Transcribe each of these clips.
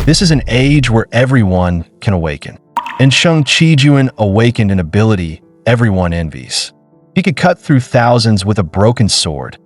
This is an age where everyone can awaken. And Shang Qijuan awakened an ability everyone envies. He could cut through thousands with a broken sword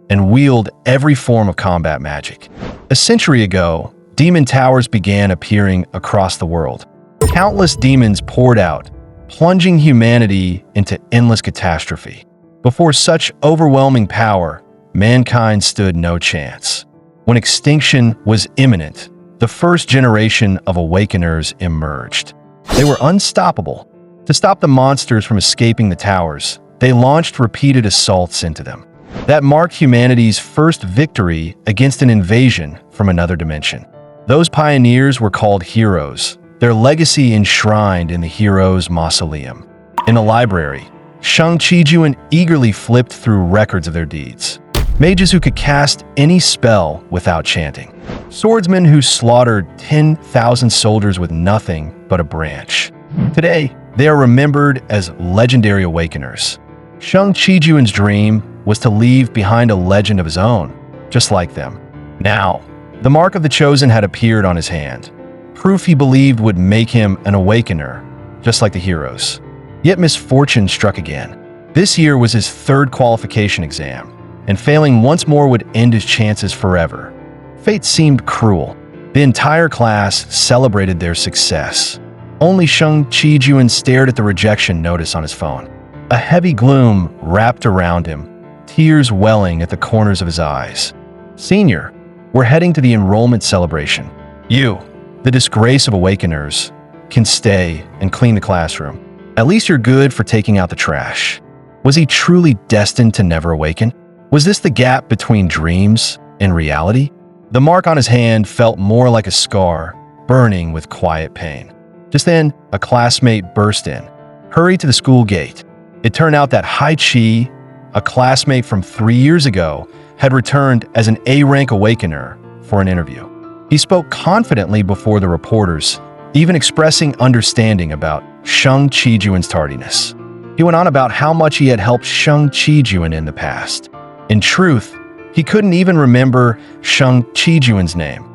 and wield every form of combat magic. A century ago, demon towers began appearing across the world. Countless demons poured out, plunging humanity into endless catastrophe. Before such overwhelming power, mankind stood no chance. When extinction was imminent, the first generation of awakeners emerged. They were unstoppable. To stop the monsters from escaping the towers, they launched repeated assaults into them. That marked humanity's first victory against an invasion from another dimension. Those pioneers were called heroes, their legacy enshrined in the hero's mausoleum. In a library, Shang Qijuan eagerly flipped through records of their deeds. Mages who could cast any spell without chanting. Swordsmen who slaughtered 10,000 soldiers with nothing but a branch. Today, they are remembered as legendary awakeners. Shang Qijuan's dream was to leave behind a legend of his own, just like them. Now, the mark of the chosen had appeared on his hand, proof he believed would make him an awakener, just like the heroes. Yet misfortune struck again. This year was his third qualification exam, and failing once more would end his chances forever. Fate seemed cruel. The entire class celebrated their success. Only Shang Qijuan stared at the rejection notice on his phone. A heavy gloom wrapped around him, tears welling at the corners of his eyes. Senior, we're heading to the enrollment celebration. You, the disgrace of awakeners, can stay and clean the classroom. At least you're good for taking out the trash. Was he truly destined to never awaken? Was this the gap between dreams and reality? The mark on his hand felt more like a scar, burning with quiet pain. Just then, a classmate burst in. Hurry to the school gate. It turned out that Hai Chi, a classmate from 3 years ago, had returned as an A-rank awakener for an interview. He spoke confidently before the reporters, even expressing understanding about Shang Qijuan's tardiness. He went on about how much he had helped Shang Qijuan in the past. In truth, he couldn't even remember Shang Qijuan's name,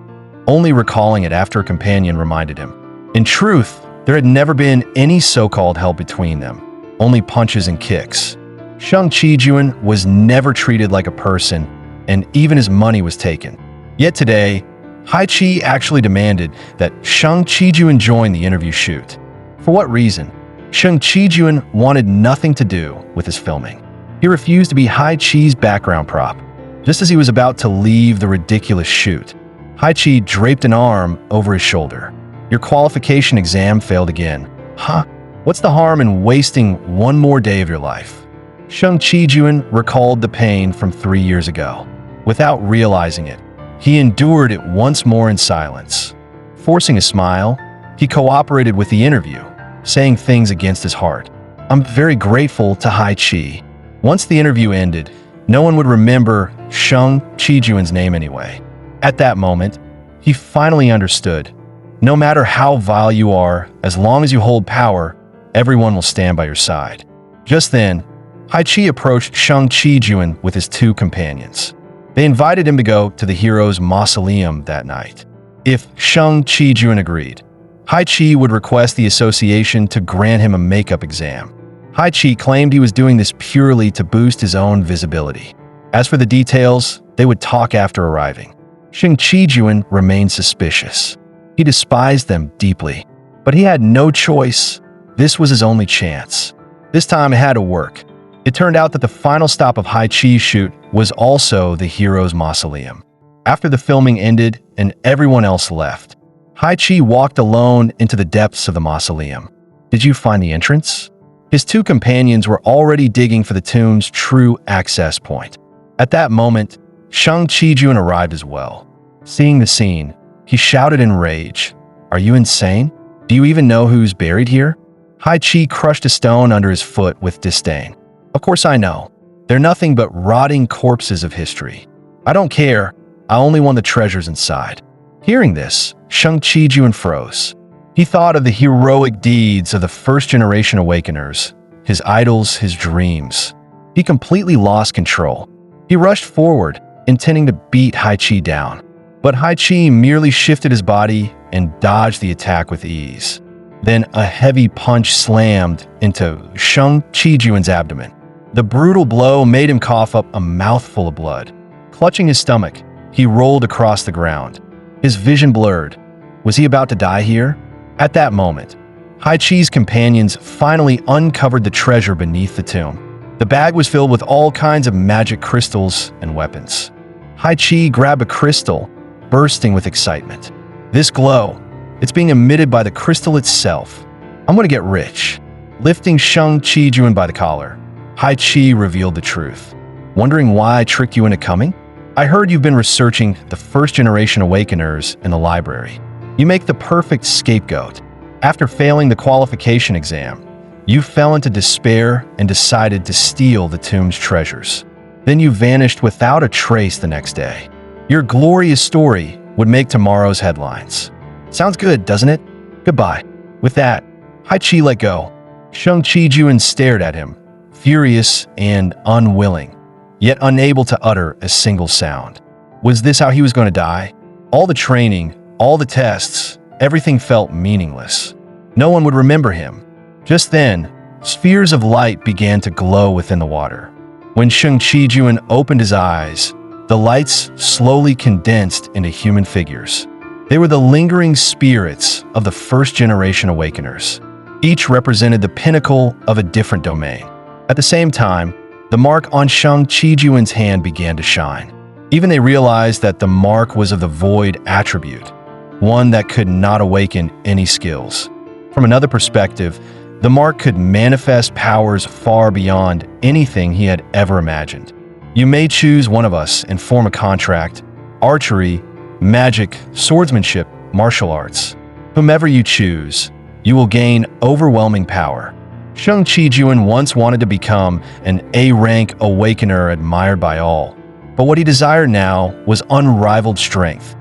only recalling it after a companion reminded him. In truth, there had never been any so-called help between them, only punches and kicks. Shang Qijuan was never treated like a person, and even his money was taken. Yet today, Hai Chi actually demanded that Shang Qijuan join the interview shoot. For what reason? Shang Qijuan wanted nothing to do with his filming. He refused to be Hai Chi's background prop. Just as he was about to leave the ridiculous shoot, Hai Chi draped an arm over his shoulder. Your qualification exam failed again. Huh? What's the harm in wasting one more day of your life? Shang Qijuan recalled the pain from 3 years ago. Without realizing it, he endured it once more in silence. Forcing a smile, he cooperated with the interview, saying things against his heart. I'm very grateful to Hai Chi. Once the interview ended, no one would remember Shang Qijuan's name anyway. At that moment, he finally understood. No matter how vile you are, as long as you hold power, everyone will stand by your side. Just then, Hai Chi approached Shang Qijuan with his 2 companions. They invited him to go to the hero's mausoleum that night. If Shang Qijuan agreed, Hai Chi would request the association to grant him a makeup exam. Hai Chi claimed he was doing this purely to boost his own visibility. As for the details, they would talk after arriving. Shang Qijuan remained suspicious. He despised them deeply, but he had no choice. This was his only chance. This time it had to work. It turned out that the final stop of Hai Chi's shoot was also the hero's mausoleum. After the filming ended and everyone else left, Hai Chi walked alone into the depths of the mausoleum. Did you find the entrance? His 2 companions were already digging for the tomb's true access point. At that moment, Shang Qijuan arrived as well. Seeing the scene, he shouted in rage, "Are you insane? Do you even know who's buried here?" Hai Chi crushed a stone under his foot with disdain. Of course I know. They're nothing but rotting corpses of history. I don't care. I only want the treasures inside. Hearing this, Shang Qijuan froze. He thought of the heroic deeds of the first-generation awakeners, his idols, his dreams. He completely lost control. He rushed forward, intending to beat Hai Chi down. But Hai Chi merely shifted his body and dodged the attack with ease. Then a heavy punch slammed into Shang Chijuan's abdomen. The brutal blow made him cough up a mouthful of blood. Clutching his stomach, he rolled across the ground. His vision blurred. Was he about to die here? At that moment, Hai Chi's companions finally uncovered the treasure beneath the tomb. The bag was filled with all kinds of magic crystals and weapons. Hai Chi grabbed a crystal, bursting with excitement. This glow, it's being emitted by the crystal itself. I'm gonna get rich. Lifting Shang Chijuan by the collar, Hai Chi revealed the truth. Wondering why I tricked you into coming? I heard you've been researching the first-generation awakeners in the library. You make the perfect scapegoat. After failing the qualification exam, you fell into despair and decided to steal the tomb's treasures. Then you vanished without a trace the next day. Your glorious story would make tomorrow's headlines. Sounds good, doesn't it? Goodbye. With that, Hai Chi let go. Shang Chijuan stared at him, furious and unwilling, yet unable to utter a single sound. Was this how he was going to die? All the training, all the tests, everything felt meaningless. No one would remember him. Just then, spheres of light began to glow within the water. When Shang Chijuan opened his eyes, the lights slowly condensed into human figures. They were the lingering spirits of the first-generation awakeners. Each represented the pinnacle of a different domain. At the same time, the mark on Shang Chijuan's hand began to shine. Even they realized that the mark was of the void attribute, one that could not awaken any skills. From another perspective, the mark could manifest powers far beyond anything he had ever imagined. You may choose one of us and form a contract: archery, magic, swordsmanship, martial arts. Whomever you choose, you will gain overwhelming power. Shang Chijuan once wanted to become an A-rank awakener admired by all, but what he desired now was unrivaled strength.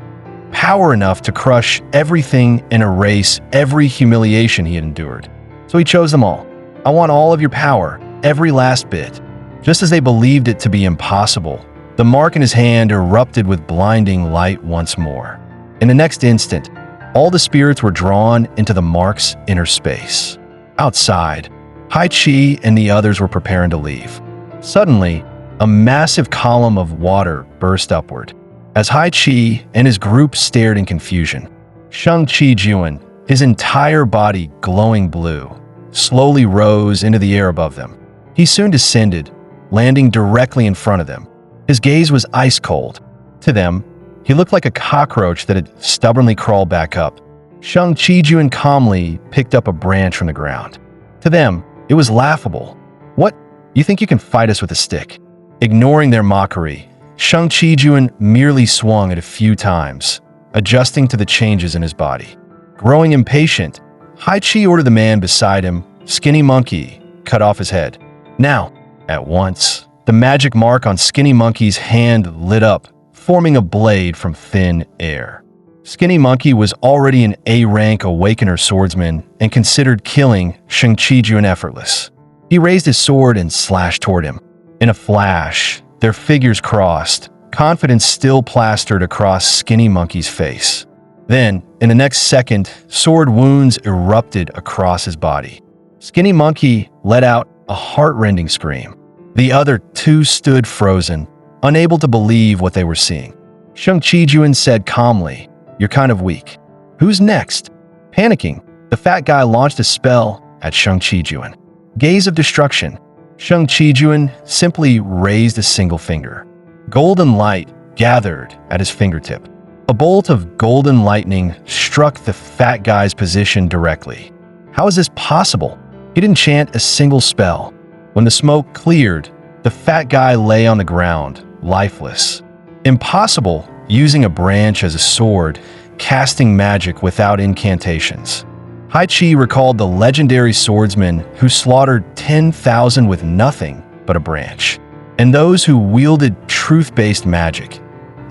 Power enough to crush everything and erase every humiliation he had endured. So he chose them all. I want all of your power, every last bit. Just as they believed it to be impossible, the mark in his hand erupted with blinding light once more. In the next instant, all the spirits were drawn into the mark's inner space. Outside, Hai Chi and the others were preparing to leave. Suddenly, a massive column of water burst upward. As Hai Chi and his group stared in confusion, Shang Chijuan, his entire body glowing blue, slowly rose into the air above them. He soon descended, landing directly in front of them. His gaze was ice cold. To them, he looked like a cockroach that had stubbornly crawled back up. Shang Chijuan calmly picked up a branch from the ground. To them, it was laughable. What? You think you can fight us with a stick? Ignoring their mockery, Shang Chijuan merely swung it a few times, adjusting to the changes in his body. Growing impatient, Hai Chi ordered the man beside him, Skinny Monkey, cut off his head. Now, at once, the magic mark on Skinny Monkey's hand lit up, forming a blade from thin air. Skinny Monkey was already an A-rank awakener swordsman and considered killing Shang Chijuan effortless. He raised his sword and slashed toward him. In a flash, their figures crossed, confidence still plastered across Skinny Monkey's face. Then, in the next second, sword wounds erupted across his body. Skinny Monkey let out a heart-rending scream. The other two stood frozen, unable to believe what they were seeing. Shang Chijuan said calmly, "You're kind of weak. Who's next?" Panicking, the fat guy launched a spell at Shang Chijuan. Gaze of destruction. Shang Chijuan simply raised a single finger. Golden light gathered at his fingertip. A bolt of golden lightning struck the fat guy's position directly. How is this possible? He didn't chant a single spell. When the smoke cleared, the fat guy lay on the ground, lifeless. Impossible using a branch as a sword, casting magic without incantations. Hai Chi recalled the legendary swordsman who slaughtered 10,000 with nothing but a branch, and those who wielded truth-based magic,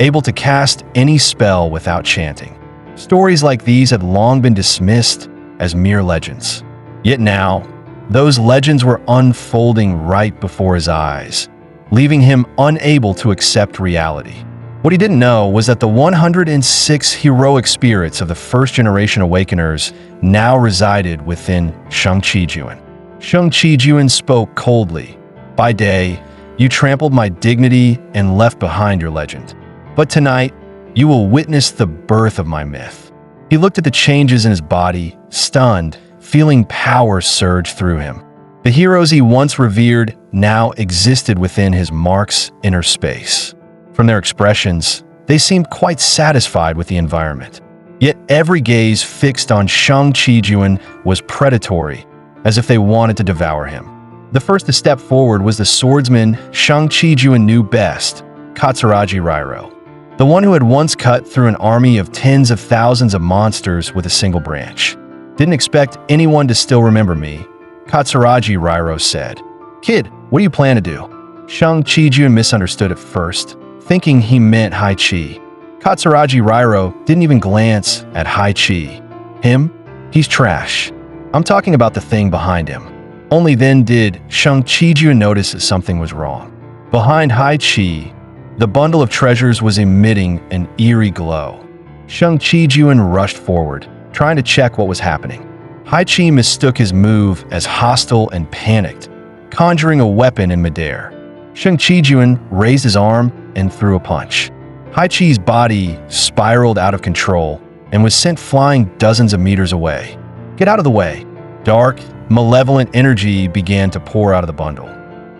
able to cast any spell without chanting. Stories like these had long been dismissed as mere legends. Yet now, those legends were unfolding right before his eyes, leaving him unable to accept reality. What he didn't know was that the 106 heroic spirits of the first-generation Awakeners now resided within Shang Qijuan. Shang Qijuan spoke coldly. By day, you trampled my dignity and left behind your legend. But tonight, you will witness the birth of my myth. He looked at the changes in his body, stunned, feeling power surge through him. The heroes he once revered now existed within his mark's inner space. From their expressions, they seemed quite satisfied with the environment. Yet every gaze fixed on Shang Qijuan was predatory, as if they wanted to devour him. The first to step forward was the swordsman Shang Qijuan knew best, Katsuragi Rairo, the one who had once cut through an army of tens of thousands of monsters with a single branch. Didn't expect anyone to still remember me, Katsuragi Rairo said. Kid, what do you plan to do? Shang Qijuan misunderstood at first, thinking he meant Hai Chi. Katsuragi Rairo didn't even glance at Hai Chi. Him? He's trash. I'm talking about the thing behind him. Only then did Shang Qijuan notice that something was wrong. Behind Hai Chi, the bundle of treasures was emitting an eerie glow. Shang Qijuan rushed forward, trying to check what was happening. Hai Chi mistook his move as hostile and panicked, conjuring a weapon in midair. Shang Qijuan raised his arm and threw a punch. Hai Chi's body spiraled out of control and was sent flying dozens of meters away. Get out of the way. Dark, malevolent energy began to pour out of the bundle.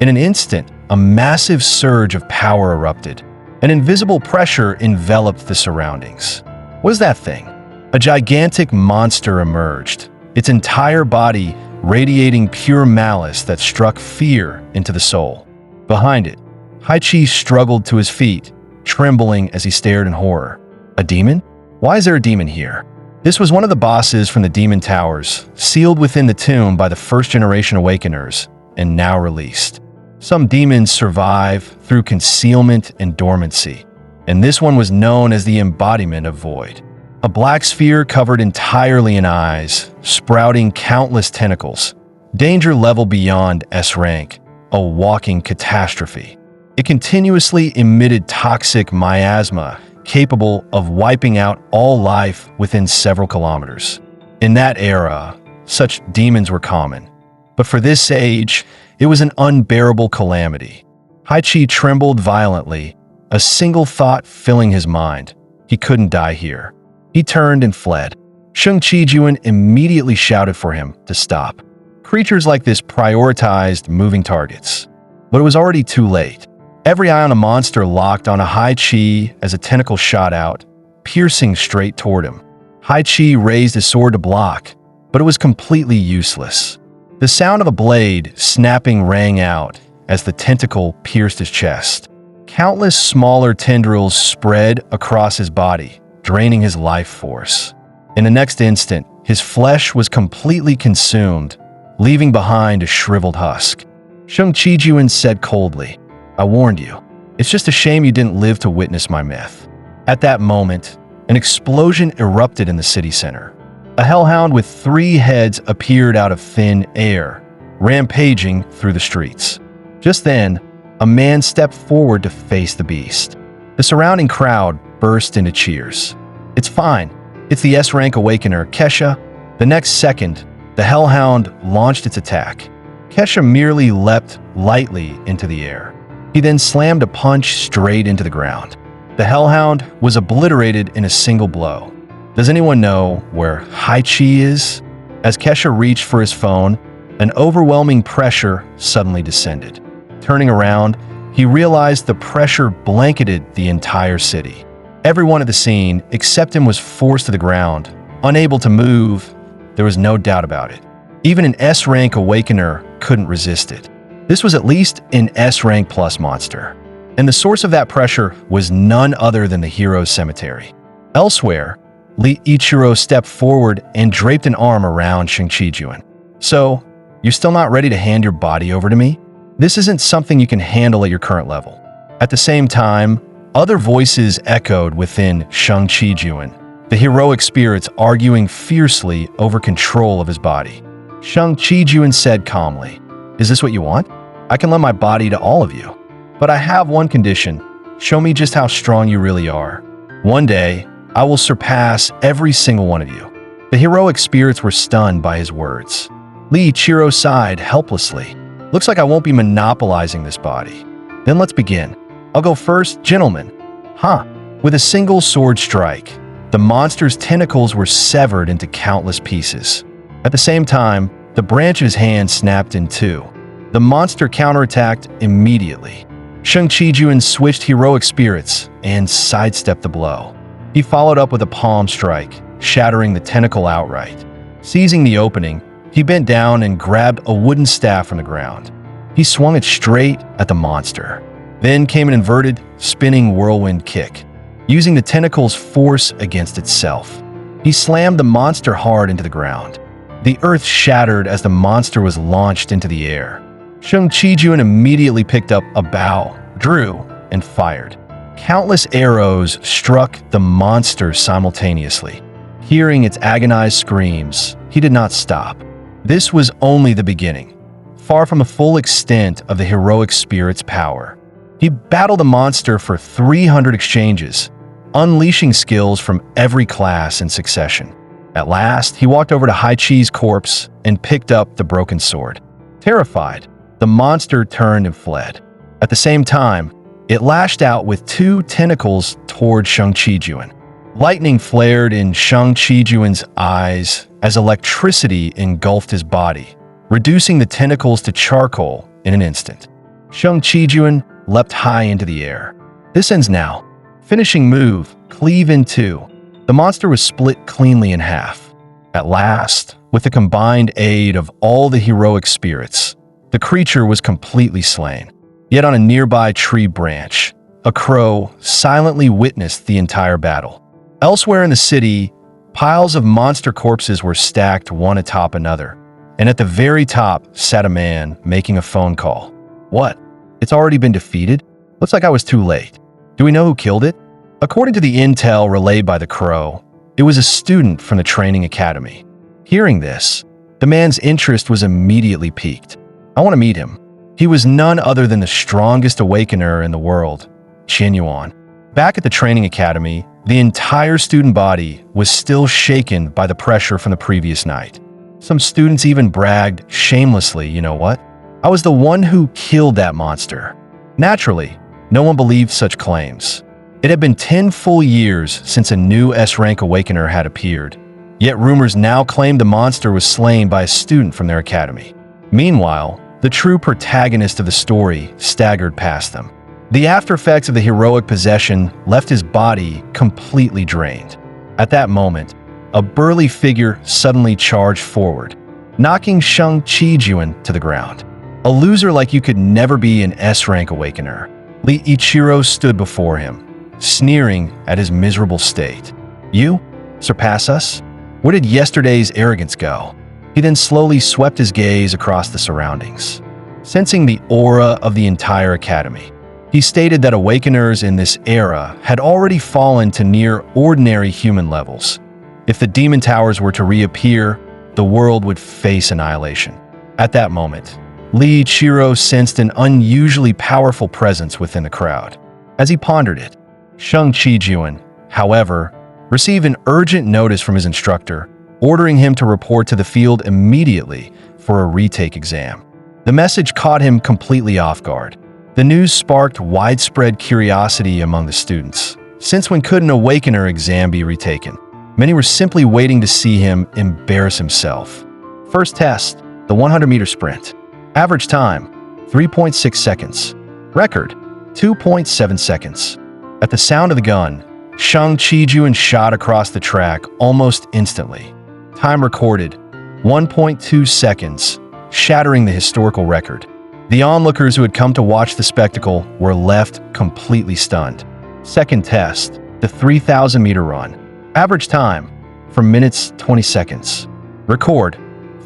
In an instant, a massive surge of power erupted. An invisible pressure enveloped the surroundings. What is that thing? A gigantic monster emerged, its entire body radiating pure malice that struck fear into the soul. Behind it, Hai Chi struggled to his feet, trembling as he stared in horror. A demon? Why is there a demon here? This was one of the bosses from the Demon Towers, sealed within the tomb by the first-generation Awakeners, and now released. Some demons survive through concealment and dormancy, and this one was known as the embodiment of void. A black sphere covered entirely in eyes, sprouting countless tentacles. Danger level beyond S rank, a walking catastrophe. It continuously emitted toxic miasma, capable of wiping out all life within several kilometers. In that era, such demons were common. But for this age, it was an unbearable calamity. Hai Chi trembled violently, a single thought filling his mind. He couldn't die here. He turned and fled. Shang Qijuan immediately shouted for him to stop. Creatures like this prioritized moving targets. But it was already too late. Every eye on a monster locked on a Hai Chi as a tentacle shot out, piercing straight toward him. Hai Chi raised his sword to block, but it was completely useless. The sound of a blade snapping rang out as the tentacle pierced his chest. Countless smaller tendrils spread across his body, draining his life force. In the next instant, his flesh was completely consumed, leaving behind a shriveled husk. Shang Qijuan said coldly, I warned you. It's just a shame you didn't live to witness my myth. At that moment, an explosion erupted in the city center. A hellhound with 3 heads appeared out of thin air, rampaging through the streets. Just then, a man stepped forward to face the beast. The surrounding crowd burst into cheers. It's fine. It's the S-rank Awakener, Kesha. The next second, the hellhound launched its attack. Kesha merely leapt lightly into the air. He then slammed a punch straight into the ground. The hellhound was obliterated in a single blow. Does anyone know where Hai Chi is? As Kesha reached for his phone, an overwhelming pressure suddenly descended. Turning around, he realized the pressure blanketed the entire city. Everyone at the scene except him was forced to the ground, unable to move. There was no doubt about it. Even an S-rank Awakener couldn't resist it. This was at least an S-rank plus monster. And the source of that pressure was none other than the hero's cemetery. Elsewhere, Lee Ichiro stepped forward and draped an arm around Shang Qijuan. So, you're still not ready to hand your body over to me? This isn't something you can handle at your current level. At the same time, other voices echoed within Shang Qijuan, the heroic spirits arguing fiercely over control of his body. Shang Qijuan said calmly, Is this what you want? I can lend my body to all of you. But I have one condition. Show me just how strong you really are. One day, I will surpass every single one of you." The heroic spirits were stunned by his words. Lee Ichiro sighed helplessly. "Looks like I won't be monopolizing this body. Then let's begin. I'll go first, gentlemen." Huh. With a single sword strike, the monster's tentacles were severed into countless pieces. At the same time, the branch of his hand snapped in two. The monster counterattacked immediately. Shang Qijun switched heroic spirits and sidestepped the blow. He followed up with a palm strike, shattering the tentacle outright. Seizing the opening, he bent down and grabbed a wooden staff from the ground. He swung it straight at the monster. Then came an inverted, spinning whirlwind kick, using the tentacle's force against itself. He slammed the monster hard into the ground. The earth shattered as the monster was launched into the air. Shang Qijun immediately picked up a bow, drew, and fired. Countless arrows struck the monster simultaneously. Hearing its agonized screams, he did not stop. This was only the beginning, far from the full extent of the heroic spirit's power. He battled the monster for 300 exchanges, unleashing skills from every class in succession. At last, he walked over to Hai Chi's corpse and picked up the broken sword. Terrified, the monster turned and fled. At the same time, it lashed out with two tentacles toward Shang Qijun. Lightning flared in Shang Qijun's eyes as electricity engulfed his body, reducing the tentacles to charcoal in an instant. Shang Qijun leapt high into the air. "This ends now." Finishing move, cleave in two. The monster was split cleanly in half. At last, with the combined aid of all the heroic spirits, the creature was completely slain. Yet on a nearby tree branch, a crow silently witnessed the entire battle. Elsewhere in the city, piles of monster corpses were stacked one atop another, and at the very top sat a man making a phone call. "What? It's already been defeated? Looks like I was too late. Do we know who killed it?" According to the intel relayed by the crow, it was a student from the training academy. Hearing this, the man's interest was immediately piqued. "I want to meet him." He was none other than the strongest awakener in the world, Qin Yuan. Back at the training academy, the entire student body was still shaken by the pressure from the previous night. Some students even bragged shamelessly, "You know what? I was the one who killed that monster." Naturally, no one believed such claims. It had been 10 full years since a new S-rank awakener had appeared, yet rumors now claimed the monster was slain by a student from their academy. Meanwhile, the true protagonist of the story staggered past them. The aftereffects of the heroic possession left his body completely drained. At that moment, a burly figure suddenly charged forward, knocking Shang Qijun to the ground. A loser like you could never be an S-rank awakener. Lee Ichiro stood before him, sneering at his miserable state. "You? Surpass us? Where did yesterday's arrogance go?" He then slowly swept his gaze across the surroundings. Sensing the aura of the entire academy, he stated that awakeners in this era had already fallen to near ordinary human levels. If the demon towers were to reappear, the world would face annihilation. At that moment, Lee Ichiro sensed an unusually powerful presence within the crowd. As he pondered it, Shang Qijun, however, received an urgent notice from his instructor, ordering him to report to the field immediately for a retake exam. The message caught him completely off guard. The news sparked widespread curiosity among the students. Since when could an awakener exam be retaken? Many were simply waiting to see him embarrass himself. First test, the 100-meter sprint. Average time, 3.6 seconds. Record, 2.7 seconds. At the sound of the gun, Shang Qijun shot across the track almost instantly. Time recorded, 1.2 seconds, shattering the historical record. The onlookers who had come to watch the spectacle were left completely stunned. Second test, the 3,000-meter run. Average time, 4 minutes 20 seconds. Record,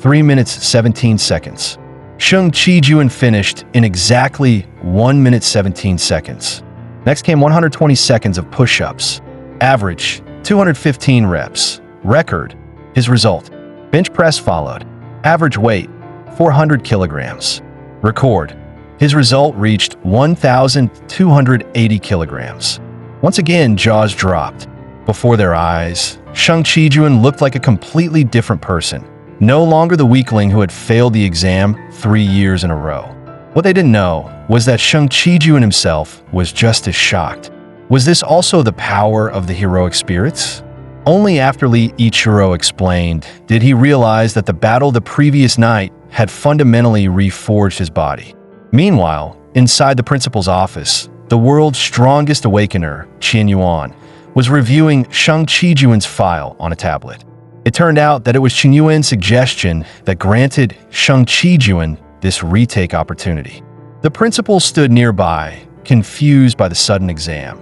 3 minutes 17 seconds. Shang Qijun finished in exactly 1 minute 17 seconds. Next came 120 seconds of push-ups. Average, 215 reps. Record, his result. Bench press followed. Average weight, 400 kilograms. Record, His result reached 1,280 kilograms. Once again, jaws dropped. Before their eyes, Shang Qijun looked like a completely different person, no longer the weakling who had failed the exam 3 years in a row. What they didn't know was that Shang Qijun himself was just as shocked. Was this also the power of the heroic spirits? Only after Li Ichiro explained did he realize that the battle the previous night had fundamentally reforged his body. Meanwhile, inside the principal's office, the world's strongest awakener, Qian Yuan, was reviewing Shang Qijun's file on a tablet. It turned out that it was Qin Yuan's suggestion that granted Shang Qijun this retake opportunity. The principal stood nearby, confused by the sudden exam.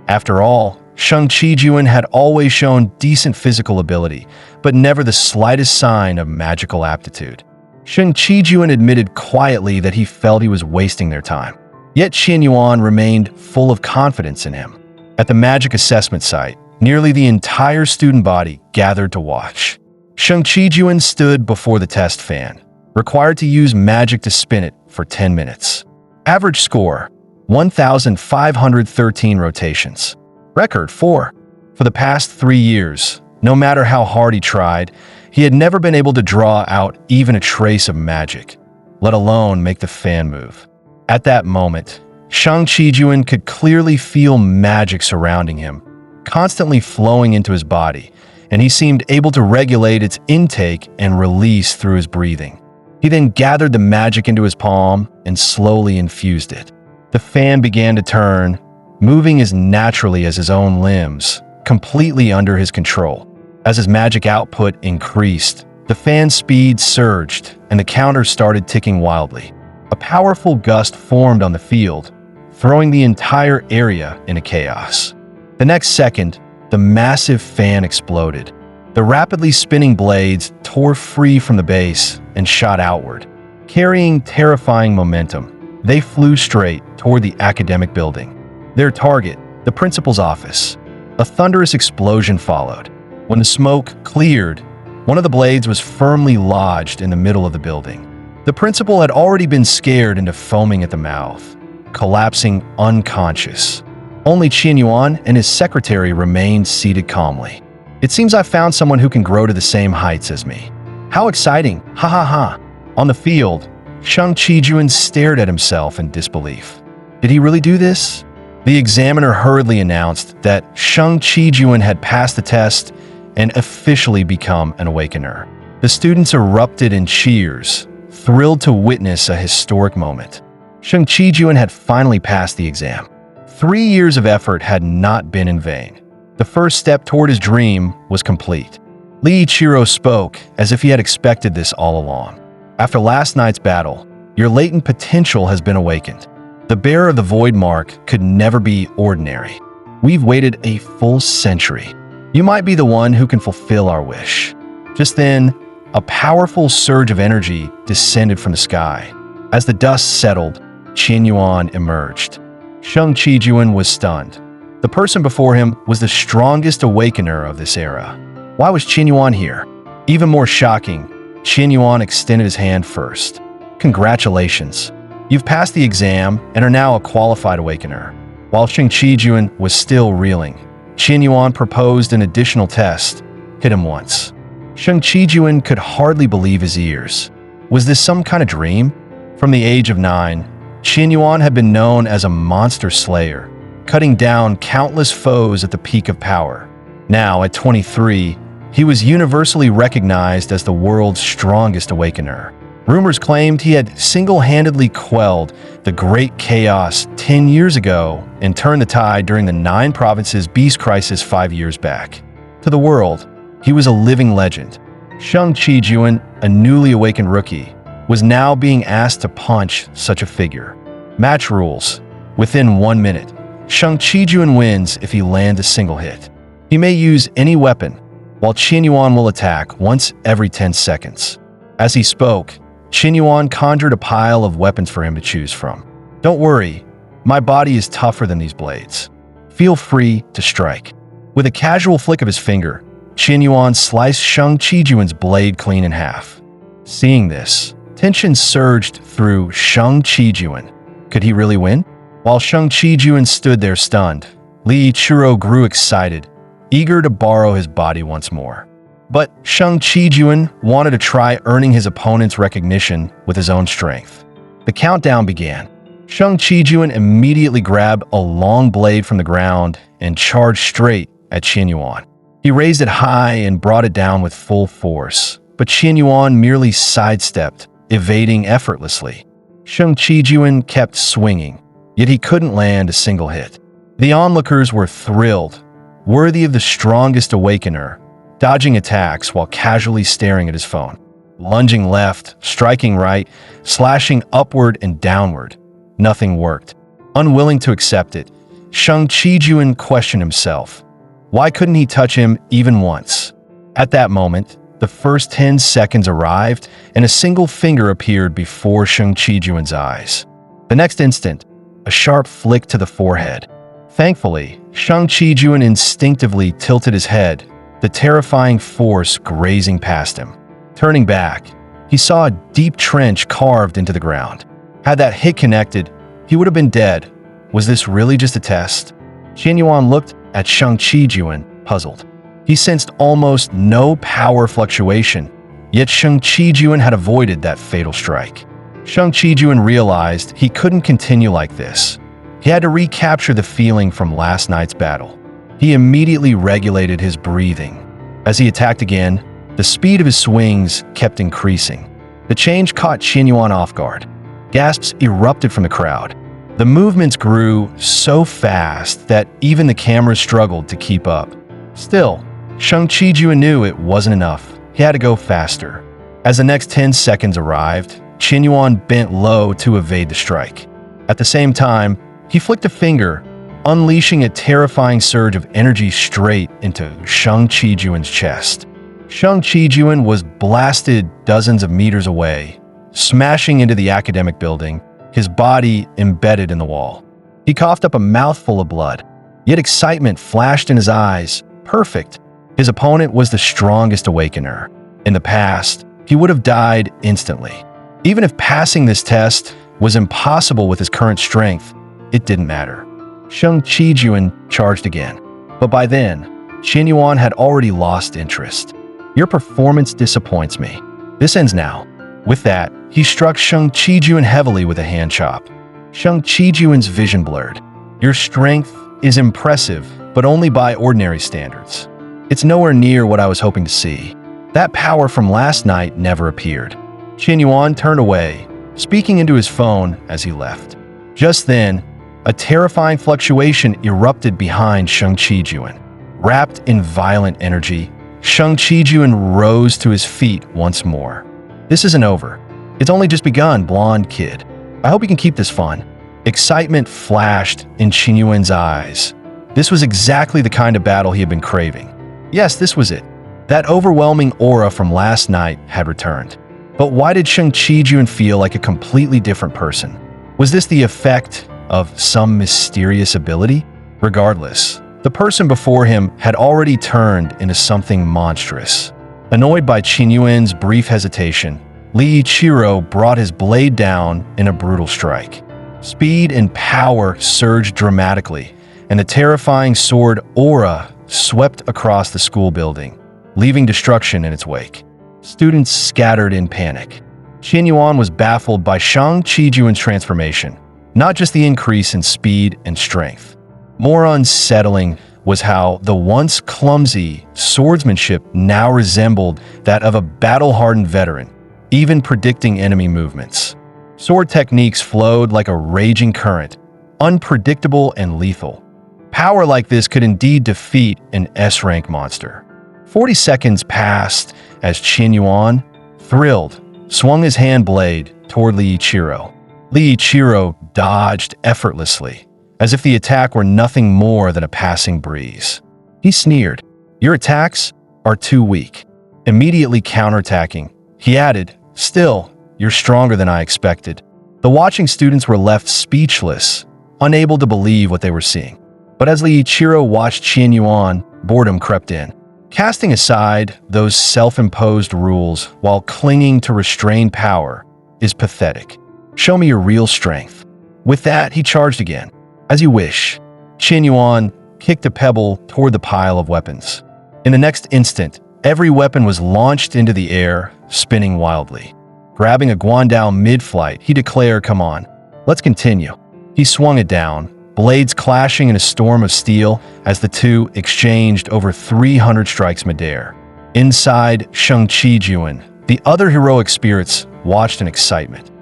After all, Shang Qijun had always shown decent physical ability, but never the slightest sign of magical aptitude. Shang Qijun admitted quietly that he felt he was wasting their time. Yet Qian Yuan remained full of confidence in him. At the magic assessment site, nearly the entire student body gathered to watch. Shang Qijun stood before the test fan, required to use magic to spin it for 10 minutes. Average score, 1,513 rotations. Record 4. For the past 3 years, no matter how hard he tried, he had never been able to draw out even a trace of magic, let alone make the fan move. At that moment, Shang Qijun could clearly feel magic surrounding him, constantly flowing into his body, and he seemed able to regulate its intake and release through his breathing. He then gathered the magic into his palm and slowly infused it. The fan began to turn, moving as naturally as his own limbs, completely under his control. As his magic output increased, the fan's speed surged and the counter started ticking wildly. A powerful gust formed on the field, throwing the entire area into chaos. The next second, the massive fan exploded. The rapidly spinning blades tore free from the base and shot outward. Carrying terrifying momentum, they flew straight toward the academic building. Their target, the principal's office. A thunderous explosion followed. When the smoke cleared, one of the blades was firmly lodged in the middle of the building. The principal had already been scared into foaming at the mouth, collapsing unconscious. Only Qian Yuan and his secretary remained seated calmly. It seems I found someone who can grow to the same heights as me. How exciting! Ha ha ha! On the field, Shang Qijun stared at himself in disbelief. Did he really do this? The examiner hurriedly announced that Shang Qijun had passed the test and officially become an awakener. The students erupted in cheers, thrilled to witness a historic moment. Shang Qijun had finally passed the exam. 3 years of effort had not been in vain. The first step toward his dream was complete. Li Ichiro spoke as if he had expected this all along. After last night's battle, your latent potential has been awakened. The bearer of the void mark could never be ordinary. We've waited a full century. You might be the one who can fulfill our wish. Just then, a powerful surge of energy descended from the sky. As the dust settled, Qian Yuan emerged. Shang Qijun was stunned. The person before him was the strongest awakener of this era. Why was Qian Yuan here? Even more shocking, Qian Yuan extended his hand first. Congratulations. You've passed the exam and are now a qualified awakener. While Shang Qijun was still reeling, Qian Yuan proposed an additional test. Hit him once. Shang Qijun could hardly believe his ears. Was this some kind of dream? From the age of 9, Qian Yuan had been known as a monster slayer, cutting down countless foes at the peak of power. Now, at 23, he was universally recognized as the world's strongest awakener. Rumors claimed he had single-handedly quelled the Great Chaos 10 years ago and turned the tide during the 9 provinces beast crisis 5 years back. To the world, he was a living legend. Shang Qijun, a newly awakened rookie, was now being asked to punch such a figure. Match rules. Within 1 minute, Shang Qijun wins if he lands a single hit. He may use any weapon, while Qian Yuan will attack once every 10 seconds. As he spoke, Qian Yuan conjured a pile of weapons for him to choose from. Don't worry, my body is tougher than these blades. Feel free to strike. With a casual flick of his finger, Qian Yuan sliced Shang Qijun's blade clean in half. Seeing this, tension surged through Shang Qijun. Could he really win? While Shang Qijun stood there stunned, Li Chiro grew excited, eager to borrow his body once more. But Shang Qijun wanted to try earning his opponent's recognition with his own strength. The countdown began. Shang Qijun immediately grabbed a long blade from the ground and charged straight at Qian Yuan. He raised it high and brought it down with full force, but Qian Yuan merely sidestepped, evading effortlessly. Shang Qijun kept swinging, yet he couldn't land a single hit. The onlookers were thrilled, worthy of the strongest awakener, dodging attacks while casually staring at his phone, lunging left, striking right, slashing upward and downward. Nothing worked. Unwilling to accept it, Shang Qijun questioned himself. Why couldn't he touch him even once? At that moment, the first 10 seconds arrived and a single finger appeared before Shang Qijun's eyes. The next instant, a sharp flick to the forehead. Thankfully, Shang Qijun instinctively tilted his head, the terrifying force grazing past him. Turning back, he saw a deep trench carved into the ground. Had that hit connected, he would have been dead. Was this really just a test? Qian Yuan looked at Shang Qijun, puzzled. He sensed almost no power fluctuation, yet Shang Qijun had avoided that fatal strike. Shang Qijun realized he couldn't continue like this. He had to recapture the feeling from last night's battle. He immediately regulated his breathing. As he attacked again, the speed of his swings kept increasing. The change caught Qian Yuan off guard. Gasps erupted from the crowd. The movements grew so fast that even the camera struggled to keep up. Still, Shang Qijun knew it wasn't enough. He had to go faster. As the next 10 seconds arrived, Qian Yuan bent low to evade the strike. At the same time, he flicked a finger, unleashing a terrifying surge of energy straight into Shang Qijun's chest. Shang Qijun was blasted dozens of meters away, smashing into the academic building, his body embedded in the wall. He coughed up a mouthful of blood, yet excitement flashed in his eyes. Perfect. His opponent was the strongest awakener. In the past, he would have died instantly. Even if passing this test was impossible with his current strength, it didn't matter. Shang Qijun charged again, but by then, Qian Yuan had already lost interest. Your performance disappoints me. This ends now. With that, he struck Shang Qijun heavily with a hand chop. Shang Qijun's vision blurred. Your strength is impressive, but only by ordinary standards. It's nowhere near what I was hoping to see. That power from last night never appeared. Qian Yuan turned away, speaking into his phone as he left. Just then, a terrifying fluctuation erupted behind Shang Qijun. Wrapped in violent energy, Shang Qijun rose to his feet once more. This isn't over. It's only just begun, blonde kid. I hope you can keep this fun. Excitement flashed in Qian Yuan's eyes. This was exactly the kind of battle he had been craving. Yes, this was it. That overwhelming aura from last night had returned. But why did Shang Qijun feel like a completely different person? Was this the effect of some mysterious ability? Regardless, the person before him had already turned into something monstrous. Annoyed by Qian Yuan's brief hesitation, Li Chiro brought his blade down in a brutal strike. Speed and power surged dramatically, and the terrifying sword aura swept across the school building, leaving destruction in its wake. Students scattered in panic. Qian Yuan was baffled by Shang Qijun's transformation, not just the increase in speed and strength. More unsettling was how the once clumsy swordsmanship now resembled that of a battle-hardened veteran, even predicting enemy movements. Sword techniques flowed like a raging current, unpredictable and lethal. Power like this could indeed defeat an S-rank monster. 40 seconds passed as Qian Yuan, thrilled, swung his hand blade toward Li Chiro. Li Chiro dodged effortlessly, as if the attack were nothing more than a passing breeze. He sneered, "Your attacks are too weak." Immediately counterattacking, he added, "Still, you're stronger than I expected." The watching students were left speechless, unable to believe what they were seeing. But as Li Chiro watched Qian Yuan, boredom crept in. Casting aside those self-imposed rules while clinging to restrained power is pathetic. Show me your real strength. With that, he charged again. As you wish. Qin Yuan kicked a pebble toward the pile of weapons. In the next instant, every weapon was launched into the air, spinning wildly. Grabbing a guandao mid-flight, he declared, "Come on, let's continue." He swung it down, blades clashing in a storm of steel as the two exchanged over 300 strikes midair. Inside Shang Chi-juan, the other heroic spirits watched in excitement.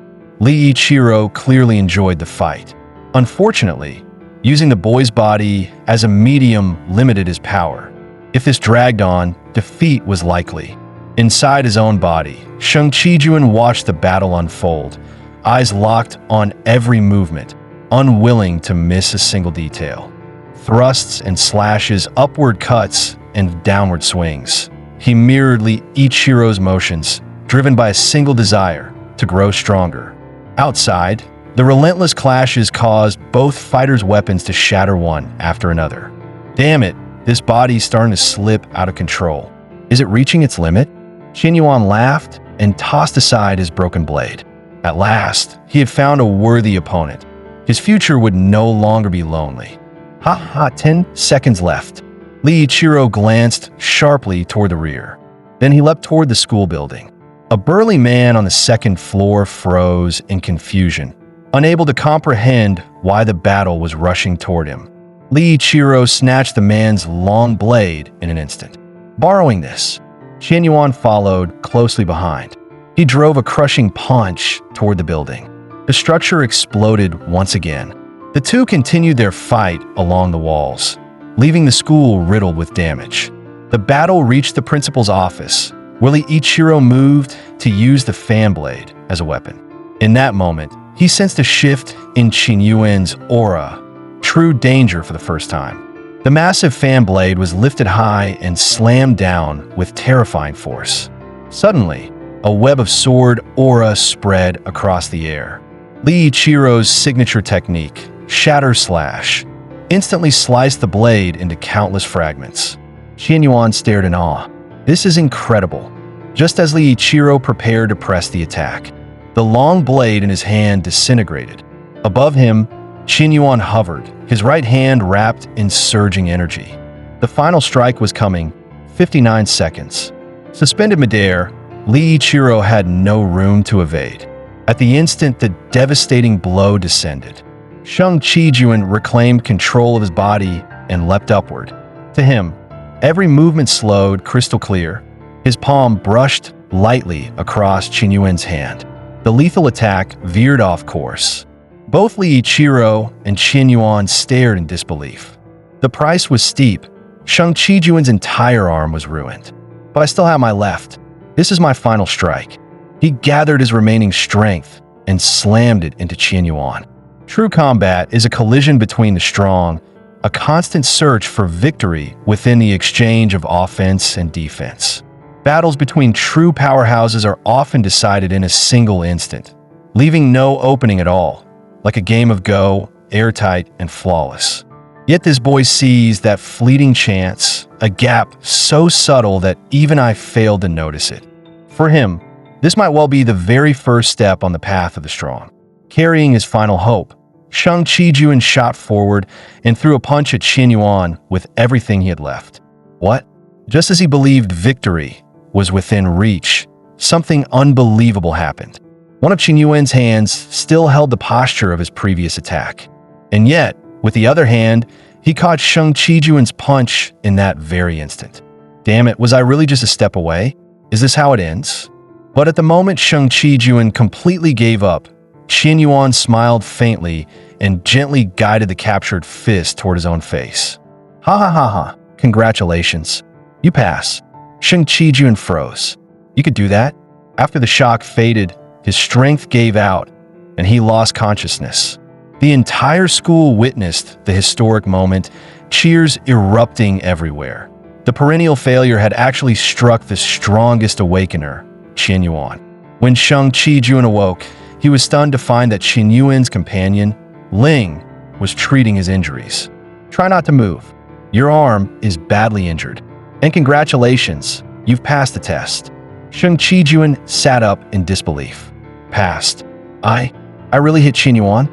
Li Ichiro clearly enjoyed the fight. Unfortunately, using the boy's body as a medium limited his power. If this dragged on, defeat was likely. Inside his own body, Shang Chi-juan watched the battle unfold, eyes locked on every movement, unwilling to miss a single detail. Thrusts and slashes, upward cuts, and downward swings. He mirrored Li Ichiro's motions, driven by a single desire to grow stronger. Outside, the relentless clashes caused both fighters' weapons to shatter one after another. Damn it, this body's starting to slip out of control. Is it reaching its limit? Qin Yuan laughed and tossed aside his broken blade. At last, he had found a worthy opponent. His future would no longer be lonely. 10 seconds left. Li Ichiro glanced sharply toward the rear. Then he leapt toward the school building. A burly man on the second floor froze in confusion, unable to comprehend why the battle was rushing toward him. Li Ichiro snatched the man's long blade in an instant. Borrowing this, Qin Yuan followed closely behind. He drove a crushing punch toward the building. The structure exploded once again. The two continued their fight along the walls, leaving the school riddled with damage. The battle reached the principal's office, where Li Ichiro moved to use the fan blade as a weapon. In that moment, he sensed a shift in Qin Yuan's aura, true danger for the first time. The massive fan blade was lifted high and slammed down with terrifying force. Suddenly, a web of sword aura spread across the air. Li Ichiro's signature technique, Shatter Slash, instantly sliced the blade into countless fragments. Qin Yuan stared in awe. This is incredible. Just as Li Ichiro prepared to press the attack, the long blade in his hand disintegrated. Above him, Qin Yuan hovered, his right hand wrapped in surging energy. The final strike was coming, 59 seconds. Suspended midair, Li Ichiro had no room to evade. At the instant the devastating blow descended, Shang Chi-juan reclaimed control of his body and leapt upward. To him, every movement slowed crystal clear. His palm brushed lightly across Qin Yuan's hand. The lethal attack veered off course. Both Li Ichiro and Qin Yuan stared in disbelief. The price was steep. Shang Chi-juan's entire arm was ruined. But I still have my left. This is my final strike. He gathered his remaining strength and slammed it into Qin Yuan. True combat is a collision between the strong, a constant search for victory within the exchange of offense and defense. Battles between true powerhouses are often decided in a single instant, leaving no opening at all, like a game of Go, airtight and flawless. Yet this boy sees that fleeting chance, a gap so subtle that even I failed to notice it. For him, this might well be the very first step on the path of the strong. Carrying his final hope, Shang Chi-juan shot forward and threw a punch at Qin Yuan with everything he had left. What? Just as he believed victory was within reach, something unbelievable happened. One of Qin Yuan's hands still held the posture of his previous attack. And yet, with the other hand, he caught Shang Chi-juan's punch in that very instant. Damn it, was I really just a step away? Is this how it ends? But at the moment Shang Chi-juan completely gave up, Qin Yuan smiled faintly and gently guided the captured fist toward his own face. Ha. Congratulations. You pass. Shang Chi-juan froze. You could do that? After the shock faded, his strength gave out, and he lost consciousness. The entire school witnessed the historic moment, cheers erupting everywhere. The perennial failure had actually struck the strongest awakener, Qin Yuan. When Shang Chi-juan awoke, he was stunned to find that Qin Yuan's companion, Ling, was treating his injuries. Try not to move. Your arm is badly injured. And congratulations, you've passed the test. Shang Chi-juan sat up in disbelief. Passed. I really hit Qin Yuan?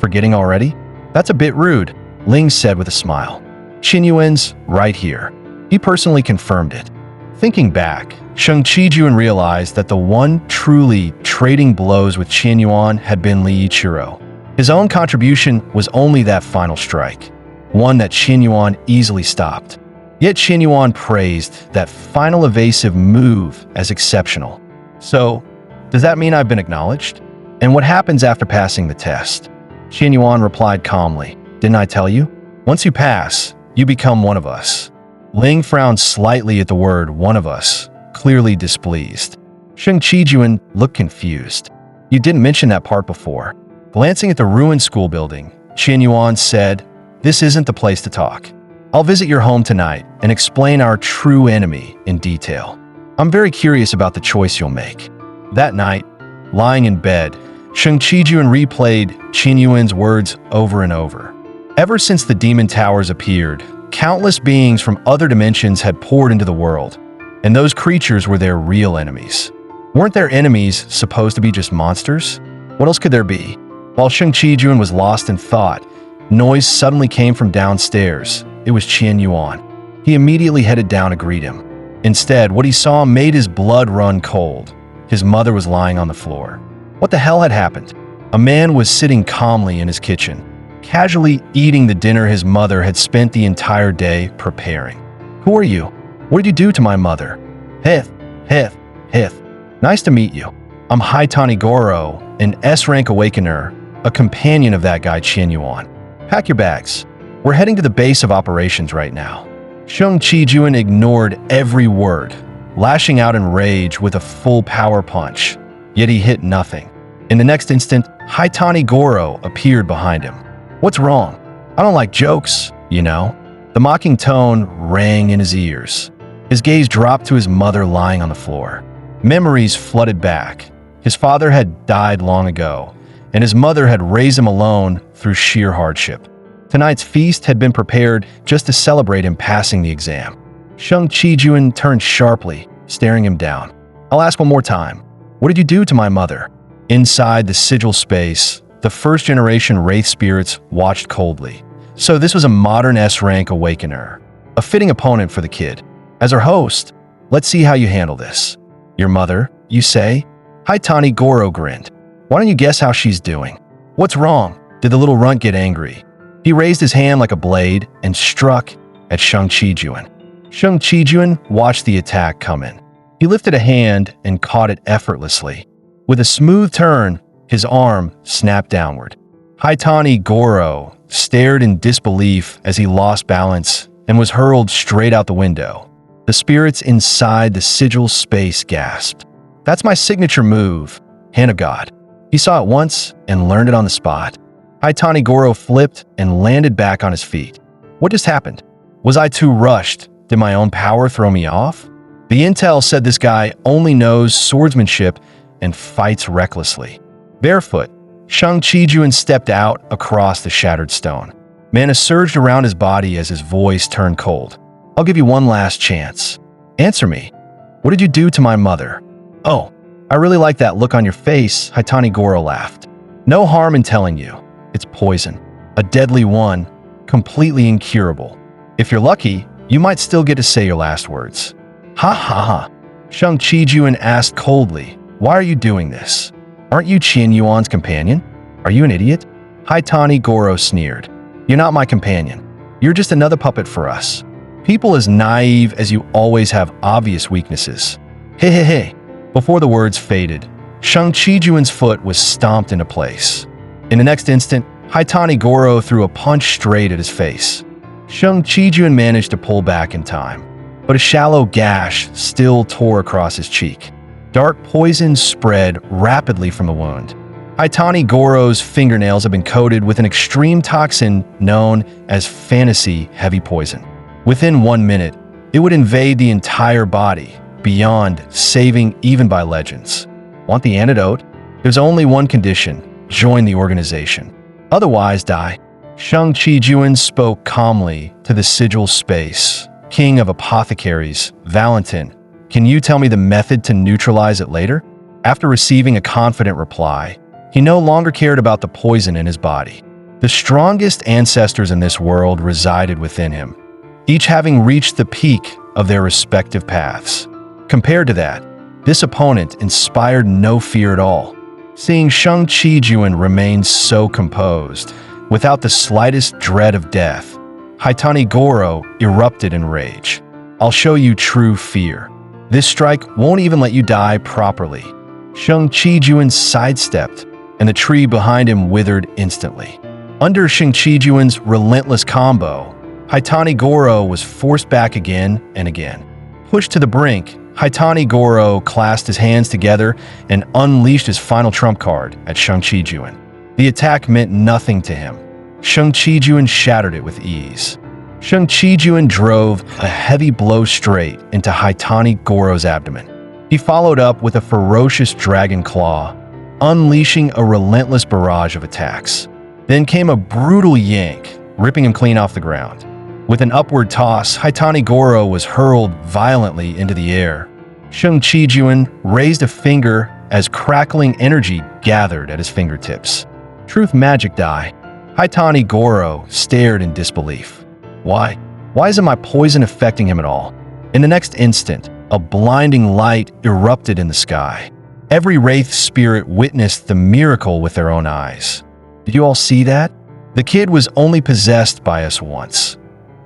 Forgetting already? That's a bit rude, Ling said with a smile. Qin Yuan's right here. He personally confirmed it. Thinking back, Shang Qijun realized that the one truly trading blows with Qin Yuan had been Li Yichiro. His own contribution was only that final strike, one that Qin Yuan easily stopped. Yet Qin Yuan praised that final evasive move as exceptional. So, does that mean I've been acknowledged? And what happens after passing the test? Qin Yuan replied calmly, Didn't I tell you? Once you pass, you become one of us. Ling frowned slightly at the word one of us, clearly displeased. Shang Qijun looked confused. You didn't mention that part before. Glancing at the ruined school building, Qin Yuan said, This isn't the place to talk. I'll visit your home tonight and explain our true enemy in detail. I'm very curious about the choice you'll make. That night, lying in bed, Shang Qijun replayed Qin Yuan's words over and over. Ever since the demon towers appeared, countless beings from other dimensions had poured into the world, and those creatures were their real enemies. Weren't their enemies supposed to be just monsters? What else could there be? While Shang Qijun was lost in thought, noise suddenly came from downstairs. It was Qin Yuan. He immediately headed down to greet him. Instead, what he saw made his blood run cold. His mother was lying on the floor. What the hell had happened? A man was sitting calmly in his kitchen, casually eating the dinner his mother had spent the entire day preparing. Who are you? What did you do to my mother? Hith. Nice to meet you. I'm Haitani Goro, an S-rank awakener, a companion of that guy Qin Yuan. Pack your bags. We're heading to the base of operations right now. Shang Qijun ignored every word, lashing out in rage with a full power punch. Yet he hit nothing. In the next instant, Haitani Goro appeared behind him. What's wrong? I don't like jokes, you know. The mocking tone rang in his ears. His gaze dropped to his mother lying on the floor. Memories flooded back. His father had died long ago, and his mother had raised him alone through sheer hardship. Tonight's feast had been prepared just to celebrate him passing the exam. Shang Qijun turned sharply, staring him down. I'll ask one more time. What did you do to my mother? Inside the sigil space, the first-generation Wraith spirits watched coldly. So this was a modern S-rank awakener, a fitting opponent for the kid. As our host, let's see how you handle this. Your mother, you say? Haitani Goro grinned. Why don't you guess how she's doing? What's wrong? Did the little runt get angry? He raised his hand like a blade and struck at Shang Qijun. Shang Qijun watched the attack come in. He lifted a hand and caught it effortlessly. With a smooth turn, his arm snapped downward. Haitani Goro stared in disbelief as he lost balance and was hurled straight out the window. The spirits inside the sigil space gasped. That's my signature move, Hand of God. He saw it once and learned it on the spot. Haitani Goro flipped and landed back on his feet. What just happened? Was I too rushed? Did my own power throw me off? The intel said this guy only knows swordsmanship and fights recklessly. Barefoot, Shang Qijun stepped out across the shattered stone. Mana surged around his body as his voice turned cold. I'll give you one last chance. Answer me. What did you do to my mother? Oh, I really like that look on your face, Haitani Goro laughed. No harm in telling you. It's poison. A deadly one, completely incurable. If you're lucky, you might still get to say your last words. Ha ha ha. Shang Qijun asked coldly, Why are you doing this? Aren't you Qin Yuan's companion? Are you an idiot? Haitani Goro sneered. You're not my companion. You're just another puppet for us. People as naive as you always have obvious weaknesses. Hey. Before the words faded, Shang Qijun's foot was stomped into place. In the next instant, Haitani Goro threw a punch straight at his face. Shang Qijun managed to pull back in time, but a shallow gash still tore across his cheek. Dark poison spread rapidly from the wound. Haitani Goro's fingernails had been coated with an extreme toxin known as fantasy heavy poison. Within 1 minute, it would invade the entire body, beyond saving even by legends. Want the antidote? There's only one condition: join the organization. Otherwise, die. Shang Qijun spoke calmly to the sigil space. King of Apothecaries, Valentin, can you tell me the method to neutralize it later? After receiving a confident reply, he no longer cared about the poison in his body. The strongest ancestors in this world resided within him, each having reached the peak of their respective paths. Compared to that, this opponent inspired no fear at all. Seeing Shang Chi-Juan remain so composed, without the slightest dread of death, Haitani Goro erupted in rage. "I'll show you true fear. This strike won't even let you die properly." Shang Chi-Juan sidestepped, and the tree behind him withered instantly. Under Shang Chi-Juan's relentless combo, Haitani Goro was forced back again and again. Pushed to the brink, Haitani Goro clasped his hands together and unleashed his final trump card at Shang Chi-Juan. The attack meant nothing to him. Shang Chi-Juan shattered it with ease. Shang Chi-Juan drove a heavy blow straight into Haitani Goro's abdomen. He followed up with a ferocious dragon claw, unleashing a relentless barrage of attacks. Then came a brutal yank, ripping him clean off the ground. With an upward toss, Haitani Goro was hurled violently into the air. Shang Chi-Juan raised a finger as crackling energy gathered at his fingertips. Truth magic die. Haitani Goro stared in disbelief. Why? Why isn't my poison affecting him at all? In the next instant, a blinding light erupted in the sky. Every Wraith spirit witnessed the miracle with their own eyes. Did you all see that? The kid was only possessed by us once,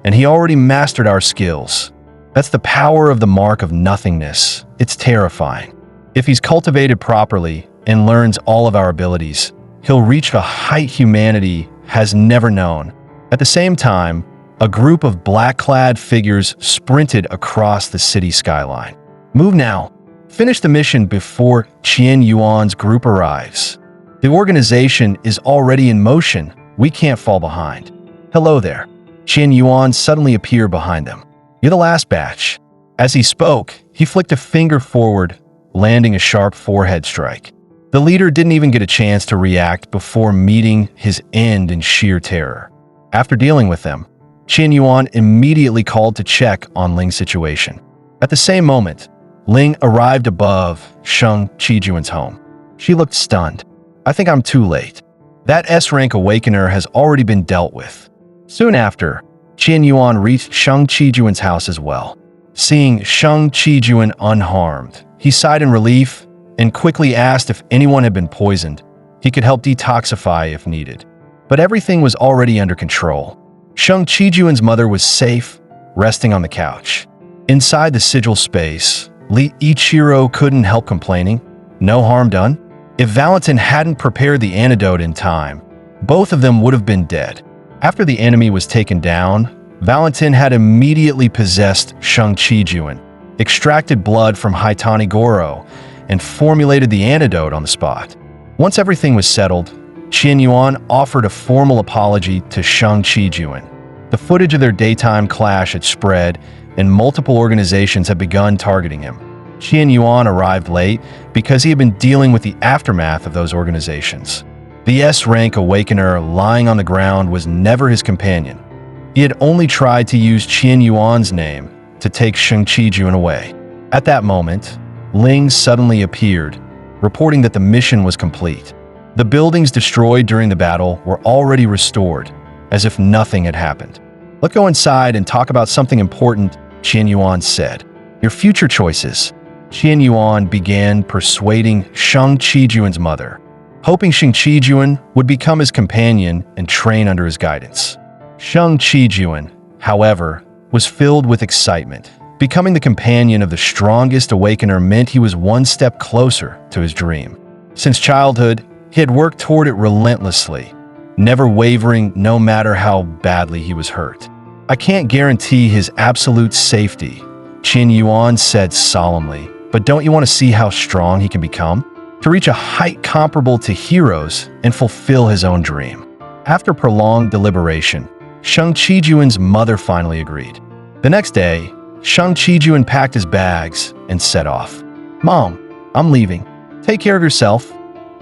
and he already mastered our skills. That's the power of the mark of nothingness. It's terrifying. If he's cultivated properly and learns all of our abilities, he'll reach a height humanity has never known. At the same time, a group of black-clad figures sprinted across the city skyline. Move now. Finish the mission before Qian Yuan's group arrives. The organization is already in motion. We can't fall behind. Hello there. Qian Yuan suddenly appeared behind them. You're the last batch. As he spoke, he flicked a finger forward, landing a sharp forehead strike. The leader didn't even get a chance to react before meeting his end in sheer terror. After dealing with them, Qian Yuan immediately called to check on Ling's situation. At the same moment, Ling arrived above Shang Chi-Juan's home. She looked stunned. I think I'm too late. That S-rank awakener has already been dealt with. Soon after, Qian Yuan reached Shang Chi-Juan's house as well. Seeing Shang Chi-Juan unharmed, he sighed in relief and quickly asked if anyone had been poisoned. He could help detoxify if needed. But everything was already under control. Shang Chi-Juan's mother was safe, resting on the couch. Inside the sigil space, Li Ichiro couldn't help complaining. No harm done? If Valentin hadn't prepared the antidote in time, both of them would have been dead. After the enemy was taken down, Valentin had immediately possessed Shang Chi-Juan, extracted blood from Haitani Goro, and formulated the antidote on the spot. Once everything was settled, Qian Yuan offered a formal apology to Shang Chi-Juan. The footage of their daytime clash had spread, and multiple organizations had begun targeting him. Qian Yuan arrived late because he had been dealing with the aftermath of those organizations. The S-rank awakener lying on the ground was never his companion. He had only tried to use Qian Yuan's name to take Shang Chi-Juan away. At that moment, Ling suddenly appeared, reporting that the mission was complete. The buildings destroyed during the battle were already restored, as if nothing had happened. Let's go inside and talk about something important, Qian Yuan said. Your future choices. Qian Yuan began persuading Shang Chi-Juan's mother, hoping Shang Chi-Juan would become his companion and train under his guidance. Shang Chi-Juan, however, was filled with excitement. Becoming the companion of the strongest awakener meant he was one step closer to his dream. Since childhood, he had worked toward it relentlessly, never wavering no matter how badly he was hurt. I can't guarantee his absolute safety, Qian Yuan said solemnly, but don't you want to see how strong he can become? To reach a height comparable to heroes and fulfill his own dream. After prolonged deliberation, Shang Chi-Juan's mother finally agreed. The next day, Shang Chi-Juan packed his bags and set off. Mom, I'm leaving. Take care of yourself.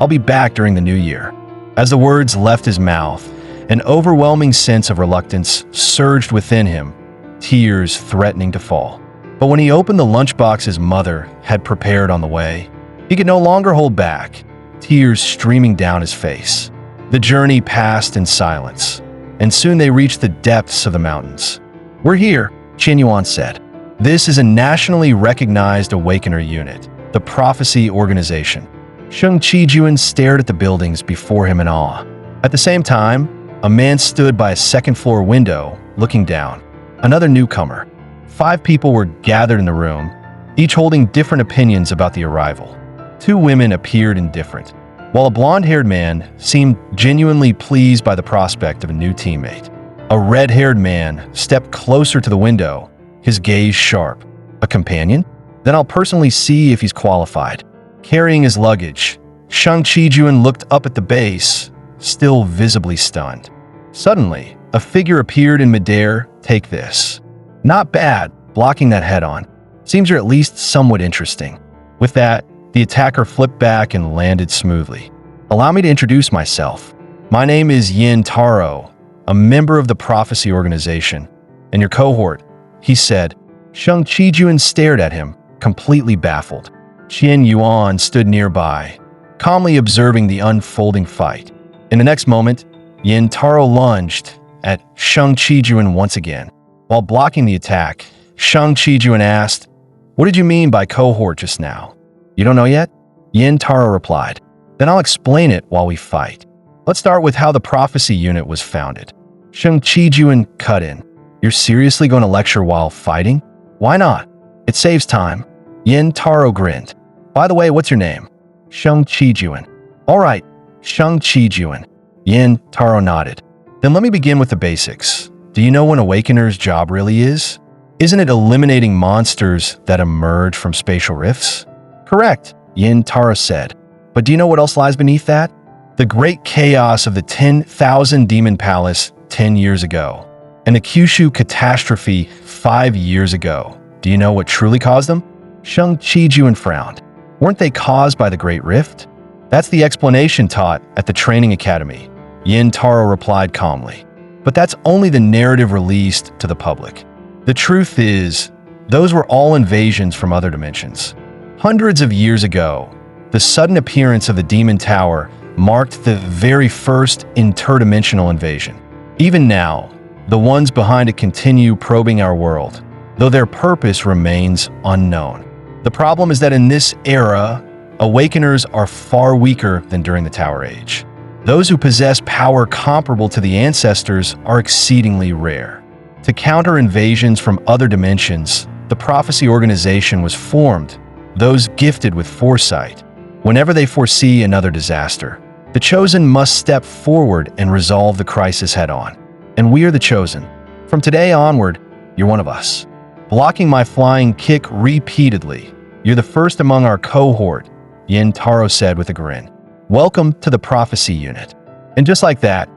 I'll be back during the new year. As the words left his mouth, an overwhelming sense of reluctance surged within him, tears threatening to fall. But when he opened the lunchbox his mother had prepared on the way, he could no longer hold back, tears streaming down his face. The journey passed in silence, and soon they reached the depths of the mountains. "We're here," Qianyuan said. "This is a nationally recognized Awakener unit, the Prophecy Organization." Shang Qijuan stared at the buildings before him in awe. At the same time, a man stood by a second-floor window, looking down. Another newcomer. 5 people were gathered in the room, each holding different opinions about the arrival. 2 women appeared indifferent, while a blonde-haired man seemed genuinely pleased by the prospect of a new teammate. A red-haired man stepped closer to the window, his gaze sharp. "A companion? Then I'll personally see if he's qualified." Carrying his luggage, Shang Qijuan looked up at the base, still visibly stunned. Suddenly, a figure appeared in midair. "Take this." "Not bad, blocking that head-on. Seems you're at least somewhat interesting." With that, the attacker flipped back and landed smoothly. "Allow me to introduce myself. My name is Yin Taro, a member of the Prophecy Organization, and your cohort," he said. Shang Qijuan stared at him, completely baffled. Qianyuan stood nearby, calmly observing the unfolding fight. In the next moment, Yin Taro lunged at Shang Qijuan once again. While blocking the attack, Shang Qijuan asked, "What did you mean by cohort just now?" "You don't know yet?" Yin Taro replied. "Then I'll explain it while we fight. Let's start with how the Prophecy Unit was founded." Shang Qijuan cut in. "You're seriously going to lecture while fighting?" "Why not? It saves time." Yin Taro grinned. "By the way, what's your name?" "Shang Qijuan." "All right, Shang Qijuan." Yin Taro nodded. "Then let me begin with the basics. Do you know what Awakener's job really is? Isn't it eliminating monsters that emerge from spatial rifts?" "Correct," Yin Taro said. "But do you know what else lies beneath that? The great chaos of the 10,000 Demon Palace 10 years ago, and the Kyushu catastrophe 5 years ago. Do you know what truly caused them?" Shang Qijuan frowned. "Weren't they caused by the Great Rift?" "That's the explanation taught at the training academy," Yin Taro replied calmly. "But that's only the narrative released to the public. The truth is, those were all invasions from other dimensions. Hundreds of years ago, the sudden appearance of the Demon Tower marked the very first interdimensional invasion. Even now, the ones behind it continue probing our world, though their purpose remains unknown. The problem is that in this era, Awakeners are far weaker than during the Tower Age. Those who possess power comparable to the ancestors are exceedingly rare. To counter invasions from other dimensions, the Prophecy Organization was formed, those gifted with foresight. Whenever they foresee another disaster, the Chosen must step forward and resolve the crisis head-on. And we are the Chosen. From today onward, you're one of us. Blocking my flying kick repeatedly, you're the first among our cohort, Yin Taro said with a grin. "Welcome to the Prophecy Unit." And just like that,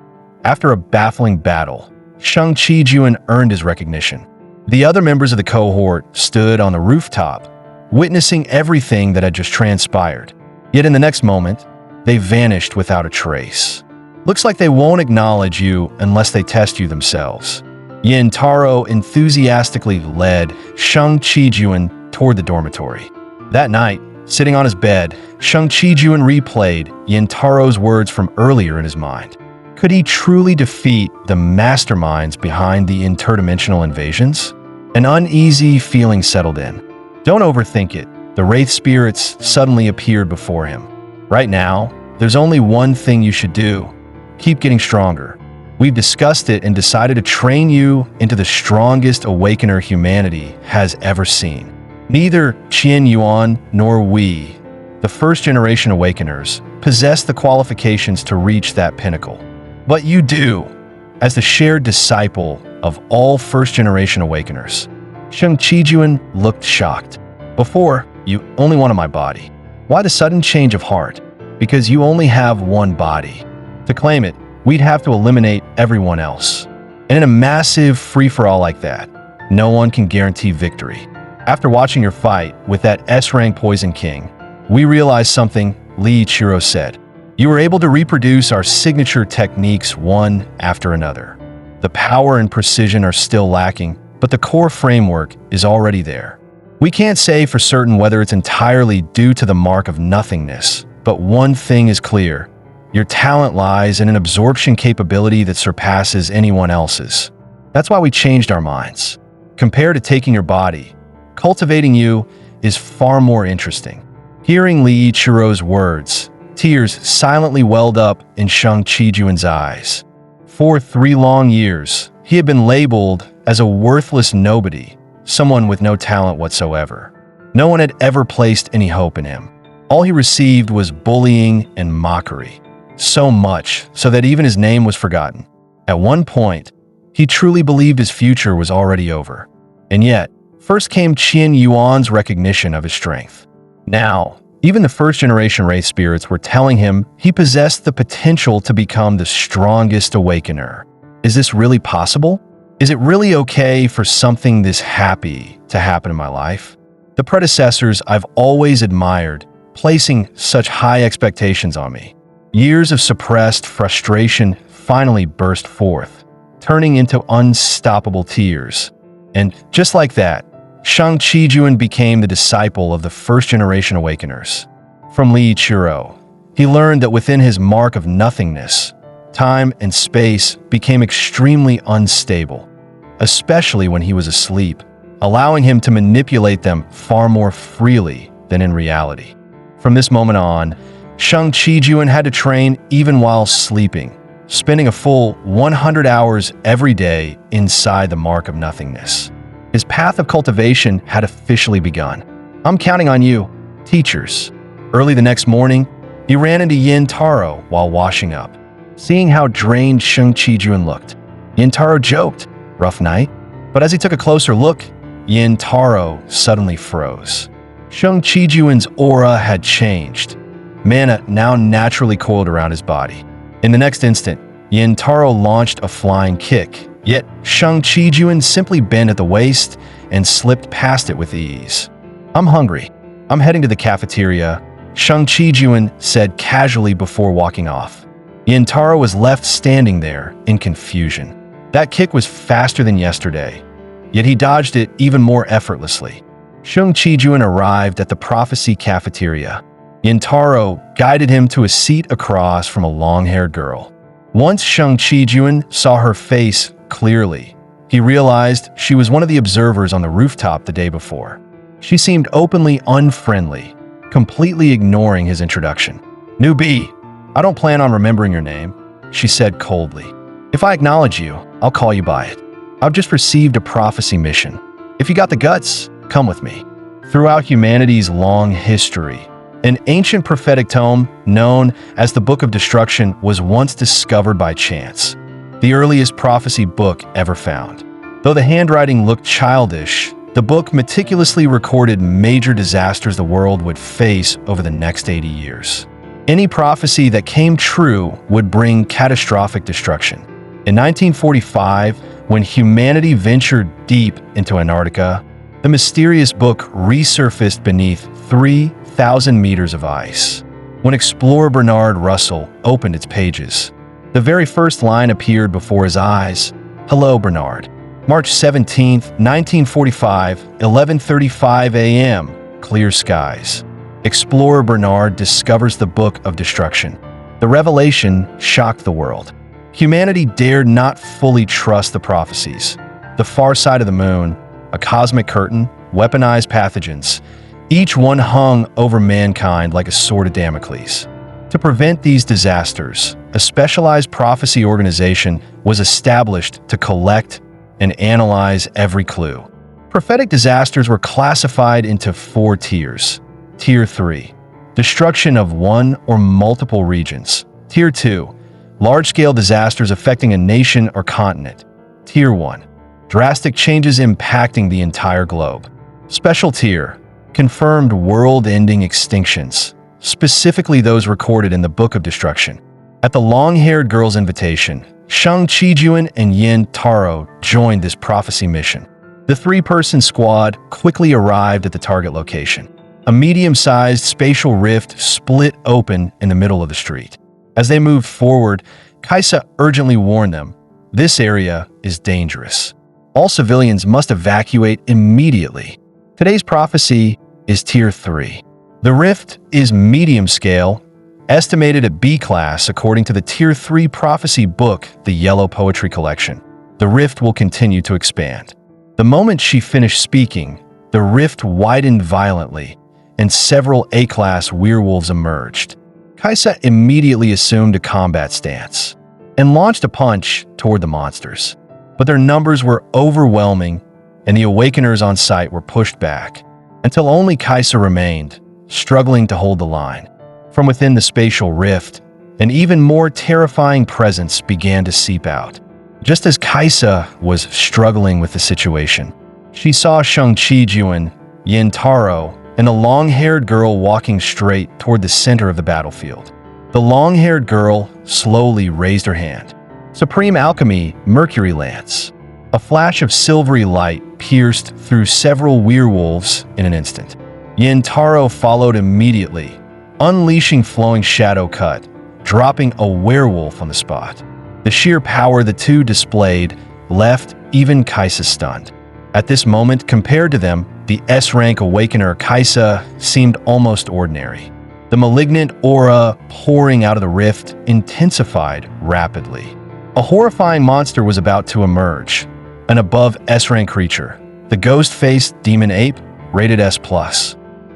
after a baffling battle, Shang Qijuan earned his recognition. The other members of the cohort stood on the rooftop, witnessing everything that had just transpired. Yet in the next moment, they vanished without a trace. "Looks like they won't acknowledge you unless they test you themselves." Yin Taro enthusiastically led Shang Qijuan toward the dormitory. That night, sitting on his bed, Shang Qijuan replayed Yin Taro's words from earlier in his mind. Could he truly defeat the masterminds behind the interdimensional invasions? An uneasy feeling settled in. Don't overthink it. The Wraith spirits suddenly appeared before him. Right now, there's only one thing you should do. Keep getting stronger. We've discussed it and decided to train you into the strongest Awakener humanity has ever seen. Neither Qianyuan nor we, the first-generation Awakeners, possess the qualifications to reach that pinnacle. But you do, as the shared disciple of all first-generation Awakeners. Shang Qijuan looked shocked. "Before, you only wanted my body. Why the sudden change of heart?" "Because you only have one body. To claim it, we'd have to eliminate everyone else. And in a massive free-for-all like that, no one can guarantee victory. After watching your fight with that S-rank Poison King, we realized something," Li Chiro said. "You were able to reproduce our signature techniques one after another. The power and precision are still lacking, but the core framework is already there. We can't say for certain whether it's entirely due to the mark of nothingness, but one thing is clear. Your talent lies in an absorption capability that surpasses anyone else's. That's why we changed our minds. Compared to taking your body, cultivating you is far more interesting." Hearing Li Yichiro's words, tears silently welled up in Shang Qijuan's eyes. For 3 long years, he had been labeled as a worthless nobody, someone with no talent whatsoever. No one had ever placed any hope in him. All he received was bullying and mockery, so much so that even his name was forgotten. At one point, he truly believed his future was already over. And yet, first came Qin Yuan's recognition of his strength. Now, even the first-generation wraith spirits were telling him he possessed the potential to become the strongest awakener. Is this really possible? Is it really okay for something this happy to happen in my life? The predecessors I've always admired, placing such high expectations on me. Years of suppressed frustration finally burst forth, turning into unstoppable tears. And just like that, Shang Qijuan became the disciple of the first-generation awakeners. From Li Yichiro, he learned that within his mark of nothingness, time and space became extremely unstable, especially when he was asleep, allowing him to manipulate them far more freely than in reality. From this moment on, Shang Qijuan had to train even while sleeping, spending a full 100 hours every day inside the mark of nothingness. His path of cultivation had officially begun. "I'm counting on you, teachers." Early the next morning, he ran into Yin Taro while washing up. Seeing how drained Shang Qijuan looked, Yin Taro joked, "Rough night?" But as he took a closer look, Yin Taro suddenly froze. Shang Qijuan's aura had changed. Mana now naturally coiled around his body. In the next instant, Yin Taro launched a flying kick, yet Shang Qijuan simply bent at the waist and slipped past it with ease. "I'm hungry. I'm heading to the cafeteria," Shang Qijuan said casually before walking off. Yin Taro was left standing there in confusion. That kick was faster than yesterday, yet he dodged it even more effortlessly. Shang Qijuan arrived at the prophecy cafeteria. Yin Taro guided him to a seat across from a long-haired girl. Once Shang Qijuan saw her face clearly, he realized she was one of the observers on the rooftop the day before. She seemed openly unfriendly, completely ignoring his introduction. "Newbie, I don't plan on remembering your name," she said coldly. "If I acknowledge you, I'll call you by it. I've just received a prophecy mission. If you got the guts, come with me." Throughout humanity's long history, an ancient prophetic tome known as the Book of Destruction was once discovered by chance, the earliest prophecy book ever found. Though the handwriting looked childish, the book meticulously recorded major disasters the world would face over the next 80 years. Any prophecy that came true would bring catastrophic destruction. In 1945, when humanity ventured deep into Antarctica, the mysterious book resurfaced beneath 3,000 meters of ice. When explorer Bernard Russell opened its pages, the very first line appeared before his eyes. "Hello, Bernard. March 17, 1945, 11:35 a.m., clear skies. Explorer Bernard discovers the Book of Destruction." The revelation shocked the world. Humanity dared not fully trust the prophecies. The far side of the moon, a cosmic curtain, weaponized pathogens, each one hung over mankind like a sword of Damocles. To prevent these disasters, a specialized prophecy organization was established to collect and analyze every clue. Prophetic disasters were classified into 4 tiers. Tier 3, destruction of one or multiple regions. Tier 2, large-scale disasters affecting a nation or continent. Tier 1, drastic changes impacting the entire globe. Special tier, confirmed world-ending extinctions, specifically those recorded in the Book of Destruction. At the long-haired girl's invitation, Shang Qijuan and Yin Taro joined this prophecy mission. The 3-person squad quickly arrived at the target location. A medium-sized spatial rift split open in the middle of the street. As they moved forward, Kaisa urgently warned them, "This area is dangerous. All civilians must evacuate immediately." Today's prophecy is Tier 3. The rift is medium scale, Estimated at B class according to the Tier 3 prophecy book, The Yellow Poetry Collection. The rift will continue to expand. The moment she finished speaking, the rift widened violently, and several A-class werewolves emerged. Kaisa immediately assumed a combat stance and launched a punch toward the monsters. But their numbers were overwhelming, and the awakeners on site were pushed back, until only Kaisa remained, struggling to hold the line. From within the spatial rift, an even more terrifying presence began to seep out. Just as Kaisa was struggling with the situation, she saw Shang Chi-Juan, Yin Taro, and a long-haired girl walking straight toward the center of the battlefield. The long-haired girl slowly raised her hand. Supreme Alchemy, Mercury Lance. A flash of silvery light pierced through several werewolves in an instant. Yin Taro followed immediately, unleashing Flowing Shadow Cut, dropping a werewolf on the spot. The sheer power the two displayed left even Kaisa stunned. At this moment, compared to them, the S-rank Awakener Kaisa seemed almost ordinary. The malignant aura pouring out of the rift intensified rapidly. A horrifying monster was about to emerge, an above S-rank creature, the ghost-faced demon ape, rated S+.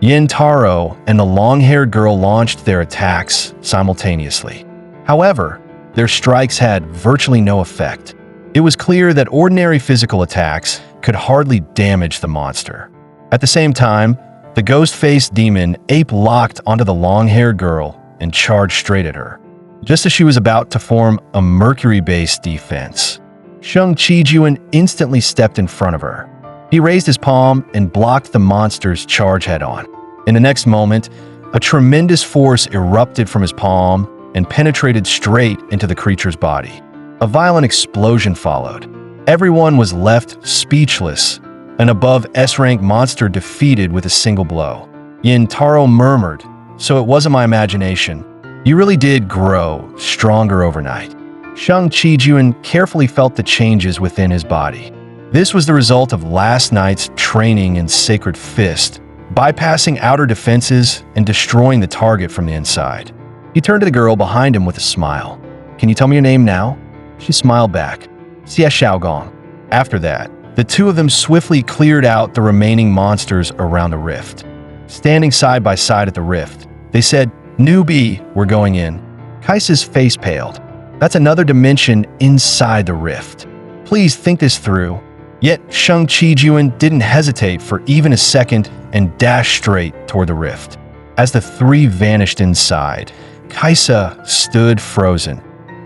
Yin Taro and the long-haired girl launched their attacks simultaneously. However, their strikes had virtually no effect. It was clear that ordinary physical attacks could hardly damage the monster. At the same time, the ghost-faced demon ape locked onto the long-haired girl and charged straight at her, just as she was about to form a mercury-based defense. Shang Chi-Juan instantly stepped in front of her. He raised his palm and blocked the monster's charge head-on. In the next moment, a tremendous force erupted from his palm and penetrated straight into the creature's body. A violent explosion followed. Everyone was left speechless, an above S-rank monster defeated with a single blow. Yin Taro murmured, "So it wasn't my imagination. You really did grow stronger overnight." Shang Chi-Juan carefully felt the changes within his body. This was the result of last night's training in Sacred Fist, bypassing outer defenses and destroying the target from the inside. He turned to the girl behind him with a smile. "Can you tell me your name now?" She smiled back. "Xie Xiaogong." After that, the two of them swiftly cleared out the remaining monsters around the rift. Standing side by side at the rift, they said, "Newbie, we're going in." Kaisa's face paled. That's another dimension inside the rift. Please think this through. Yet Shang Chi-Juan didn't hesitate for even a second and dashed straight toward the rift. As the three vanished inside, Kaisa stood frozen.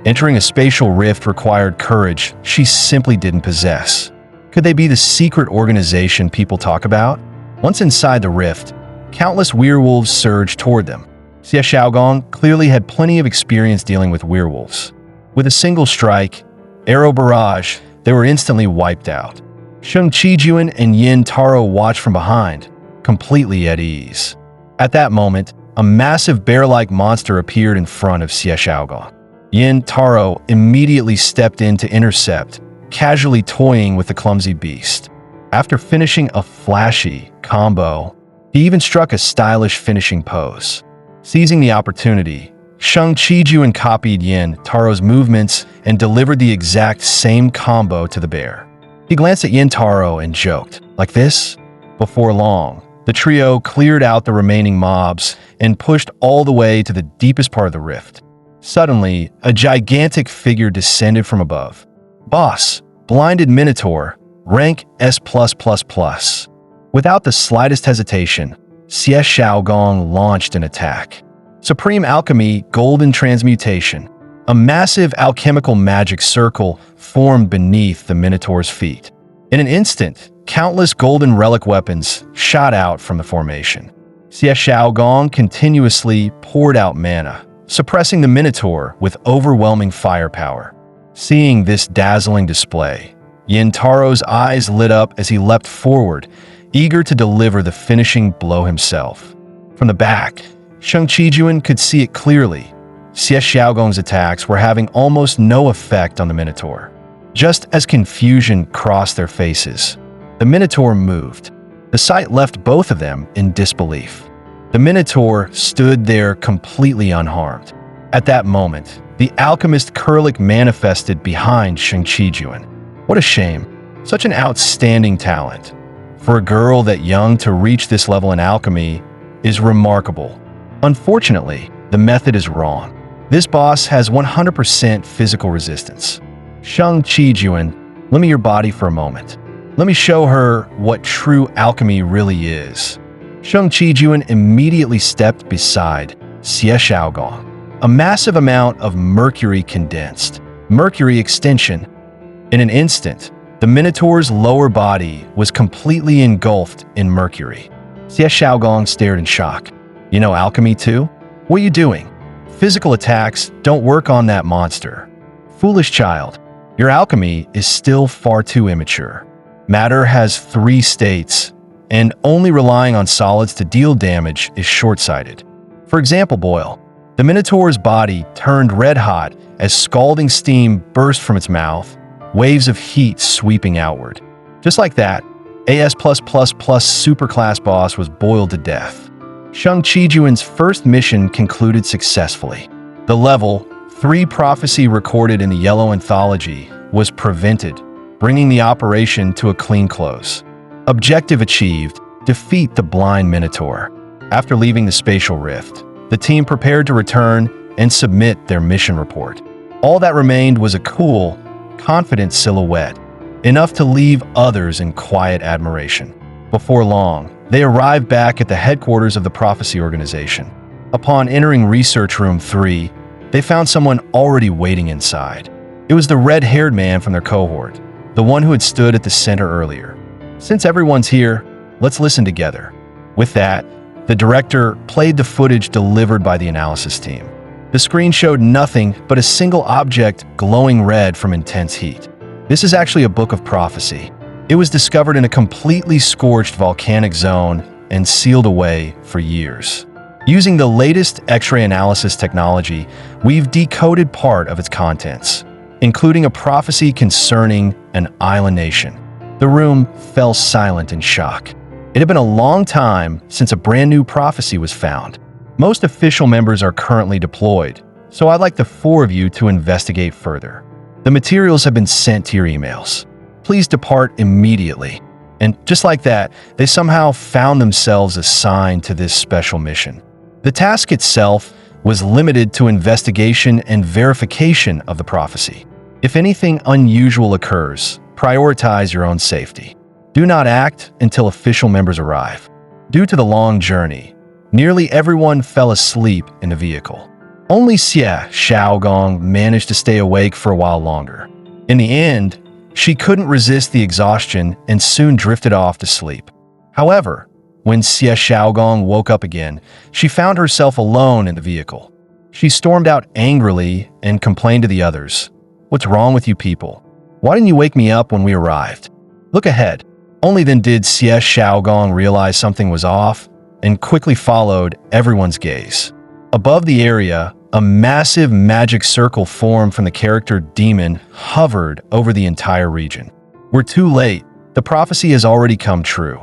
Entering a spatial rift required courage she simply didn't possess. Could they be the secret organization people talk about? Once inside the rift, countless werewolves surged toward them. Xie Xiaogong clearly had plenty of experience dealing with werewolves. With a single strike, arrow barrage, they were instantly wiped out. Shang Chi-Juan and Yin Taro watched from behind, completely at ease. At that moment, a massive bear-like monster appeared in front of Xie Xiaogong. Yin Taro immediately stepped in to intercept, casually toying with the clumsy beast. After finishing a flashy combo, he even struck a stylish finishing pose. Seizing the opportunity, Shang Chi-Juan copied Yin Taro's movements and delivered the exact same combo to the bear. He glanced at Yin Taro and joked, "Like this?" Before long, the trio cleared out the remaining mobs and pushed all the way to the deepest part of the rift. Suddenly, a gigantic figure descended from above. "Boss, blinded Minotaur, rank S+++." Without the slightest hesitation, Xie Xiaogong launched an attack. Supreme Alchemy, Golden Transmutation. A massive alchemical magic circle formed beneath the Minotaur's feet. In an instant, countless golden relic weapons shot out from the formation. Xie Xiaogong continuously poured out mana, suppressing the Minotaur with overwhelming firepower. Seeing this dazzling display, Yin Taro's eyes lit up as he leapt forward, eager to deliver the finishing blow himself. From the back, Shang Chi-Juan could see it clearly. Xie Xiaogong's attacks were having almost no effect on the Minotaur. Just as confusion crossed their faces, the Minotaur moved. The sight left both of them in disbelief. The Minotaur stood there completely unharmed. At that moment, the alchemist Kurlik manifested behind Shang Chijuan. What a shame. Such an outstanding talent. For a girl that young to reach this level in alchemy is remarkable. Unfortunately, the method is wrong. This boss has 100% physical resistance. Shang Chijuan, lend me your body for a moment. Let me show her what true alchemy really is. Shang Chijuan immediately stepped beside Xie Shaogong. A massive amount of mercury condensed. Mercury extension. In an instant, the Minotaur's lower body was completely engulfed in mercury. Xie Shaogong stared in shock. You know alchemy too? What are you doing? Physical attacks don't work on that monster. Foolish child, your alchemy is still far too immature. Matter has 3 states, and only relying on solids to deal damage is short-sighted. For example, Boyle, the Minotaur's body turned red-hot as scalding steam burst from its mouth, waves of heat sweeping outward. Just like that, AS+++ superclass boss was boiled to death. Shang Chijuan's first mission concluded successfully. The level 3 prophecy recorded in the Yellow Anthology was prevented, bringing the operation to a clean close. Objective achieved, defeat the blind Minotaur. After leaving the spatial rift, the team prepared to return and submit their mission report. All that remained was a cool, confident silhouette, enough to leave others in quiet admiration. Before long, they arrived back at the headquarters of the Prophecy Organization. Upon entering Research Room 3, they found someone already waiting inside. It was the red-haired man from their cohort, the one who had stood at the center earlier. Since everyone's here, let's listen together. With that, the director played the footage delivered by the analysis team. The screen showed nothing but a single object glowing red from intense heat. This is actually a book of prophecy. It was discovered in a completely scorched volcanic zone and sealed away for years. Using the latest X-ray analysis technology, we've decoded part of its contents, including a prophecy concerning an island nation. The room fell silent in shock. It had been a long time since a brand new prophecy was found. Most official members are currently deployed, so I'd like the 4 of you to investigate further. The materials have been sent to your emails. Please depart immediately. And just like that, they somehow found themselves assigned to this special mission. The task itself was limited to investigation and verification of the prophecy. If anything unusual occurs, prioritize your own safety. Do not act until official members arrive. Due to the long journey, nearly everyone fell asleep in the vehicle. Only Xie Shaogong managed to stay awake for a while longer. In the end, she couldn't resist the exhaustion and soon drifted off to sleep. However, when Xie Shaogong woke up again, she found herself alone in the vehicle. She stormed out angrily and complained to the others. "What's wrong with you people? Why didn't you wake me up when we arrived? Look ahead." Only then did Xie Shaogong realize something was off and quickly followed everyone's gaze. Above the area, a massive magic circle formed from the character Demon hovered over the entire region. We're too late. The prophecy has already come true.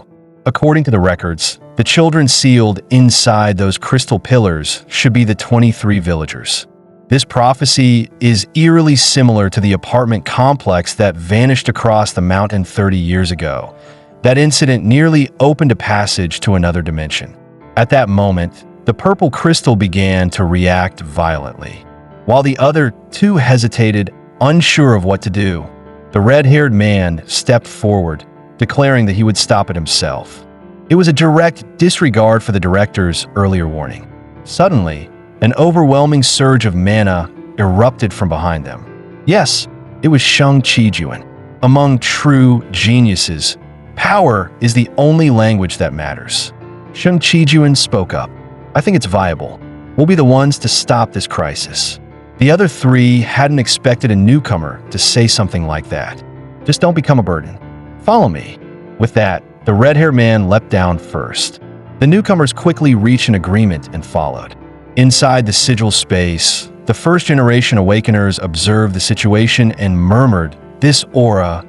According to the records, the children sealed inside those crystal pillars should be the 23 villagers. This prophecy is eerily similar to the apartment complex that vanished across the mountain 30 years ago. That incident nearly opened a passage to another dimension. At that moment, the purple crystal began to react violently. While the other 2 hesitated, unsure of what to do, the red-haired man stepped forward, declaring that he would stop it himself. It was a direct disregard for the director's earlier warning. Suddenly, an overwhelming surge of mana erupted from behind them. Yes, it was Shang Chijuan. Among true geniuses, power is the only language that matters. Shang Chijuan spoke up. "I think it's viable. We'll be the ones to stop this crisis." The other 3 hadn't expected a newcomer to say something like that. "Just don't become a burden. Follow me." With that, the red-haired man leapt down first. The newcomers quickly reached an agreement and followed. Inside the sigil space, the first-generation awakeners observed the situation and murmured, "This aura,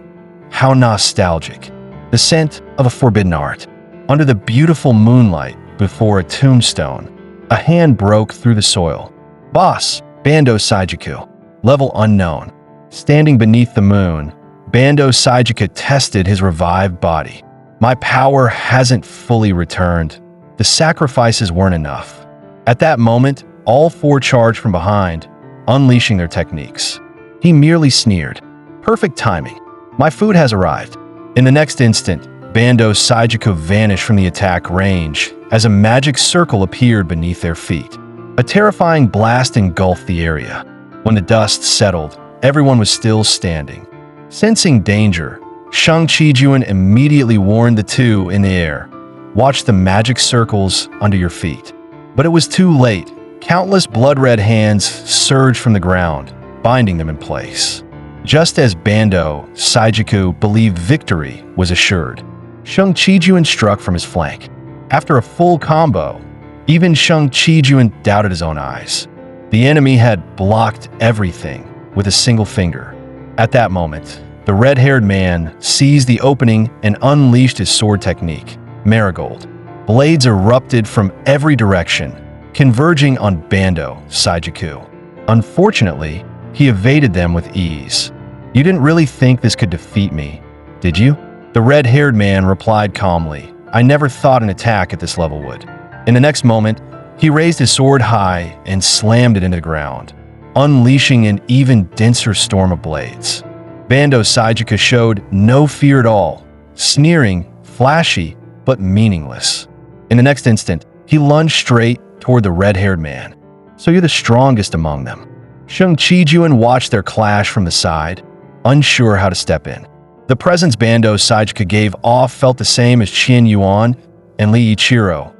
how nostalgic. The scent of a forbidden art." Under the beautiful moonlight, before a tombstone. A hand broke through the soil. Boss, Bando Saijuku. Level unknown. Standing beneath the moon, Bando Saijuku tested his revived body. My power hasn't fully returned. The sacrifices weren't enough. At that moment, all four charged from behind, unleashing their techniques. He merely sneered. Perfect timing. My food has arrived. In the next instant, Bando Saijuku vanished from the attack range as a magic circle appeared beneath their feet. A terrifying blast engulfed the area. When the dust settled, everyone was still standing. Sensing danger, Shang Qijuan immediately warned the two in the air. Watch the magic circles under your feet. But it was too late. Countless blood-red hands surged from the ground, binding them in place. Just as Bando Saijuku believed victory was assured, Shang Qijuan struck from his flank. After a full combo, even Shang Qijuan doubted his own eyes. The enemy had blocked everything with a single finger. At that moment, the red-haired man seized the opening and unleashed his sword technique, Marigold. Blades erupted from every direction, converging on Bando Saijuku. Unfortunately, he evaded them with ease. You didn't really think this could defeat me, did you? The red-haired man replied calmly. I never thought an attack at this level would. In the next moment, he raised his sword high and slammed it into the ground, unleashing an even denser storm of blades. Bando Saijuku showed no fear at all, sneering, flashy, but meaningless. In the next instant, he lunged straight toward the red-haired man. So you're the strongest among them. Shang Qijuan watched their clash from the side, unsure how to step in. The presence Bando Saijuku gave off felt the same as Qin Yuan and Li Yichiro,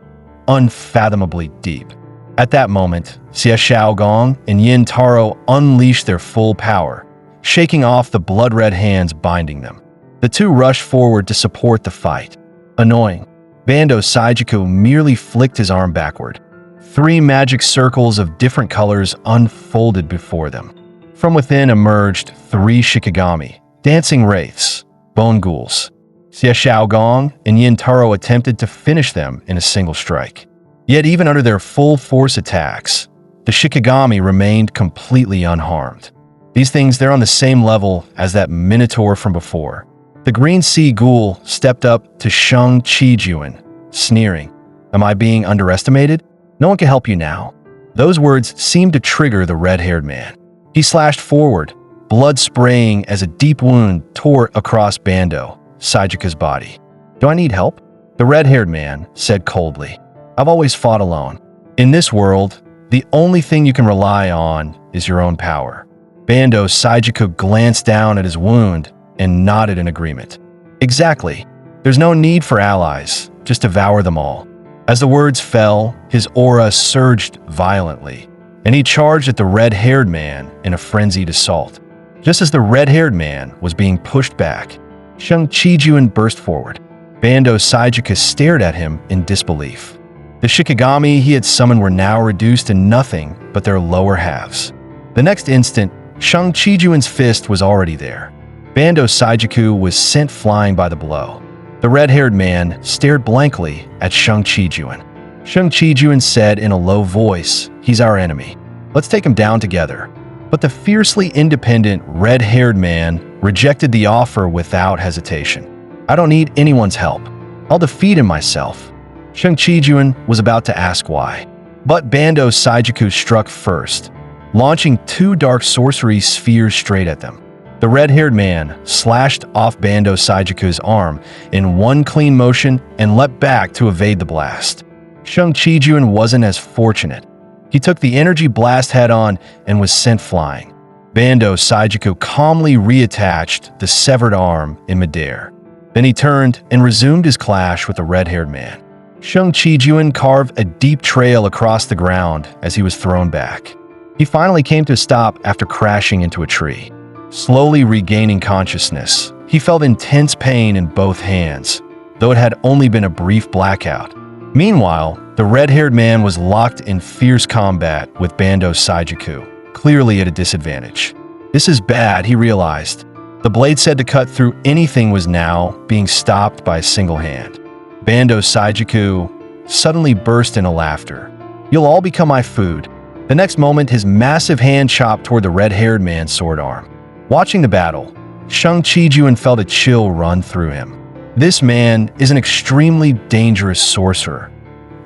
unfathomably deep. At that moment, Xie Xiaogong and Yin Taro unleashed their full power, shaking off the blood-red hands binding them. The two rushed forward to support the fight. Annoying, Bando Saijuku merely flicked his arm backward. 3 magic circles of different colors unfolded before them. From within emerged 3 Shikigami, dancing wraiths, bone ghouls. Xie Xiaogong and Yin Taro attempted to finish them in a single strike. Yet even under their full force attacks, the Shikigami remained completely unharmed. These things, they're on the same level as that minotaur from before. The green sea ghoul stepped up to Shang Qijuan, sneering. Am I being underestimated? No one can help you now. Those words seemed to trigger the red-haired man. He slashed forward, blood spraying as a deep wound tore across Bando Saijuku's body. Do I need help? The red-haired man said coldly. I've always fought alone. In this world, the only thing you can rely on is your own power. Bando Saijuku glanced down at his wound and nodded in agreement. Exactly. There's no need for allies. Just devour them all. As the words fell, his aura surged violently, and he charged at the red-haired man in a frenzied assault. Just as the red-haired man was being pushed back, Shang Qijuan burst forward. Bando Saijuku stared at him in disbelief. The Shikigami he had summoned were now reduced to nothing but their lower halves. The next instant, Shang Qijuan's fist was already there. Bando Saijuku was sent flying by the blow. The red-haired man stared blankly at Shang Qijuan. Shang Qijuan said in a low voice, he's our enemy. Let's take him down together. But the fiercely independent red-haired man rejected the offer without hesitation. I don't need anyone's help. I'll defeat him myself. Shang Qijuan was about to ask why. But Bando Saijuku struck first, launching 2 dark sorcery spheres straight at them. The red-haired man slashed off Bando Saijuku's arm in one clean motion and leapt back to evade the blast. Shang Qijuan wasn't as fortunate. He took the energy blast head-on and was sent flying. Bando Saijuku calmly reattached the severed arm in midair. Then he turned and resumed his clash with the red-haired man. Shang Qijuan carved a deep trail across the ground as he was thrown back. He finally came to a stop after crashing into a tree. Slowly regaining consciousness, he felt intense pain in both hands, though it had only been a brief blackout. Meanwhile, the red-haired man was locked in fierce combat with Bando Saijuku, clearly at a disadvantage. This is bad, he realized. The blade said to cut through anything was now being stopped by a single hand. Bando Saijuku suddenly burst into laughter. "You'll all become my food." The next moment, his massive hand chopped toward the red-haired man's sword arm. Watching the battle, Shang Qijun felt a chill run through him. This man is an extremely dangerous sorcerer,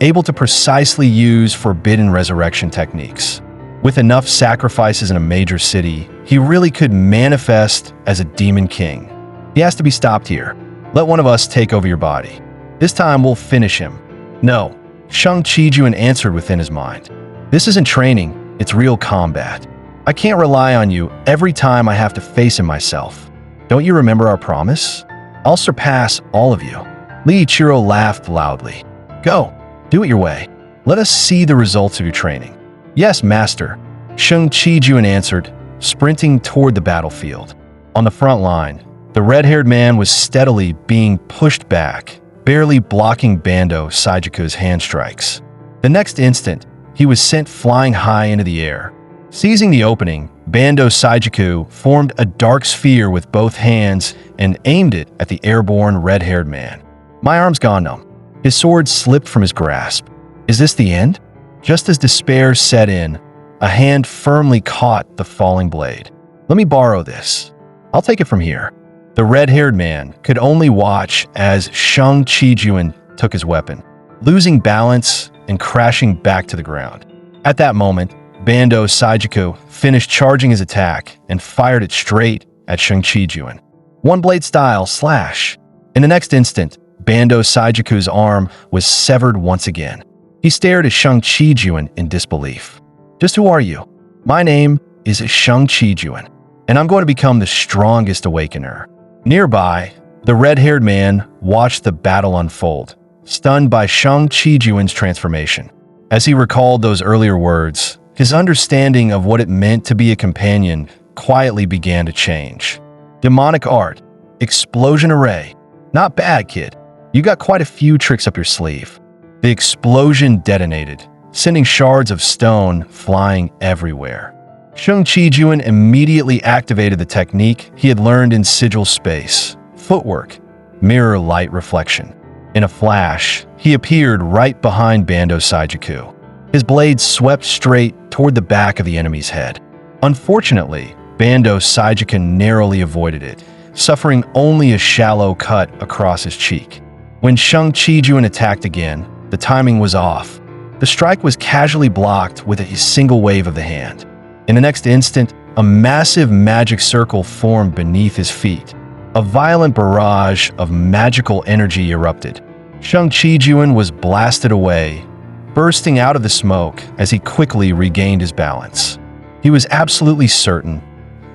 able to precisely use forbidden resurrection techniques. With enough sacrifices in a major city, he really could manifest as a demon king. He has to be stopped here. Let one of us take over your body. This time we'll finish him. No, Shang Qijun answered within his mind. This isn't training, it's real combat. I can't rely on you every time I have to face him myself. Don't you remember our promise? I'll surpass all of you. Li Ichiro laughed loudly. Go, do it your way. Let us see the results of your training. Yes, master, Shang Qijun answered, sprinting toward the battlefield. On the front line, the red-haired man was steadily being pushed back, barely blocking Bando Saijuku's hand strikes. The next instant, he was sent flying high into the air. Seizing the opening, Bando Saijuku formed a dark sphere with both hands and aimed it at the airborne red-haired man. My arm's gone numb. His sword slipped from his grasp. Is this the end? Just as despair set in, a hand firmly caught the falling blade. Let me borrow this. I'll take it from here. The red-haired man could only watch as Shang Qijun took his weapon, losing balance and crashing back to the ground. At that moment, Bando Saijuku finished charging his attack and fired it straight at Shang Qijun. One blade style slash. In the next instant, Bando Saijuku's arm was severed once again. He stared at Shang Qijun in disbelief. Just who are you? My name is Shang Qijun, and I'm going to become the strongest awakener. Nearby, the red-haired man watched the battle unfold, stunned by Shang Qijun's transformation. As he recalled those earlier words, his understanding of what it meant to be a companion quietly began to change. Demonic art, explosion array. Not bad, kid. You got quite a few tricks up your sleeve. The explosion detonated, sending shards of stone flying everywhere. Shang Qijun immediately activated the technique he had learned in sigil space, footwork, mirror light reflection. In a flash, he appeared right behind Bando Saijuku. His blade swept straight toward the back of the enemy's head. Unfortunately, Bando Saijuku narrowly avoided it, suffering only a shallow cut across his cheek. When Shang Qijun attacked again, the timing was off. The strike was casually blocked with a single wave of the hand. In the next instant, a massive magic circle formed beneath his feet. A violent barrage of magical energy erupted. Shang Qijun was blasted away, bursting out of the smoke as he quickly regained his balance. He was absolutely certain,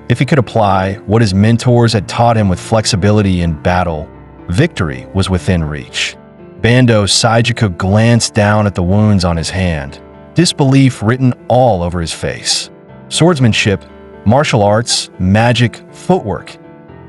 if he could apply what his mentors had taught him with flexibility in battle, victory was within reach. Bando Saijuku glanced down at the wounds on his hand, disbelief written all over his face. Swordsmanship, martial arts, magic, footwork.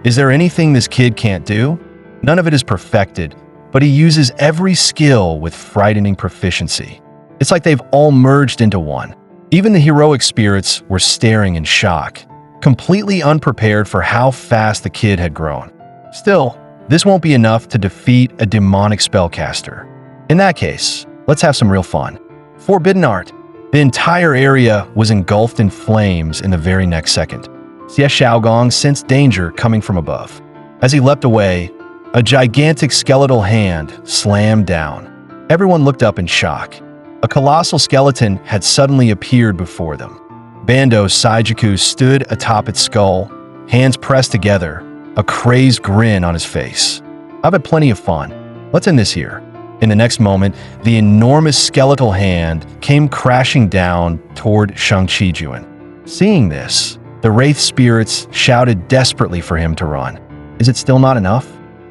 Is there anything this kid can't do? None of it is perfected, but he uses every skill with frightening proficiency. It's like they've all merged into one. Even the heroic spirits were staring in shock, completely unprepared for how fast the kid had grown. Still, this won't be enough to defeat a demonic spellcaster. In that case, let's have some real fun. Forbidden art. The entire area was engulfed in flames in the very next second. Xie Shaogong sensed danger coming from above. As he leapt away, a gigantic skeletal hand slammed down. Everyone looked up in shock. A colossal skeleton had suddenly appeared before them. Bando Saijuku stood atop its skull, hands pressed together, a crazed grin on his face. I've had plenty of fun. Let's end this here. In the next moment, the enormous skeletal hand came crashing down toward Shang Qijun. Seeing this, the wraith spirits shouted desperately for him to run. Is it still not enough?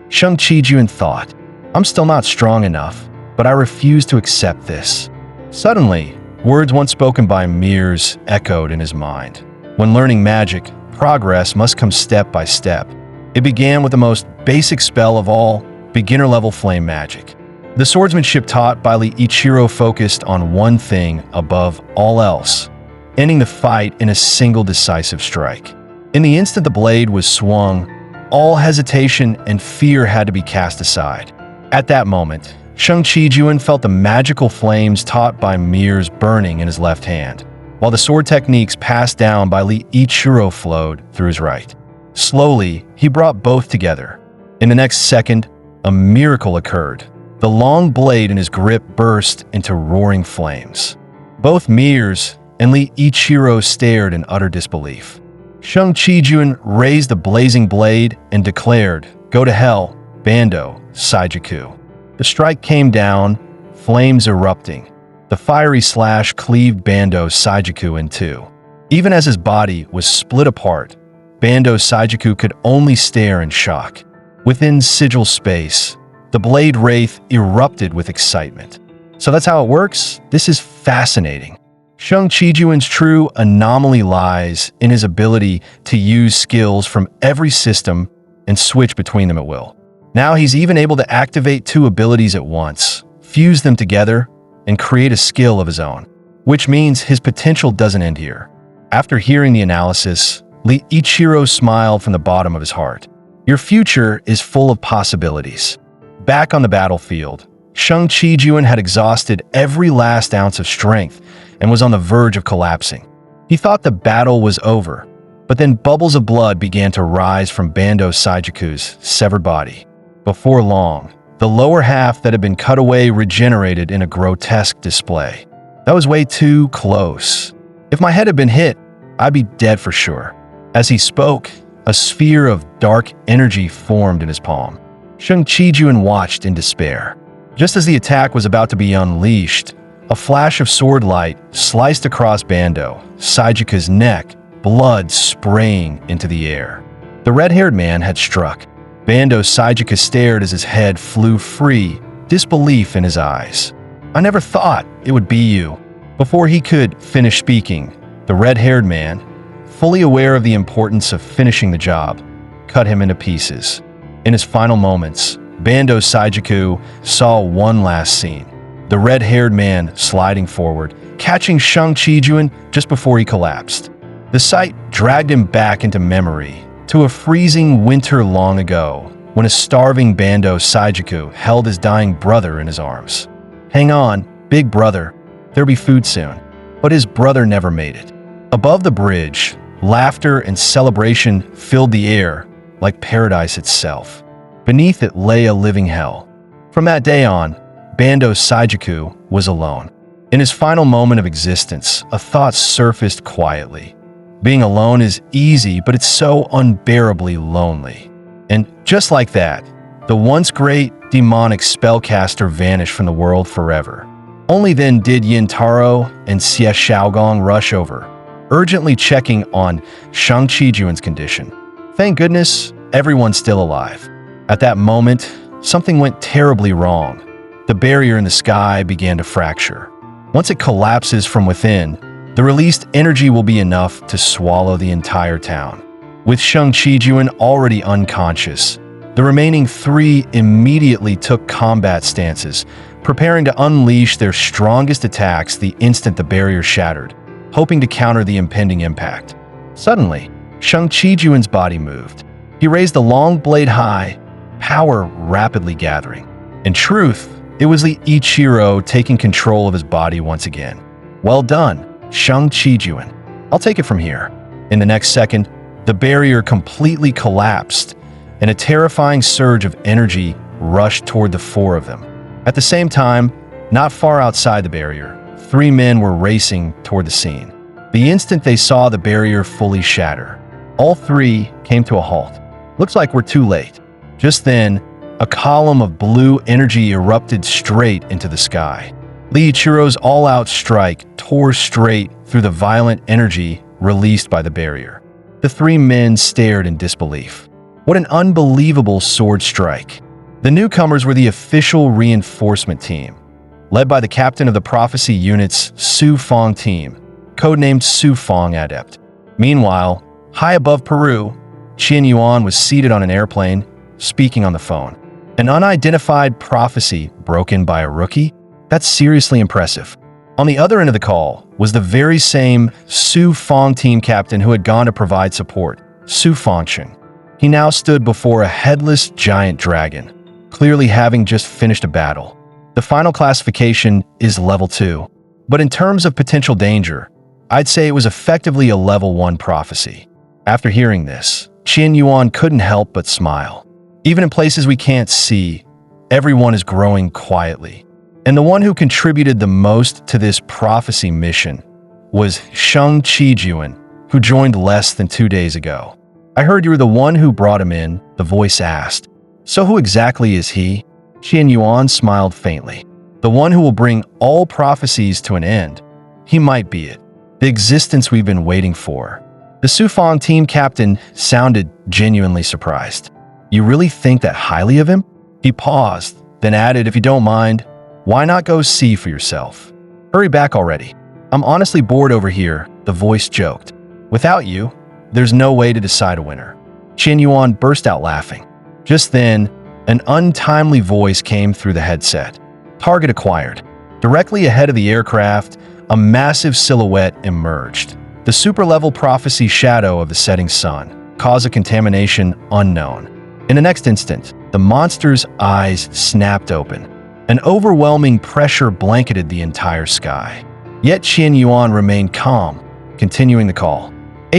Shang Qijun thought, I'm still not strong enough, but I refuse to accept this. Suddenly, words once spoken by Mears echoed in his mind. When learning magic, progress must come step by step. It began with the most basic spell of all, beginner-level flame magic. The swordsmanship taught by Li Ichiro focused on one thing above all else, ending the fight in a single decisive strike. In the instant the blade was swung, all hesitation and fear had to be cast aside. At that moment, Shang Qijuan felt the magical flames taught by mirrors burning in his left hand, while the sword techniques passed down by Li Ichiro flowed through his right. Slowly, he brought both together. In the next second, a miracle occurred. The long blade in his grip burst into roaring flames. Both mirrors and Li Ichiro stared in utter disbelief. Shang Qijuan raised the blazing blade and declared, "Go to hell, Bando Saijuku." The strike came down, flames erupting. The fiery slash cleaved Bando Saijuku in two. Even as his body was split apart, Bando Saijuku could only stare in shock. Within sigil space, the blade wraith erupted with excitement. So that's how it works? This is fascinating. Shang Qijuan's true anomaly lies in his ability to use skills from every system and switch between them at will. Now he's even able to activate two abilities at once, fuse them together, and create a skill of his own, which means his potential doesn't end here. After hearing the analysis, Li Ichiro smiled from the bottom of his heart. Your future is full of possibilities. Back on the battlefield, Shang Qijuan had exhausted every last ounce of strength and was on the verge of collapsing. He thought the battle was over, but then bubbles of blood began to rise from Bando Saijuku's severed body. Before long, the lower half that had been cut away regenerated in a grotesque display. That was way too close. If my head had been hit, I'd be dead for sure. As he spoke, a sphere of dark energy formed in his palm. Shang Qijuan watched in despair. Just as the attack was about to be unleashed, a flash of sword light sliced across Bando Saijuku's neck, blood spraying into the air. The red-haired man had struck. Bando Saijuku stared as his head flew free, disbelief in his eyes. "I never thought it would be you." Before he could finish speaking, the red-haired man, fully aware of the importance of finishing the job, cut him into pieces. In his final moments, Bando Saijuku saw one last scene. The red-haired man sliding forward, catching Shang Qijuan just before he collapsed. The sight dragged him back into memory, to a freezing winter long ago, when a starving Bando Saijuku held his dying brother in his arms. "Hang on, big brother, there'll be food soon." But his brother never made it. Above the bridge, laughter and celebration filled the air like paradise itself. Beneath it lay a living hell. From that day on, Bando Saijuku was alone. In his final moment of existence, a thought surfaced quietly. Being alone is easy, but it's so unbearably lonely. And just like that, the once great demonic spellcaster vanished from the world forever. Only then did Yintaro and Xie Shaogong rush over, urgently checking on Shang Qijuan's condition. Thank goodness, everyone's still alive. At that moment, something went terribly wrong. The barrier in the sky began to fracture. Once it collapses from within, the released energy will be enough to swallow the entire town. With Shang Qijuan already unconscious, the remaining three immediately took combat stances, preparing to unleash their strongest attacks the instant the barrier shattered, hoping to counter the impending impact. Suddenly, Shang Qijuan's body moved. He raised the long blade high, power rapidly gathering. In truth, it was Li Ichiro taking control of his body once again. Well done, Shang Qijuan. I'll take it from here. In the next second, the barrier completely collapsed, and a terrifying surge of energy rushed toward the four of them. At the same time, not far outside the barrier, three men were racing toward the scene. The instant they saw the barrier fully shatter, all three came to a halt. Looks like we're too late. Just then, a column of blue energy erupted straight into the sky. Li Ichiro's all-out strike tore straight through the violent energy released by the barrier. The three men stared in disbelief. What an unbelievable sword strike. The newcomers were the official reinforcement team, led by the captain of the prophecy unit's Su Fong team, codenamed Su Fong Adept. Meanwhile, high above Peru, Qin Yuan was seated on an airplane, speaking on the phone. An unidentified prophecy broken by a rookie? That's seriously impressive. On the other end of the call was the very same Su Fong team captain who had gone to provide support, Su Fongchen. He now stood before a headless giant dragon, clearly having just finished a battle. The final classification is level 2. But in terms of potential danger, I'd say it was effectively a level 1 prophecy. After hearing this, Qian Yuan couldn't help but smile. Even in places we can't see, everyone is growing quietly. And the one who contributed the most to this prophecy mission was Shang Qijuan, who joined less than 2 days ago. I heard you were the one who brought him in, the voice asked. So who exactly is he? Qian Yuan smiled faintly. The one who will bring all prophecies to an end. He might be it. The existence we've been waiting for. The Sufang team captain sounded genuinely surprised. You really think that highly of him? He paused, then added, if you don't mind, why not go see for yourself? Hurry back already. I'm honestly bored over here, the voice joked. Without you, there's no way to decide a winner. Qian Yuan burst out laughing. Just then, an untimely voice came through the headset. Target acquired. Directly ahead of the aircraft, a massive silhouette emerged. The super-level prophecy shadow of the setting sun caused a contamination unknown. In the next instant, the monster's eyes snapped open. An overwhelming pressure blanketed the entire sky. Yet Qian Yuan remained calm, continuing the call.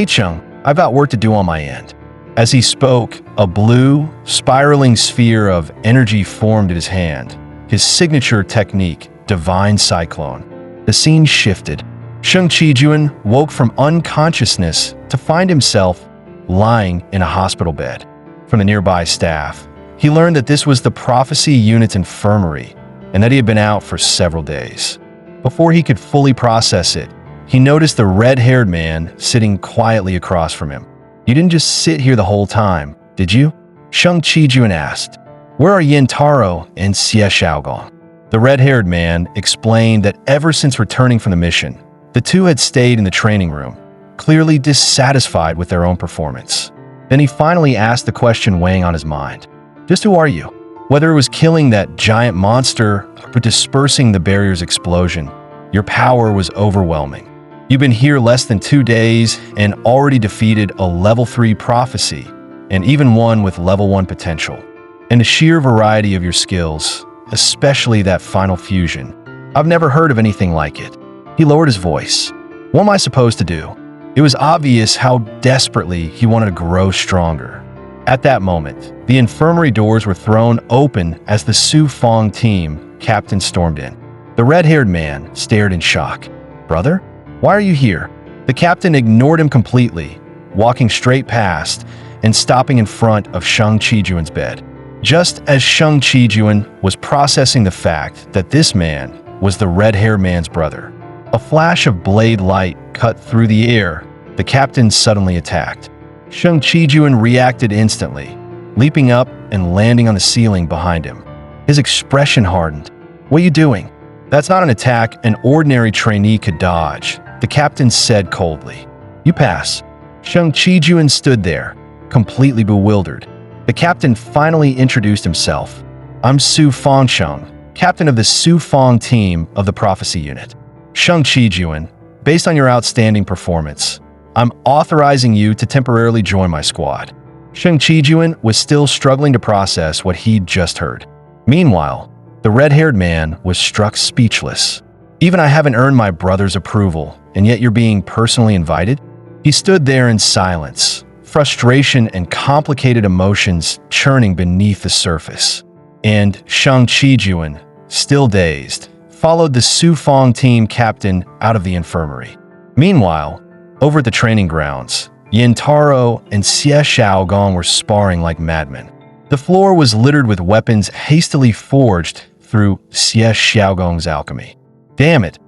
Chung, I've got work to do on my end. As he spoke, a blue, spiraling sphere of energy formed at his hand, his signature technique, Divine Cyclone. The scene shifted. Shang Qijuan woke from unconsciousness to find himself lying in a hospital bed. From the nearby staff, he learned that this was the prophecy unit's infirmary and that he had been out for several days. Before he could fully process it, he noticed the red-haired man sitting quietly across from him. You didn't just sit here the whole time, did you? Shang Qijuan asked. Where are Yin Taro and Xie Xiaogong? The red-haired man explained that ever since returning from the mission, the two had stayed in the training room, clearly dissatisfied with their own performance. Then he finally asked the question weighing on his mind. Just who are you? Whether it was killing that giant monster or dispersing the barrier's explosion, your power was overwhelming. You've been here less than 2 days and already defeated a level 3 prophecy, and even one with level 1 potential. And the sheer variety of your skills, especially that final fusion, I've never heard of anything like it. He lowered his voice. What am I supposed to do? It was obvious how desperately he wanted to grow stronger. At that moment, the infirmary doors were thrown open as the Sufang team captain stormed in. The red-haired man stared in shock. Brother? Why are you here? The captain ignored him completely, walking straight past and stopping in front of Shang Qijuan's bed. Just as Shang Qijuan was processing the fact that this man was the red-haired man's brother, a flash of blade light cut through the air. The captain suddenly attacked. Shang Qijuan reacted instantly, leaping up and landing on the ceiling behind him. His expression hardened. What are you doing? That's not an attack an ordinary trainee could dodge, the captain said coldly. You pass. Shang Qijuan stood there, completely bewildered. The captain finally introduced himself. I'm Su Fangsheng, captain of the Sufang team of the prophecy unit. Shang Qijuan, based on your outstanding performance, I'm authorizing you to temporarily join my squad. Shang Qijuan was still struggling to process what he'd just heard. Meanwhile, the red-haired man was struck speechless. Even I haven't earned my brother's approval, and yet you're being personally invited? He stood there in silence, frustration and complicated emotions churning beneath the surface. And Shang Qijuan, still dazed, followed the Sufang team captain out of the infirmary. Meanwhile, over at the training grounds, Yin Taro and Xie Xiaogong were sparring like madmen. The floor was littered with weapons hastily forged through Xie Xiaogong's alchemy. Damn it,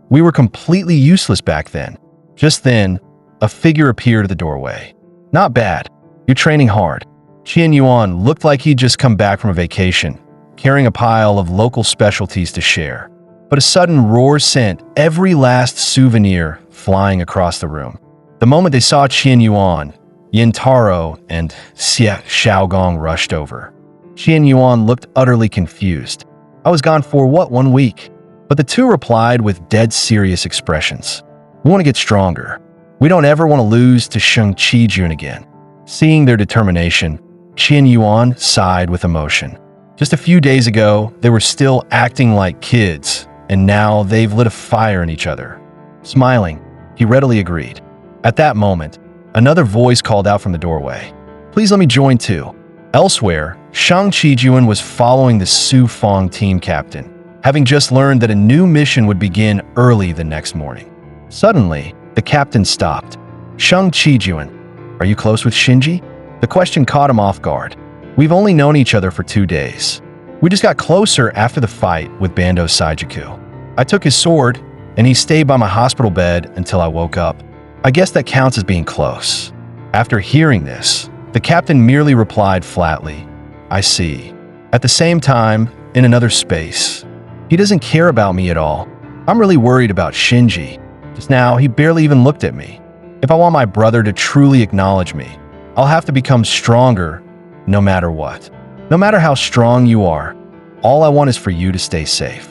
we were completely useless back then. Just then, a figure appeared at the doorway. Not bad. You're training hard. Qian Yuan looked like he'd just come back from a vacation, carrying a pile of local specialties to share. But a sudden roar sent every last souvenir flying across the room. The moment they saw Qian Yuan, Yin Taro and Xie Xiaogong rushed over. Qian Yuan looked utterly confused. I was gone for, 1 week? But the two replied with dead serious expressions. We want to get stronger. We don't ever want to lose to Shang Qijuan again. Seeing their determination, Qian Yuan sighed with emotion. Just a few days ago, they were still acting like kids, and now they've lit a fire in each other. Smiling, he readily agreed. At that moment, another voice called out from the doorway. Please let me join too. Elsewhere, Shang Qijuan was following the Su Fong team captain, having just learned that a new mission would begin early the next morning. Suddenly, the captain stopped. Shang Qijuan, are you close with Shinji? The question caught him off guard. We've only known each other for 2 days. We just got closer after the fight with Bando Saijuku. I took his sword, and he stayed by my hospital bed until I woke up. I guess that counts as being close. After hearing this, the captain merely replied flatly, I see. At the same time, in another space, he doesn't care about me at all. I'm really worried about Shinji. Just now, he barely even looked at me. If I want my brother to truly acknowledge me, I'll have to become stronger no matter what. No matter how strong you are, all I want is for you to stay safe.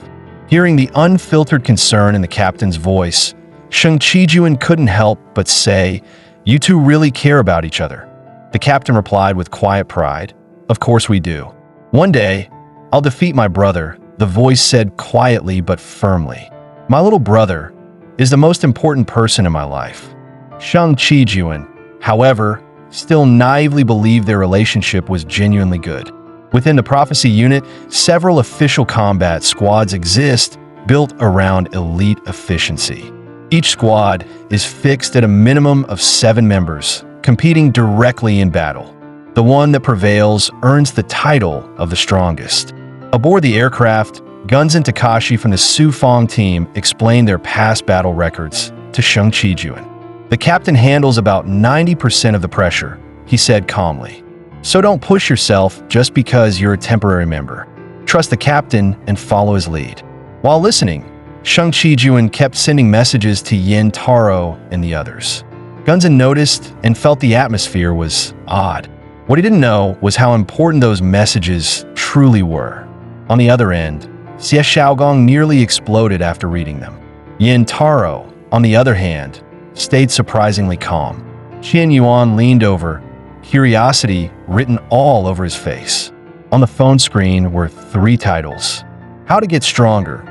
Hearing the unfiltered concern in the captain's voice, Shang Qijuan couldn't help but say, you two really care about each other. The captain replied with quiet pride, of course we do. One day, I'll defeat my brother, the voice said quietly but firmly. My little brother is the most important person in my life. Shang Qijuan, however, still naively believed their relationship was genuinely good. Within the prophecy unit, several official combat squads exist built around elite efficiency. Each squad is fixed at a minimum of 7 members, competing directly in battle. The one that prevails earns the title of the strongest. Aboard the aircraft, Guns and Takashi from the Su Fong team explain their past battle records to Shang Qijuan. The captain handles about 90% of the pressure, he said calmly. So don't push yourself just because you're a temporary member. Trust the captain and follow his lead. While listening, Shang Qijuan kept sending messages to Yin Taro and the others. Gunzen noticed and felt the atmosphere was odd. What he didn't know was how important those messages truly were. On the other end, Xie Xiaogong nearly exploded after reading them. Yin Taro, on the other hand, stayed surprisingly calm. Qian Yuan leaned over, curiosity written all over his face. On the phone screen were 3 titles. How to Get Stronger,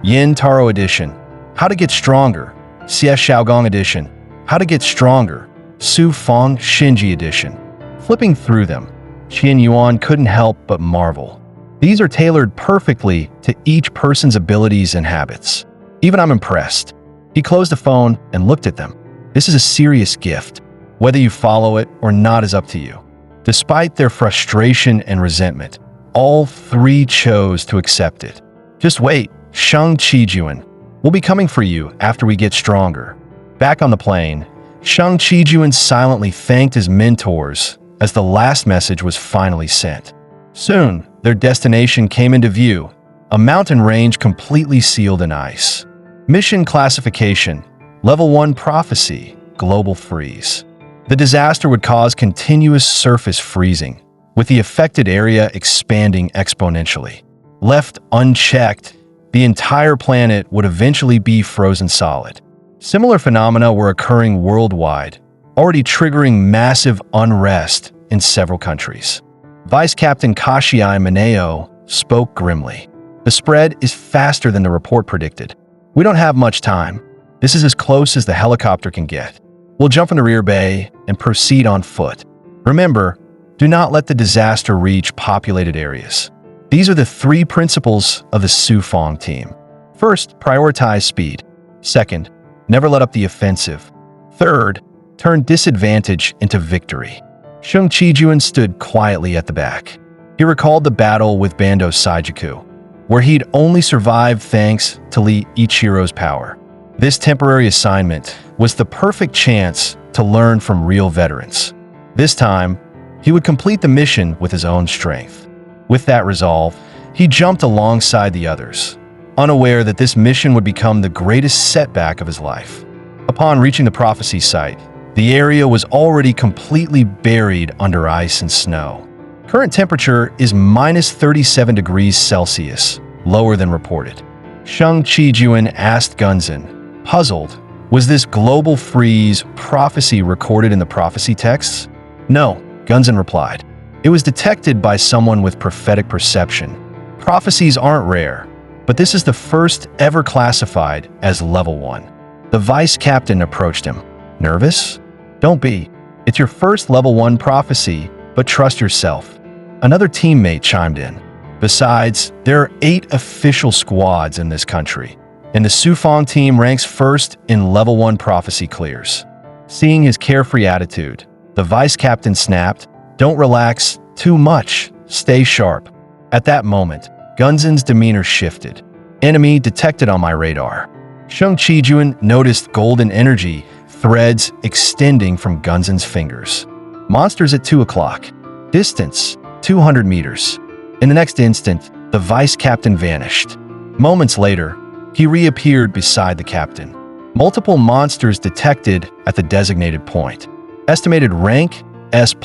Yin Taro Edition. How to Get Stronger, Xie Xiaogong Edition. How to Get Stronger, Su Fong Shinji Edition. Flipping through them, Qian Yuan couldn't help but marvel. These are tailored perfectly to each person's abilities and habits. Even I'm impressed. He closed the phone and looked at them. This is a serious gift. Whether you follow it or not is up to you. Despite their frustration and resentment, all 3 chose to accept it. Just wait, Shang Qijuan. We'll be coming for you after we get stronger. Back on the plane, Shang Qijuan silently thanked his mentors as the last message was finally sent. Soon, their destination came into view, a mountain range completely sealed in ice. Mission classification, Level 1 Prophecy, Global Freeze. The disaster would cause continuous surface freezing, with the affected area expanding exponentially. Left unchecked, the entire planet would eventually be frozen solid. Similar phenomena were occurring worldwide, already triggering massive unrest in several countries. Vice Captain Kashiai Maneo spoke grimly. The spread is faster than the report predicted. We don't have much time. This is as close as the helicopter can get. We'll jump from the rear bay and proceed on foot. Remember, do not let the disaster reach populated areas. These are the 3 principles of the Su Fong team. First, prioritize speed. Second, never let up the offensive. Third, turn disadvantage into victory. Shang Qijuan stood quietly at the back. He recalled the battle with Bando Saijuku, where he'd only survived thanks to Lee Ichiro's power. This temporary assignment was the perfect chance to learn from real veterans. This time, he would complete the mission with his own strength. With that resolve, he jumped alongside the others, unaware that this mission would become the greatest setback of his life. Upon reaching the prophecy site, the area was already completely buried under ice and snow. Current temperature is minus 37 degrees Celsius, lower than reported. Shang Qijuan asked Gunzen, puzzled, was this global freeze prophecy recorded in the prophecy texts? No, Gunzen replied. It was detected by someone with prophetic perception. Prophecies aren't rare, but this is the first ever classified as level 1. The vice captain approached him. Nervous? Don't be. It's your first level 1 prophecy, but trust yourself. Another teammate chimed in. Besides, there are 8 official squads in this country, and the Sufong team ranks first in level 1 prophecy clears. Seeing his carefree attitude, the vice captain snapped, "Don't relax too much. Stay sharp." At that moment, Gunzin's demeanor shifted. Enemy detected on my radar. Shang Qijuan noticed golden energy threads extending from Gunzin's fingers. Monsters at 2 o'clock. Distance, 200 meters. In the next instant, the vice captain vanished. Moments later, he reappeared beside the captain. Multiple monsters detected at the designated point. Estimated rank, S+++.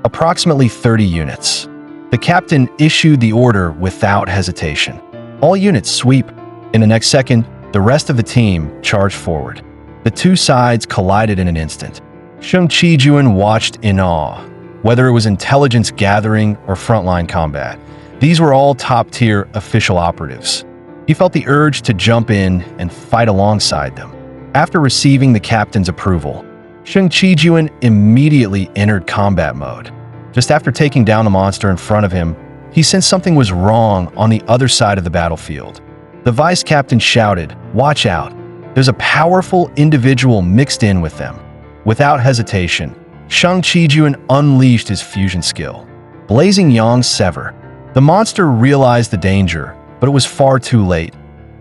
Approximately 30 units. The captain issued the order without hesitation. All units sweep. In the next second, the rest of the team charged forward. The two sides collided in an instant. Shang Qijuan watched in awe. Whether it was intelligence gathering or frontline combat, these were all top-tier official operatives. He felt the urge to jump in and fight alongside them. After receiving the captain's approval, Shang Qijuan immediately entered combat mode. Just after taking down the monster in front of him, he sensed something was wrong on the other side of the battlefield. The vice captain shouted, "Watch out! There's a powerful individual mixed in with them." Without hesitation, Shang Qijuan unleashed his fusion skill. Blazing Yang Sever. The monster realized the danger, but it was far too late.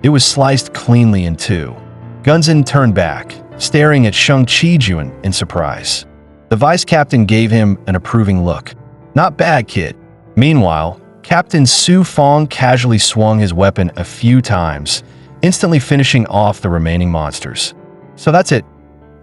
It was sliced cleanly in two. Gunzin turned back, staring at Shang Qijuan in surprise. The vice captain gave him an approving look. "Not bad, kid." Meanwhile, Captain Su Fong casually swung his weapon a few times, instantly finishing off the remaining monsters. So that's it.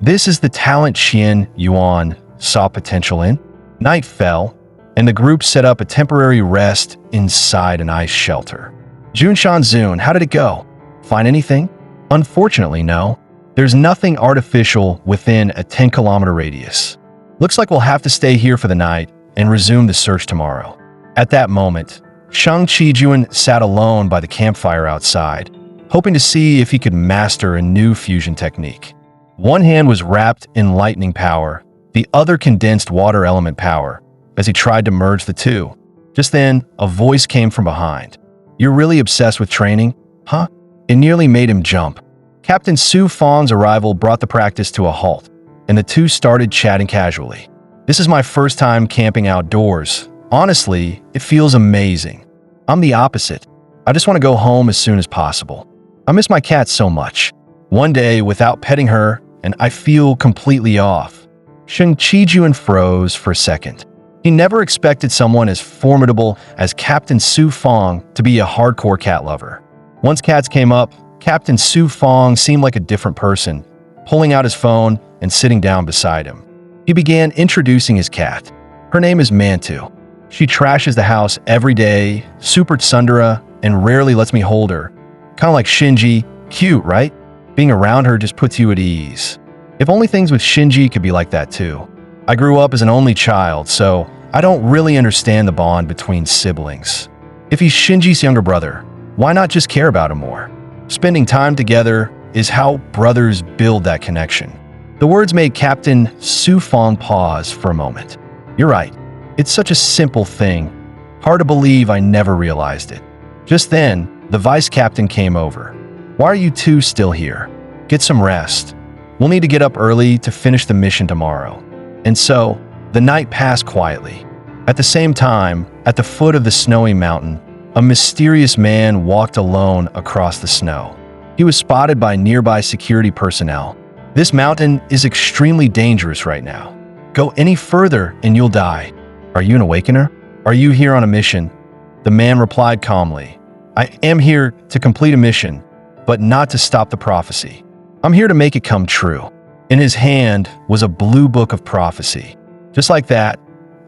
This is the talent Xian Yuan saw potential in. Night fell, and the group set up a temporary rest inside an ice shelter. Junshan Zun, how did it go? Find anything? Unfortunately, no. There's nothing artificial within a 10-kilometer radius. Looks like we'll have to stay here for the night and resume the search tomorrow. At that moment, Shang Qijuan sat alone by the campfire outside, hoping to see if he could master a new fusion technique. One hand was wrapped in lightning power, the other condensed water element power, as he tried to merge the two. Just then, a voice came from behind. "You're really obsessed with training, huh?" It nearly made him jump. Captain Su Fong's arrival brought the practice to a halt, and the two started chatting casually. "This is my first time camping outdoors. Honestly, it feels amazing. I'm the opposite. I just want to go home as soon as possible. I miss my cat so much. One day without petting her, and I feel completely off." Shang Qijuan froze for a second. He never expected someone as formidable as Captain Su Fong to be a hardcore cat lover. Once cats came up, Captain Su Fong seemed like a different person, pulling out his phone and sitting down beside him. He began introducing his cat. "Her name is Mantu. She trashes the house every day, super tsundere, and rarely lets me hold her. Kind of like Shinji. Cute, right? Being around her just puts you at ease. If only things with Shinji could be like that too. I grew up as an only child, so I don't really understand the bond between siblings. If he's Shinji's younger brother, why not just care about him more? Spending time together is how brothers build that connection." The words made Captain Su Fong pause for a moment. "You're right. It's such a simple thing. Hard to believe I never realized it." Just then, the vice captain came over. "Why are you two still here? Get some rest. We'll need to get up early to finish the mission tomorrow." And so, the night passed quietly. At the same time, at the foot of the snowy mountain, a mysterious man walked alone across the snow. He was spotted by nearby security personnel. "This mountain is extremely dangerous right now. Go any further and you'll die. Are you an awakener? Are you here on a mission?" The man replied calmly, "I am here to complete a mission, but not to stop the prophecy. I'm here to make it come true." In his hand was a blue book of prophecy. Just like that,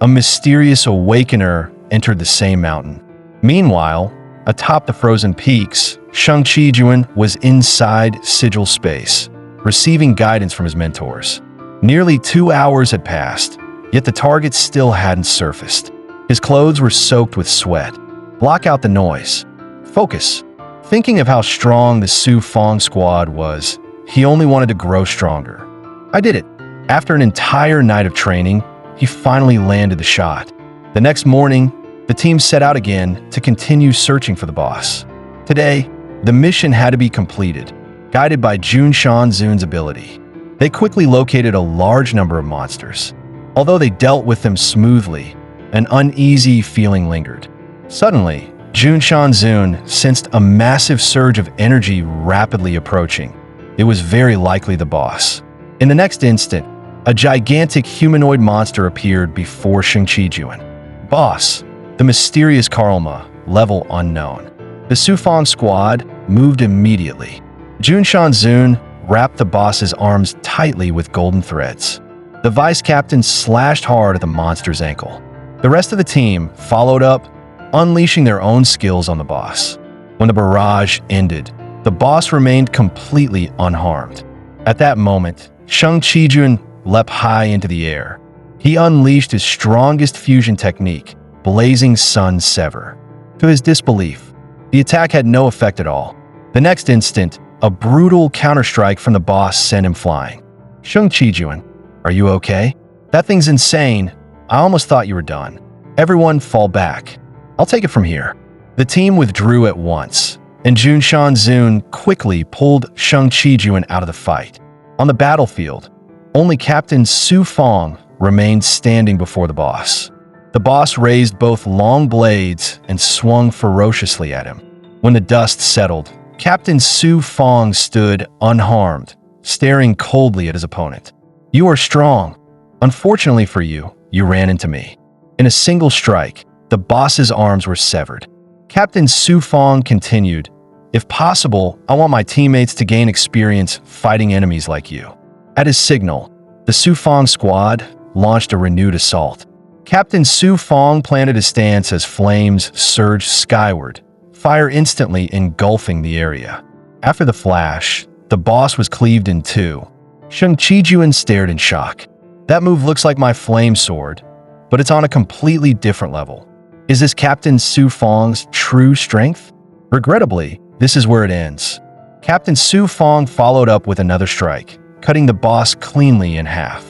a mysterious awakener entered the same mountain. Meanwhile, atop the frozen peaks, Shang Qijuan was inside sigil space, receiving guidance from his mentors. Nearly 2 hours had passed, Yet the target still hadn't surfaced. His clothes were soaked with sweat. Block out the noise. Focus. Thinking of how strong the Su Fong squad was, he only wanted to grow stronger. I did it. After an entire night of training, he finally landed the shot. The next morning, the team set out again to continue searching for the boss. Today, the mission had to be completed, guided by Jun Shanzun's ability. They quickly located a large number of monsters. Although they dealt with them smoothly, an uneasy feeling lingered. Suddenly, Jun Shanzun sensed a massive surge of energy rapidly approaching. It was very likely the boss. In the next instant, a gigantic humanoid monster appeared before Shang Qijuan. Boss, the mysterious Karlma, level unknown. The Su Fong squad moved immediately. Jun Shanzun wrapped the boss's arms tightly with golden threads. The vice captain slashed hard at the monster's ankle. The rest of the team followed up, unleashing their own skills on the boss. When the barrage ended, the boss remained completely unharmed. At that moment, Shang Qijuan leapt high into the air. He unleashed his strongest fusion technique, Blazing Sun Sever. To his disbelief, the attack had no effect at all. The next instant, a brutal counterstrike from the boss sent him flying. Shang Qijuan, are you okay? That thing's insane. I almost thought you were done. Everyone fall back. I'll take it from here. The team withdrew at once, and Jun Shanzun quickly pulled Shang Qijuan out of the fight. On the battlefield, only Captain Su Fong remained standing before the boss. The boss raised both long blades and swung ferociously at him. When the dust settled, Captain Su Fong stood unharmed, staring coldly at his opponent. You are strong. Unfortunately for you, you ran into me. In a single strike, the boss's arms were severed. Captain Su Fong continued, if possible, I want my teammates to gain experience fighting enemies like you. At his signal, the Su Fong squad launched a renewed assault. Captain Su Fong planted his stance as flames surged skyward, fire instantly engulfing the area. After the flash, the boss was cleaved in two. Shang Qijuan stared in shock. That move looks like my flame sword, but it's on a completely different level. Is this Captain Su Fong's true strength? Regrettably, this is where it ends. Captain Su Fong followed up with another strike, cutting the boss cleanly in half.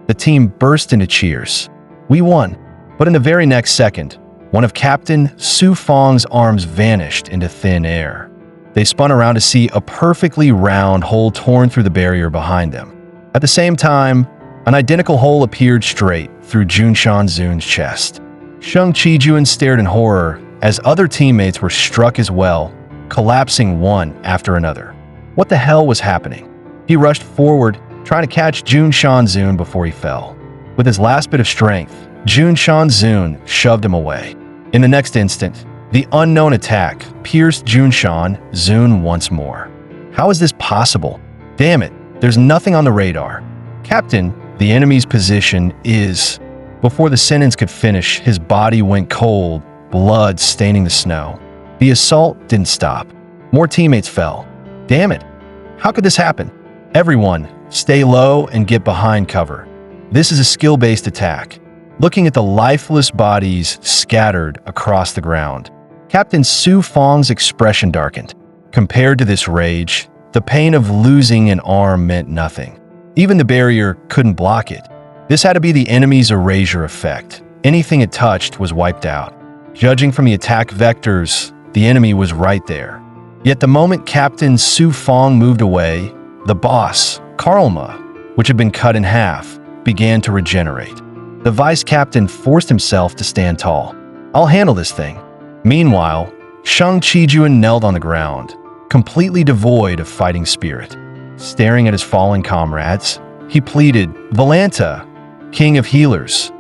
The team burst into cheers. We won, but in the very next second, one of Captain Su Fong's arms vanished into thin air. They spun around to see a perfectly round hole torn through the barrier behind them. At the same time, an identical hole appeared straight through Jun Shanzun's chest. Shang Qijuan stared in horror as other teammates were struck as well, collapsing one after another. What the hell was happening? He rushed forward, trying to catch Jun Shanzun before he fell. With his last bit of strength, Jun Shanzun shoved him away. In the next instant, the unknown attack pierced Jun Shanzun once more. How is this possible? Damn it, there's nothing on the radar. Captain, the enemy's position is... Before the sentence could finish, his body went cold, blood staining the snow. The assault didn't stop. More teammates fell. Damn it, how could this happen? Everyone, stay low and get behind cover. This is a skill-based attack. Looking at the lifeless bodies scattered across the ground, Captain Su Fong's expression darkened. Compared to this rage, the pain of losing an arm meant nothing. Even the barrier couldn't block it. This had to be the enemy's erasure effect. Anything it touched was wiped out. Judging from the attack vectors, the enemy was right there. Yet the moment Captain Su Fong moved away, the boss, Karlma, which had been cut in half, began to regenerate. The vice captain forced himself to stand tall. I'll handle this thing. Meanwhile, Shang Qijuan knelt on the ground, completely devoid of fighting spirit. Staring at his fallen comrades, he pleaded, Valanta, King of Healers,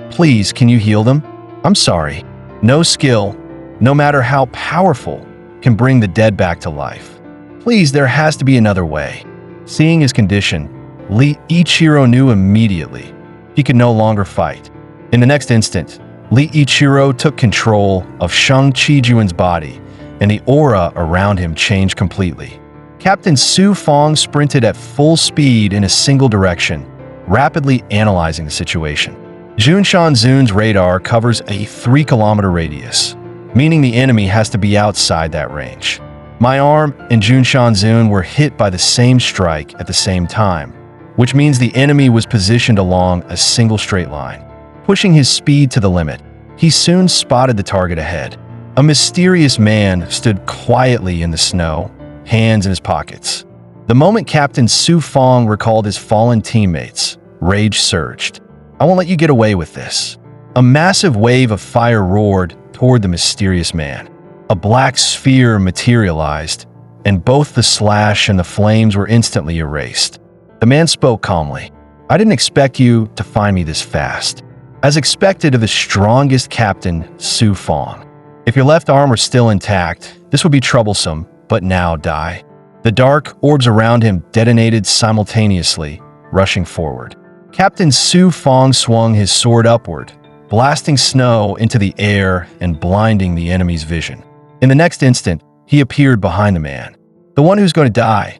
please can you heal them? I'm sorry. No skill, no matter how powerful, can bring the dead back to life. Please, there has to be another way. Seeing his condition, Li Ichiro knew immediately he could no longer fight. In the next instant, Li Ichiro took control of Shang Qijuan's body, and the aura around him changed completely. Captain Su Fong sprinted at full speed in a single direction, rapidly analyzing the situation. Jun Shanzun's radar covers a 3-kilometer radius, meaning the enemy has to be outside that range. My arm and Jun Shanzun were hit by the same strike at the same time, which means the enemy was positioned along a single straight line. Pushing his speed to the limit, he soon spotted the target ahead. A mysterious man stood quietly in the snow, hands in his pockets. The moment Captain Su Fong recalled his fallen teammates, rage surged. "I won't let you get away with this." A massive wave of fire roared toward the mysterious man. A black sphere materialized, and both the slash and the flames were instantly erased. The man spoke calmly. "I didn't expect you to find me this fast." As expected of the strongest Captain Su Fong. "If your left arm were still intact, this would be troublesome, but now die." The dark orbs around him detonated simultaneously, rushing forward. Captain Su Fong swung his sword upward, blasting snow into the air and blinding the enemy's vision. In the next instant, he appeared behind the man. "The one who's going to die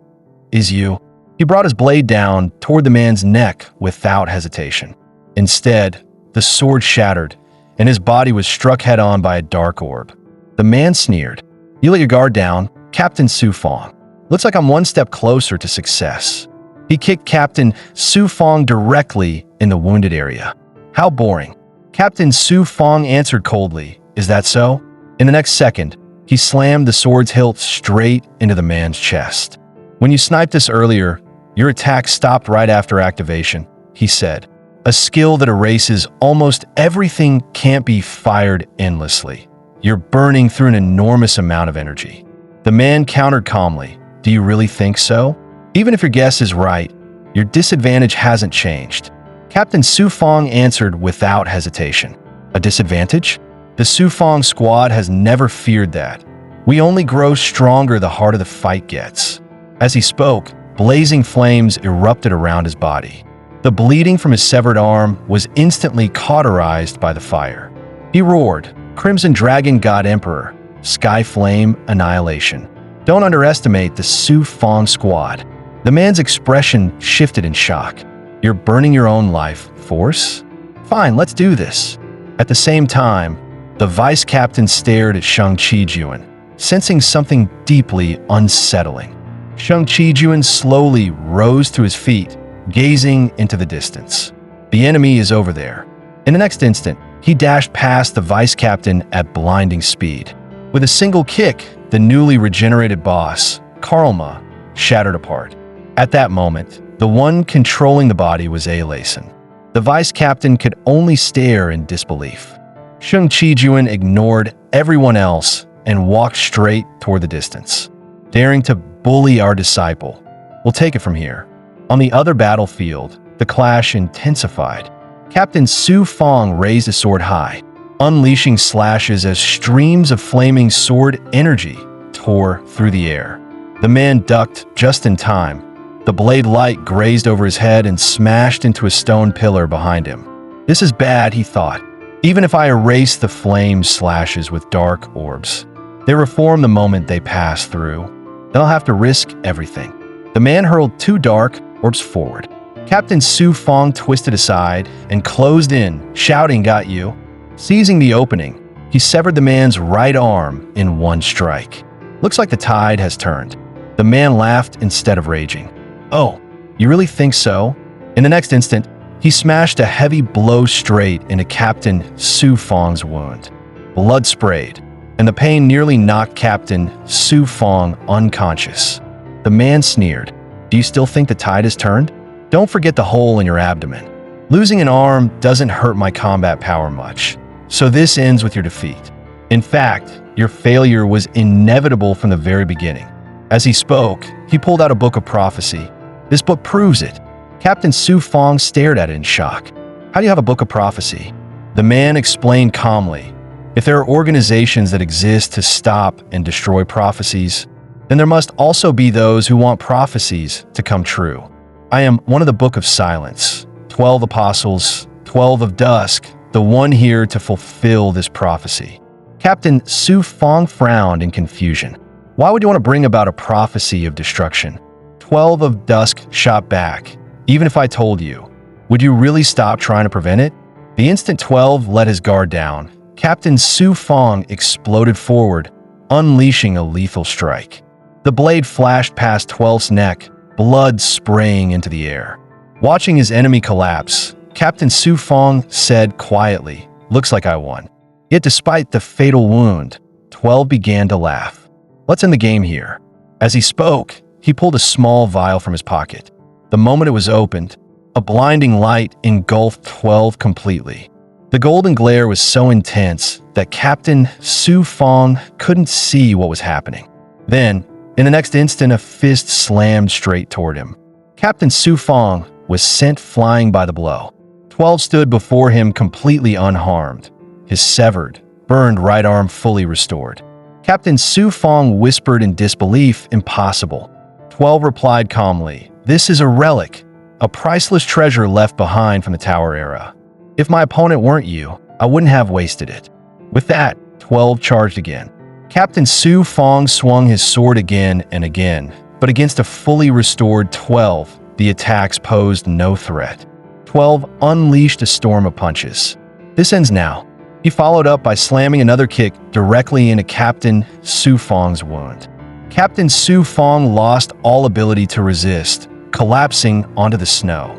is you." He brought his blade down toward the man's neck without hesitation. Instead, the sword shattered, and his body was struck head-on by a dark orb. The man sneered. "You let your guard down, Captain Su Fong. Looks like I'm one step closer to success." He kicked Captain Su Fong directly in the wounded area. "How boring." Captain Su Fong answered coldly, "Is that so?" In the next second, he slammed the sword's hilt straight into the man's chest. "When you sniped us earlier, your attack stopped right after activation," he said. "A skill that erases almost everything can't be fired endlessly. You're burning through an enormous amount of energy." The man countered calmly, "Do you really think so? Even if your guess is right, your disadvantage hasn't changed." Captain Su Fong answered without hesitation. "A disadvantage? The Su Fong squad has never feared that. We only grow stronger the harder the fight gets." As he spoke, blazing flames erupted around his body. The bleeding from his severed arm was instantly cauterized by the fire. He roared, "Crimson Dragon God Emperor, Sky Flame Annihilation. Don't underestimate the Su Fong squad." The man's expression shifted in shock. "You're burning your own life force? Fine, let's do this." At the same time, the vice captain stared at Shang Chi-juan, sensing something deeply unsettling. Shang Chi-juan slowly rose to his feet, gazing into the distance. "The enemy is over there." In the next instant, he dashed past the vice captain at blinding speed. With a single kick, the newly regenerated boss, Karlma, shattered apart. At that moment, the one controlling the body was Layson. The vice captain could only stare in disbelief. Shang Chi-juan ignored everyone else and walked straight toward the distance. "Daring to bully our disciple. We'll take it from here." On the other battlefield, the clash intensified. Captain Su Fong raised his sword high, unleashing slashes as streams of flaming sword energy tore through the air. The man ducked just in time. The blade light grazed over his head and smashed into a stone pillar behind him. "This is bad," he thought. "Even if I erase the flame slashes with dark orbs, they reform the moment they pass through. Then I'll have to risk everything." The man hurled 2 dark orbs forward. Captain Su Fong twisted aside and closed in, shouting, "Got you." Seizing the opening, he severed the man's right arm in one strike. "Looks like the tide has turned." The man laughed instead of raging. "Oh, you really think so?" In the next instant, he smashed a heavy blow straight into Captain Su Fong's wound. Blood sprayed, and the pain nearly knocked Captain Su Fong unconscious. The man sneered, "Do you still think the tide has turned? Don't forget the hole in your abdomen. Losing an arm doesn't hurt my combat power much, so this ends with your defeat. In fact, your failure was inevitable from the very beginning." As he spoke, he pulled out a book of prophecy. "This book proves it." Captain Su Fong stared at it in shock. "How do you have a book of prophecy?" The man explained calmly, "If there are organizations that exist to stop and destroy prophecies, then there must also be those who want prophecies to come true. I am one of the Book of Silence, 12 apostles, 12 of dusk, the one here to fulfill this prophecy." Captain Su Fong frowned in confusion. "Why would you want to bring about a prophecy of destruction?" 12 of dusk shot back. "Even if I told you, would you really stop trying to prevent it?" The instant 12 let his guard down, Captain Su Fong exploded forward, unleashing a lethal strike. The blade flashed past 12's neck, blood spraying into the air. Watching his enemy collapse, Captain Su Fong said quietly, "Looks like I won." Yet despite the fatal wound, 12 began to laugh. "Let's end the game here." As he spoke, he pulled a small vial from his pocket. The moment it was opened, a blinding light engulfed 12 completely. The golden glare was so intense that Captain Su Fong couldn't see what was happening. Then, in the next instant, a fist slammed straight toward him. Captain Su Fong was sent flying by the blow. 12 stood before him completely unharmed, his severed, burned right arm fully restored. Captain Su Fong whispered in disbelief, "Impossible." 12 replied calmly, "This is a relic, a priceless treasure left behind from the Tower era. If my opponent weren't you, I wouldn't have wasted it." With that, 12 charged again. Captain Su Fong swung his sword again and again, but against a fully restored 12, the attacks posed no threat. 12 unleashed a storm of punches. "This ends now." He followed up by slamming another kick directly into Captain Su Fong's wound. Captain Su Fong lost all ability to resist, collapsing onto the snow.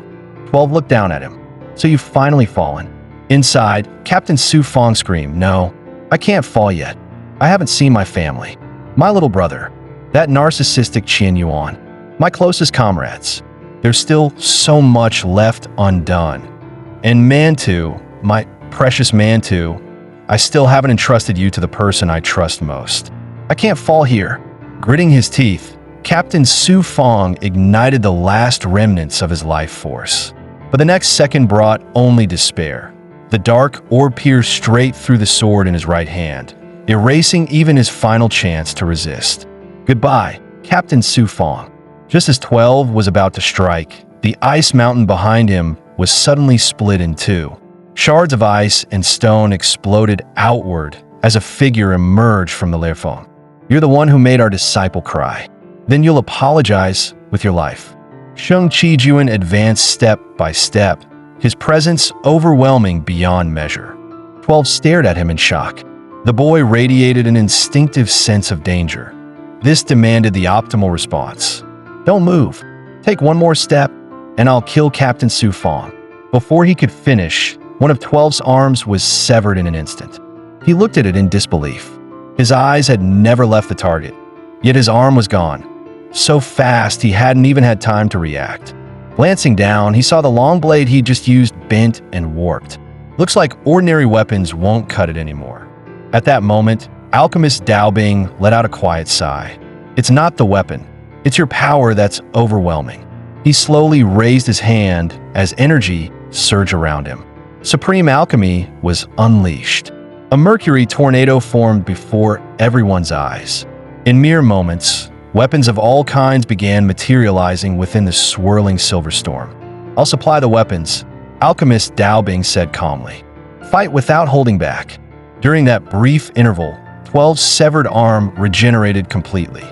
12 looked down at him. "So you've finally fallen." Inside, Captain Su Fong screamed, "No, I can't fall yet. I haven't seen my family. My little brother, that narcissistic Qian Yuan, my closest comrades. There's still so much left undone. And Mantu, my precious Mantu, I still haven't entrusted you to the person I trust most. I can't fall here." Gritting his teeth, Captain Su Fong ignited the last remnants of his life force. But the next second brought only despair. The dark orb pierced straight through the sword in his right hand, erasing even his final chance to resist. "Goodbye, Captain Su Fong." Just as 12 was about to strike, the ice mountain behind him was suddenly split in two. Shards of ice and stone exploded outward as a figure emerged from the Leifong. "You're the one who made our disciple cry. Then you'll apologize with your life." Sheng Qijuan advanced step by step, his presence overwhelming beyond measure. 12 stared at him in shock. The boy radiated an instinctive sense of danger. This demanded the optimal response. "Don't move. Take one more step, and I'll kill Captain Su Fong." Before he could finish, one of 12's arms was severed in an instant. He looked at it in disbelief. His eyes had never left the target, yet his arm was gone. So fast he hadn't even had time to react. Glancing down, he saw the long blade he'd just used bent and warped. Looks like ordinary weapons won't cut it anymore. At that moment, alchemist Dao Bing let out a quiet sigh. "It's not the weapon. It's your power that's overwhelming." He slowly raised his hand as energy surged around him. Supreme alchemy was unleashed. A mercury tornado formed before everyone's eyes. In mere moments, weapons of all kinds began materializing within the swirling silver storm. "I'll supply the weapons," alchemist Dao Bing said calmly. "Fight without holding back." During that brief interval, 12's severed arm regenerated completely.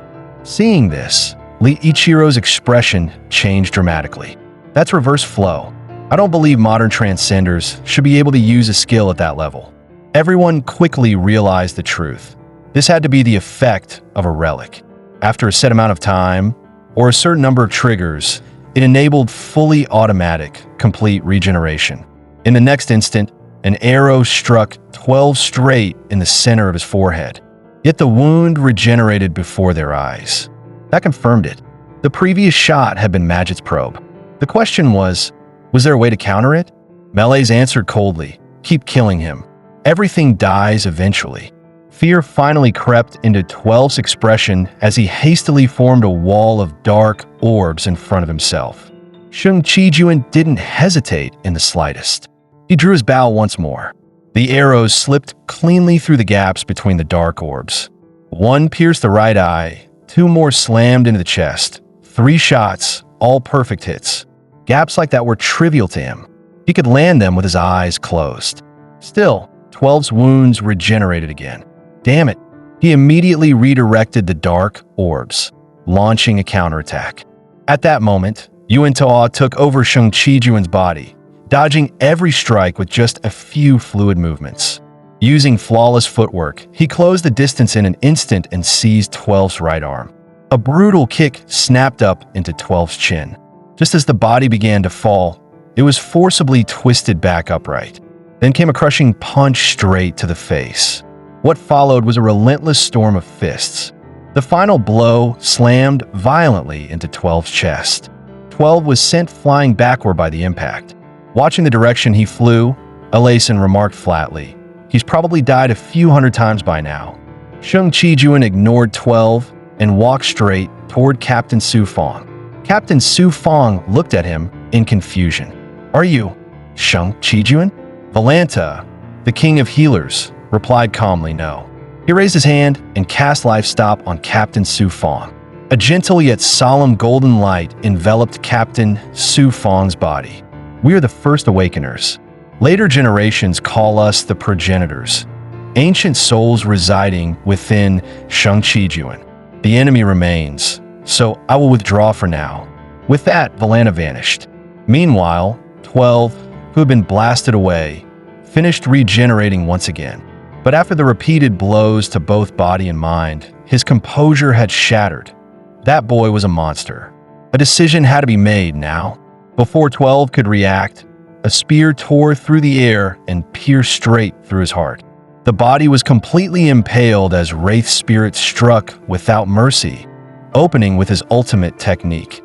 Seeing this, Li Ichiro's expression changed dramatically. "That's reverse flow. I don't believe modern transcenders should be able to use a skill at that level." Everyone quickly realized the truth. This had to be the effect of a relic. After a set amount of time, or a certain number of triggers, it enabled fully automatic, complete regeneration. In the next instant, an arrow struck 12 straight in the center of his forehead. Yet the wound regenerated before their eyes. That confirmed it. The previous shot had been Magic's probe. The question was there a way to counter it? Melee's answered coldly, "Keep killing him. Everything dies eventually." Fear finally crept into 12's expression as he hastily formed a wall of dark orbs in front of himself. Sheng Qijuan didn't hesitate in the slightest. He drew his bow once more. The arrows slipped cleanly through the gaps between the dark orbs. One pierced the right eye, two more slammed into the chest. 3 shots, all perfect hits. Gaps like that were trivial to him. He could land them with his eyes closed. Still, 12's wounds regenerated again. Damn it. He immediately redirected the dark orbs, launching a counterattack. At that moment, Yuan Toa took over Sheng Qijuan's body, dodging every strike with just a few fluid movements. Using flawless footwork, he closed the distance in an instant and seized 12's right arm. A brutal kick snapped up into 12's chin. Just as the body began to fall, it was forcibly twisted back upright. Then came a crushing punch straight to the face. What followed was a relentless storm of fists. The final blow slammed violently into 12's chest. 12 was sent flying backward by the impact. Watching the direction he flew, Alason remarked flatly, "He's probably died a few hundred times by now." Shang Qijuan ignored 12 and walked straight toward Captain Su Fong. Captain Su Fong looked at him in confusion. "Are you Shang Qijuan?" "Valanta, the king of healers," replied calmly no. He raised his hand and cast life stop on Captain Su Fong. A gentle yet solemn golden light enveloped Captain Su Fong's body. "We are the first awakeners. Later generations call us the progenitors, ancient souls residing within Shang Qijuan. The enemy remains, so I will withdraw for now." With that, Valanta vanished. Meanwhile, 12, who had been blasted away, finished regenerating once again. But after the repeated blows to both body and mind, his composure had shattered. That boy was a monster. A decision had to be made now. Before 12 could react, a spear tore through the air and pierced straight through his heart. The body was completely impaled as Wraith Spirit struck without mercy, opening with his ultimate technique,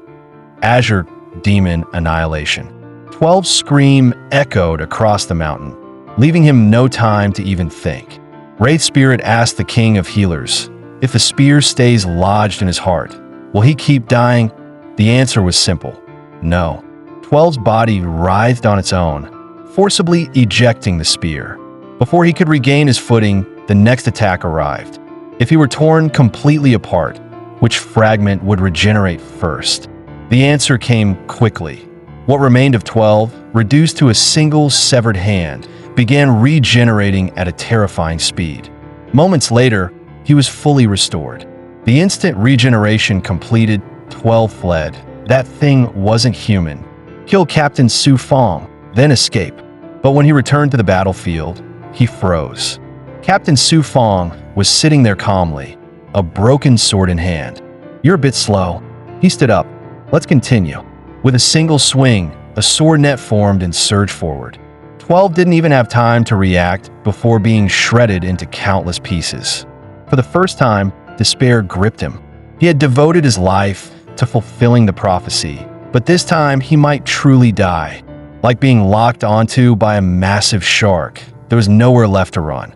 Azure Demon Annihilation. 12's scream echoed across the mountain, leaving him no time to even think. Wraith Spirit asked the King of Healers, if the spear stays lodged in his heart, will he keep dying? The answer was simple, no. 12's body writhed on its own, forcibly ejecting the spear. Before he could regain his footing, the next attack arrived. If he were torn completely apart, which fragment would regenerate first? The answer came quickly. What remained of 12, reduced to a single severed hand, began regenerating at a terrifying speed. Moments later, he was fully restored. The instant regeneration completed, 12 fled. That thing wasn't human. Kill Captain Su Fong, then escape. But when he returned to the battlefield, he froze. Captain Su Fong was sitting there calmly, a broken sword in hand. "You're a bit slow." He stood up. "Let's continue." With a single swing, a sword net formed and surged forward. 12 didn't even have time to react before being shredded into countless pieces. For the first time, despair gripped him. He had devoted his life to fulfilling the prophecy, but this time he might truly die. Like being locked onto by a massive shark, there was nowhere left to run.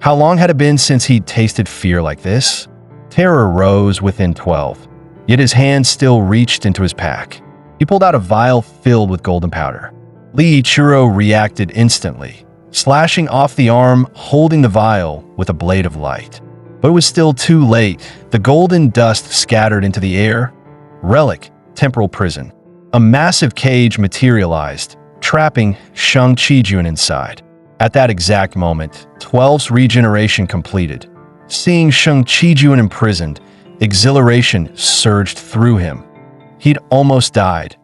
How long had it been since he'd tasted fear like this? Terror rose within 12, yet his hand still reached into his pack. He pulled out a vial filled with golden powder. Li Churo reacted instantly, slashing off the arm holding the vial with a blade of light. But it was still too late. The golden dust scattered into the air. Relic, temporal prison. A massive cage materialized, trapping Shang Qijuan inside. At that exact moment, 12's regeneration completed. Seeing Shang Qijuan imprisoned, exhilaration surged through him. He'd almost died.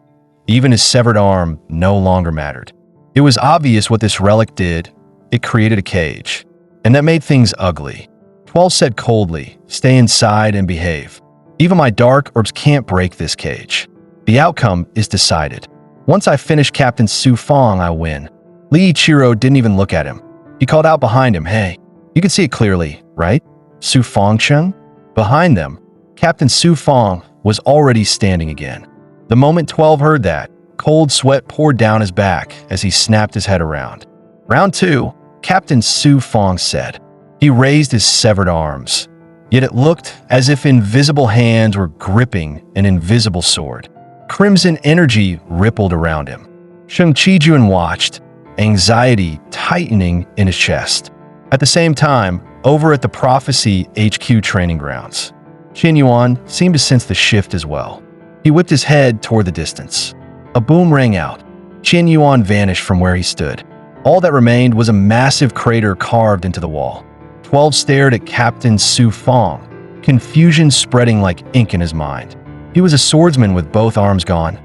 Even his severed arm no longer mattered. It was obvious what this relic did. It created a cage. And that made things ugly. 12 said coldly, "Stay inside and behave. Even my dark orbs can't break this cage. The outcome is decided. Once I finish Captain Su Fong, I win." Li Chiro didn't even look at him. He called out behind him, "Hey, you can see it clearly, right? Su Fong Cheng?" Behind them, Captain Su Fong was already standing again. The moment 12 heard that, cold sweat poured down his back as he snapped his head around. "Round 2, Captain Su Fong said." He raised his severed arms, yet it looked as if invisible hands were gripping an invisible sword. Crimson energy rippled around him. Shang Qijuan watched, anxiety tightening in his chest. At the same time, over at the Prophecy HQ training grounds, Qin Yuan seemed to sense the shift as well. He whipped his head toward the distance. A boom rang out. Qin Yuan vanished from where he stood. All that remained was a massive crater carved into the wall. 12 stared at Captain Su Fong, confusion spreading like ink in his mind. He was a swordsman with both arms gone.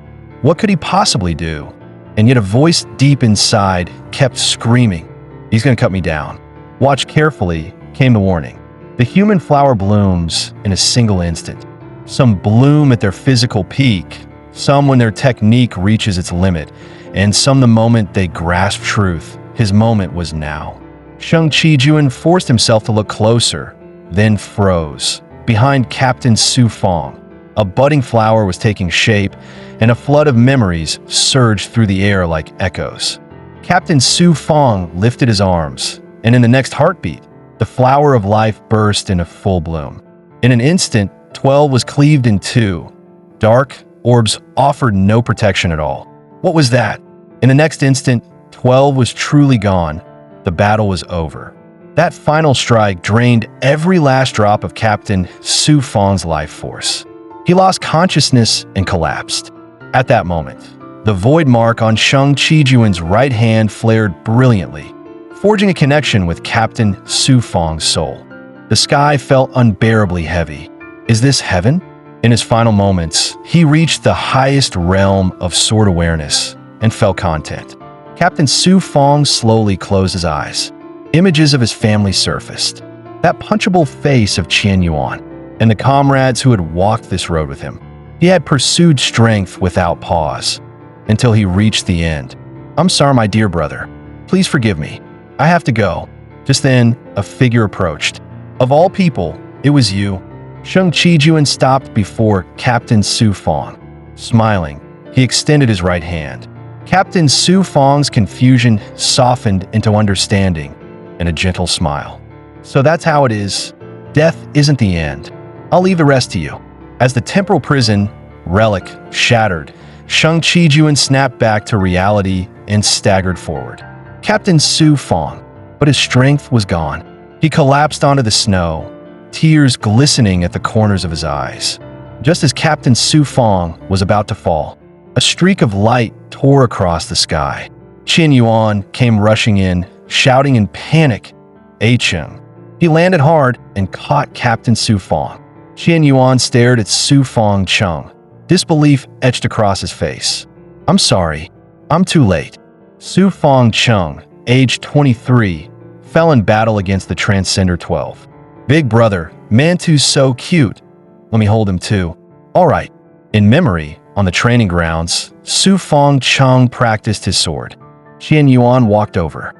What could he possibly do? and yet a voice deep inside kept screaming, "He's going to cut me down." "Watch carefully," came the warning. The human flower blooms in a single instant. Some bloom at their physical peak, some when their technique reaches its limit, and some the moment they grasp truth. His moment was now. Shang Qijuan forced himself to look closer, then froze. Behind Captain Su Fong, a budding flower was taking shape, and a flood of memories surged through the air like echoes. Captain Su Fong lifted his arms, and in the next heartbeat, the flower of life burst into full bloom. In an instant, 12 was cleaved in two. Dark orbs offered no protection at all. What was that? In the next instant, 12 was truly gone. The battle was over. That final strike drained every last drop of Captain Su Fong's life force. He lost consciousness and collapsed. At that moment, the void mark on Shang Qijuan's right hand flared brilliantly, forging a connection with Captain Su Fong's soul. The sky felt unbearably heavy. Is this heaven? In his final moments, he reached the highest realm of sword awareness and felt content. Captain Su Fong slowly closed his eyes. Images of his family surfaced. That punchable face of Qian Yuan and the comrades who had walked this road with him. He had pursued strength without pause until he reached the end. "I'm sorry, my dear brother. Please forgive me. I have to go." Just then, a figure approached. Of all people, it was you. Shang Qijuan stopped before Captain Su Fong. Smiling, he extended his right hand. Captain Su Fong's confusion softened into understanding and a gentle smile. "So that's how it is. Death isn't the end. I'll leave the rest to you." As the temporal prison relic shattered, Shang Qijuan snapped back to reality and staggered forward. Captain Su Fong, but his strength was gone. He collapsed onto the snow, tears glistening at the corners of his eyes. Just as Captain Su Fong was about to fall, a streak of light tore across the sky. Qian Yuan came rushing in, shouting in panic, "Cheng!" He landed hard and caught Captain Su Fong. Qian Yuan stared at Su Fong Cheng. Disbelief etched across his face. "I'm sorry. I'm too late." Su Fong Cheng, age 23, fell in battle against the Transcender 12. "Big brother, Mantu's so cute. Let me hold him too." "All right." In memory, on the training grounds, Su Fong Cheng practiced his sword. Qian Yuan walked over.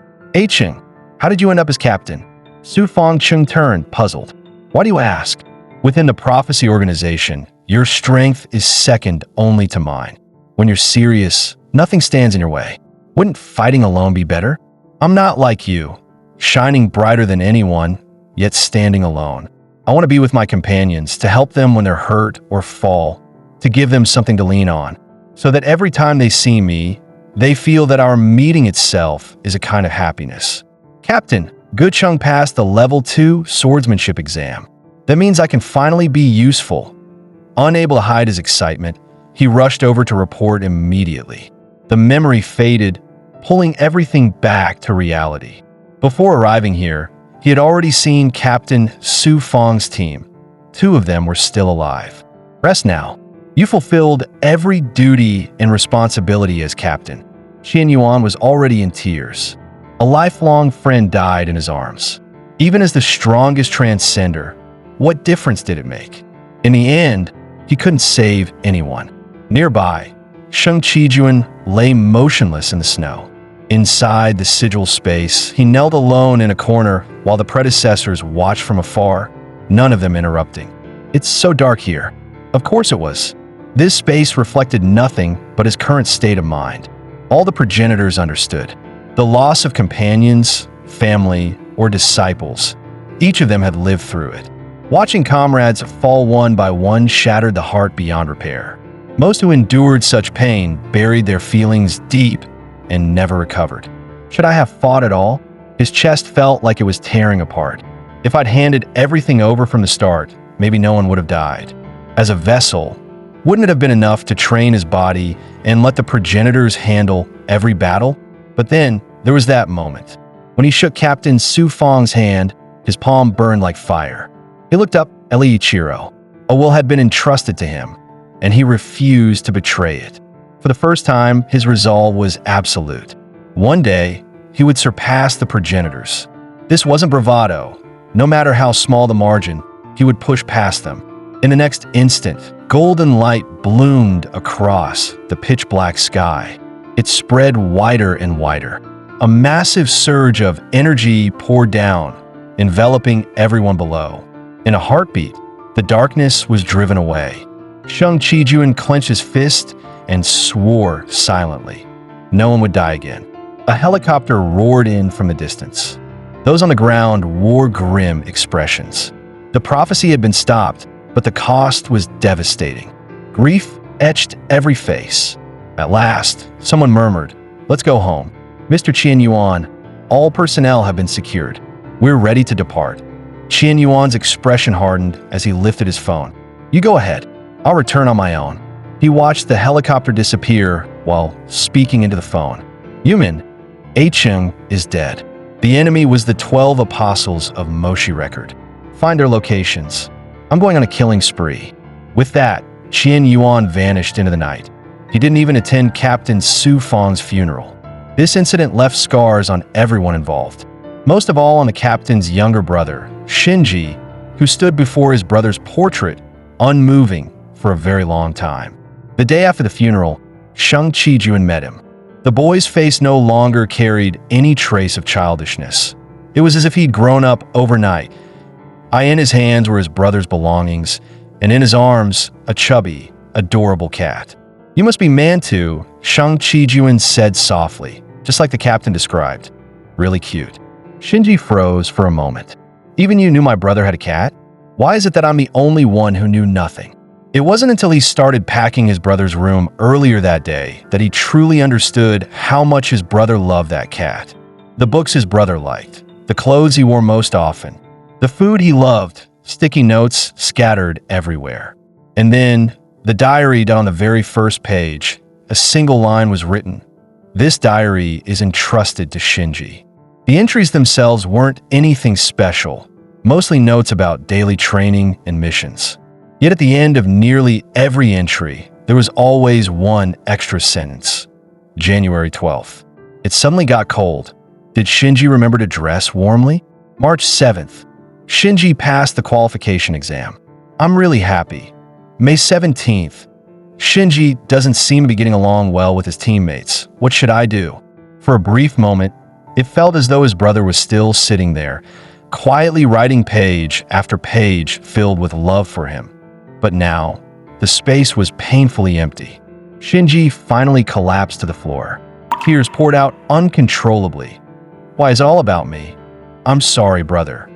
"Cheng, how did you end up as captain?" Su Fong Cheng turned, puzzled. "Why do you ask? Within the prophecy organization, your strength is second only to mine. When you're serious, nothing stands in your way. Wouldn't fighting alone be better? I'm not like you, shining brighter than anyone, yet standing alone. I want to be with my companions, to help them when they're hurt or fall, to give them something to lean on, so that every time they see me, they feel that our meeting itself is a kind of happiness." "Captain, Gucheng passed the Level 2 swordsmanship exam. That means I can finally be useful." Unable to hide his excitement, he rushed over to report immediately. The memory faded, pulling everything back to reality. Before arriving here, he had already seen Captain Su Fong's team. 2 of them were still alive. "Rest now. You fulfilled every duty and responsibility as captain." Qian Yuan was already in tears. A lifelong friend died in his arms. Even as the strongest transcender, what difference did it make? In the end, he couldn't save anyone. Nearby, Shang Qijuan lay motionless in the snow. Inside the sigil space, he knelt alone in a corner while the predecessors watched from afar, none of them interrupting. "It's so dark here." Of course it was. This space reflected nothing but his current state of mind. All the progenitors understood. The loss of companions, family, or disciples, each of them had lived through it. Watching comrades fall one by one shattered the heart beyond repair. Most who endured such pain buried their feelings deep and never recovered. Should I have fought at all? His chest felt like it was tearing apart. If I'd handed everything over from the start, maybe no one would have died. As a vessel, wouldn't it have been enough to train his body and let the progenitors handle every battle? But then, there was that moment. When he shook Captain Su Fong's hand, his palm burned like fire. He looked up at Ichiro. A will had been entrusted to him, and he refused to betray it. For the first time, his resolve was absolute. One day, he would surpass the progenitors. This wasn't bravado. No matter how small the margin, he would push past them. In the next instant, golden light bloomed across the pitch-black sky. It spread wider and wider. A massive surge of energy poured down, enveloping everyone below. In a heartbeat, the darkness was driven away. Shang Qijun clenched his fist and swore silently. No one would die again. A helicopter roared in from the distance. Those on the ground wore grim expressions. The prophecy had been stopped, but the cost was devastating. Grief etched every face. At last, someone murmured, "Let's go home. Mr. Qian Yuan, all personnel have been secured. We're ready to depart." Qian Yuan's expression hardened as he lifted his phone. "You go ahead. I'll return on my own." He watched the helicopter disappear while speaking into the phone. "Yumin, Acheng is dead. The enemy was the 12 apostles of Moshi record. Find their locations. I'm going on a killing spree." With that, Qian Yuan vanished into the night. He didn't even attend Captain Su Fang's funeral. This incident left scars on everyone involved. Most of all on the captain's younger brother, Shinji, who stood before his brother's portrait, unmoving for a very long time. The day after the funeral, Shang Qijun met him. The boy's face no longer carried any trace of childishness. It was as if he'd grown up overnight. In his hands were his brother's belongings, and in his arms, a chubby, adorable cat. "You must be Mantu," Shang Qijun said softly, just like the captain described. "Really cute." Shinji froze for a moment. "Even you knew my brother had a cat? Why is it that I'm the only one who knew nothing?" It wasn't until he started packing his brother's room earlier that day that he truly understood how much his brother loved that cat. The books his brother liked, the clothes he wore most often, the food he loved, sticky notes scattered everywhere. And then, the diary down on the very first page, a single line was written. "This diary is entrusted to Shinji." The entries themselves weren't anything special, mostly notes about daily training and missions. Yet at the end of nearly every entry, there was always one extra sentence. January 12th. It suddenly got cold. Did Shinji remember to dress warmly? March 7th. Shinji passed the qualification exam. I'm really happy. May 17th. Shinji doesn't seem to be getting along well with his teammates. What should I do? For a brief moment, it felt as though his brother was still sitting there, quietly writing page after page filled with love for him. But now, the space was painfully empty. Shinji finally collapsed to the floor. Tears poured out uncontrollably. "Why, it's all about me. I'm sorry, brother."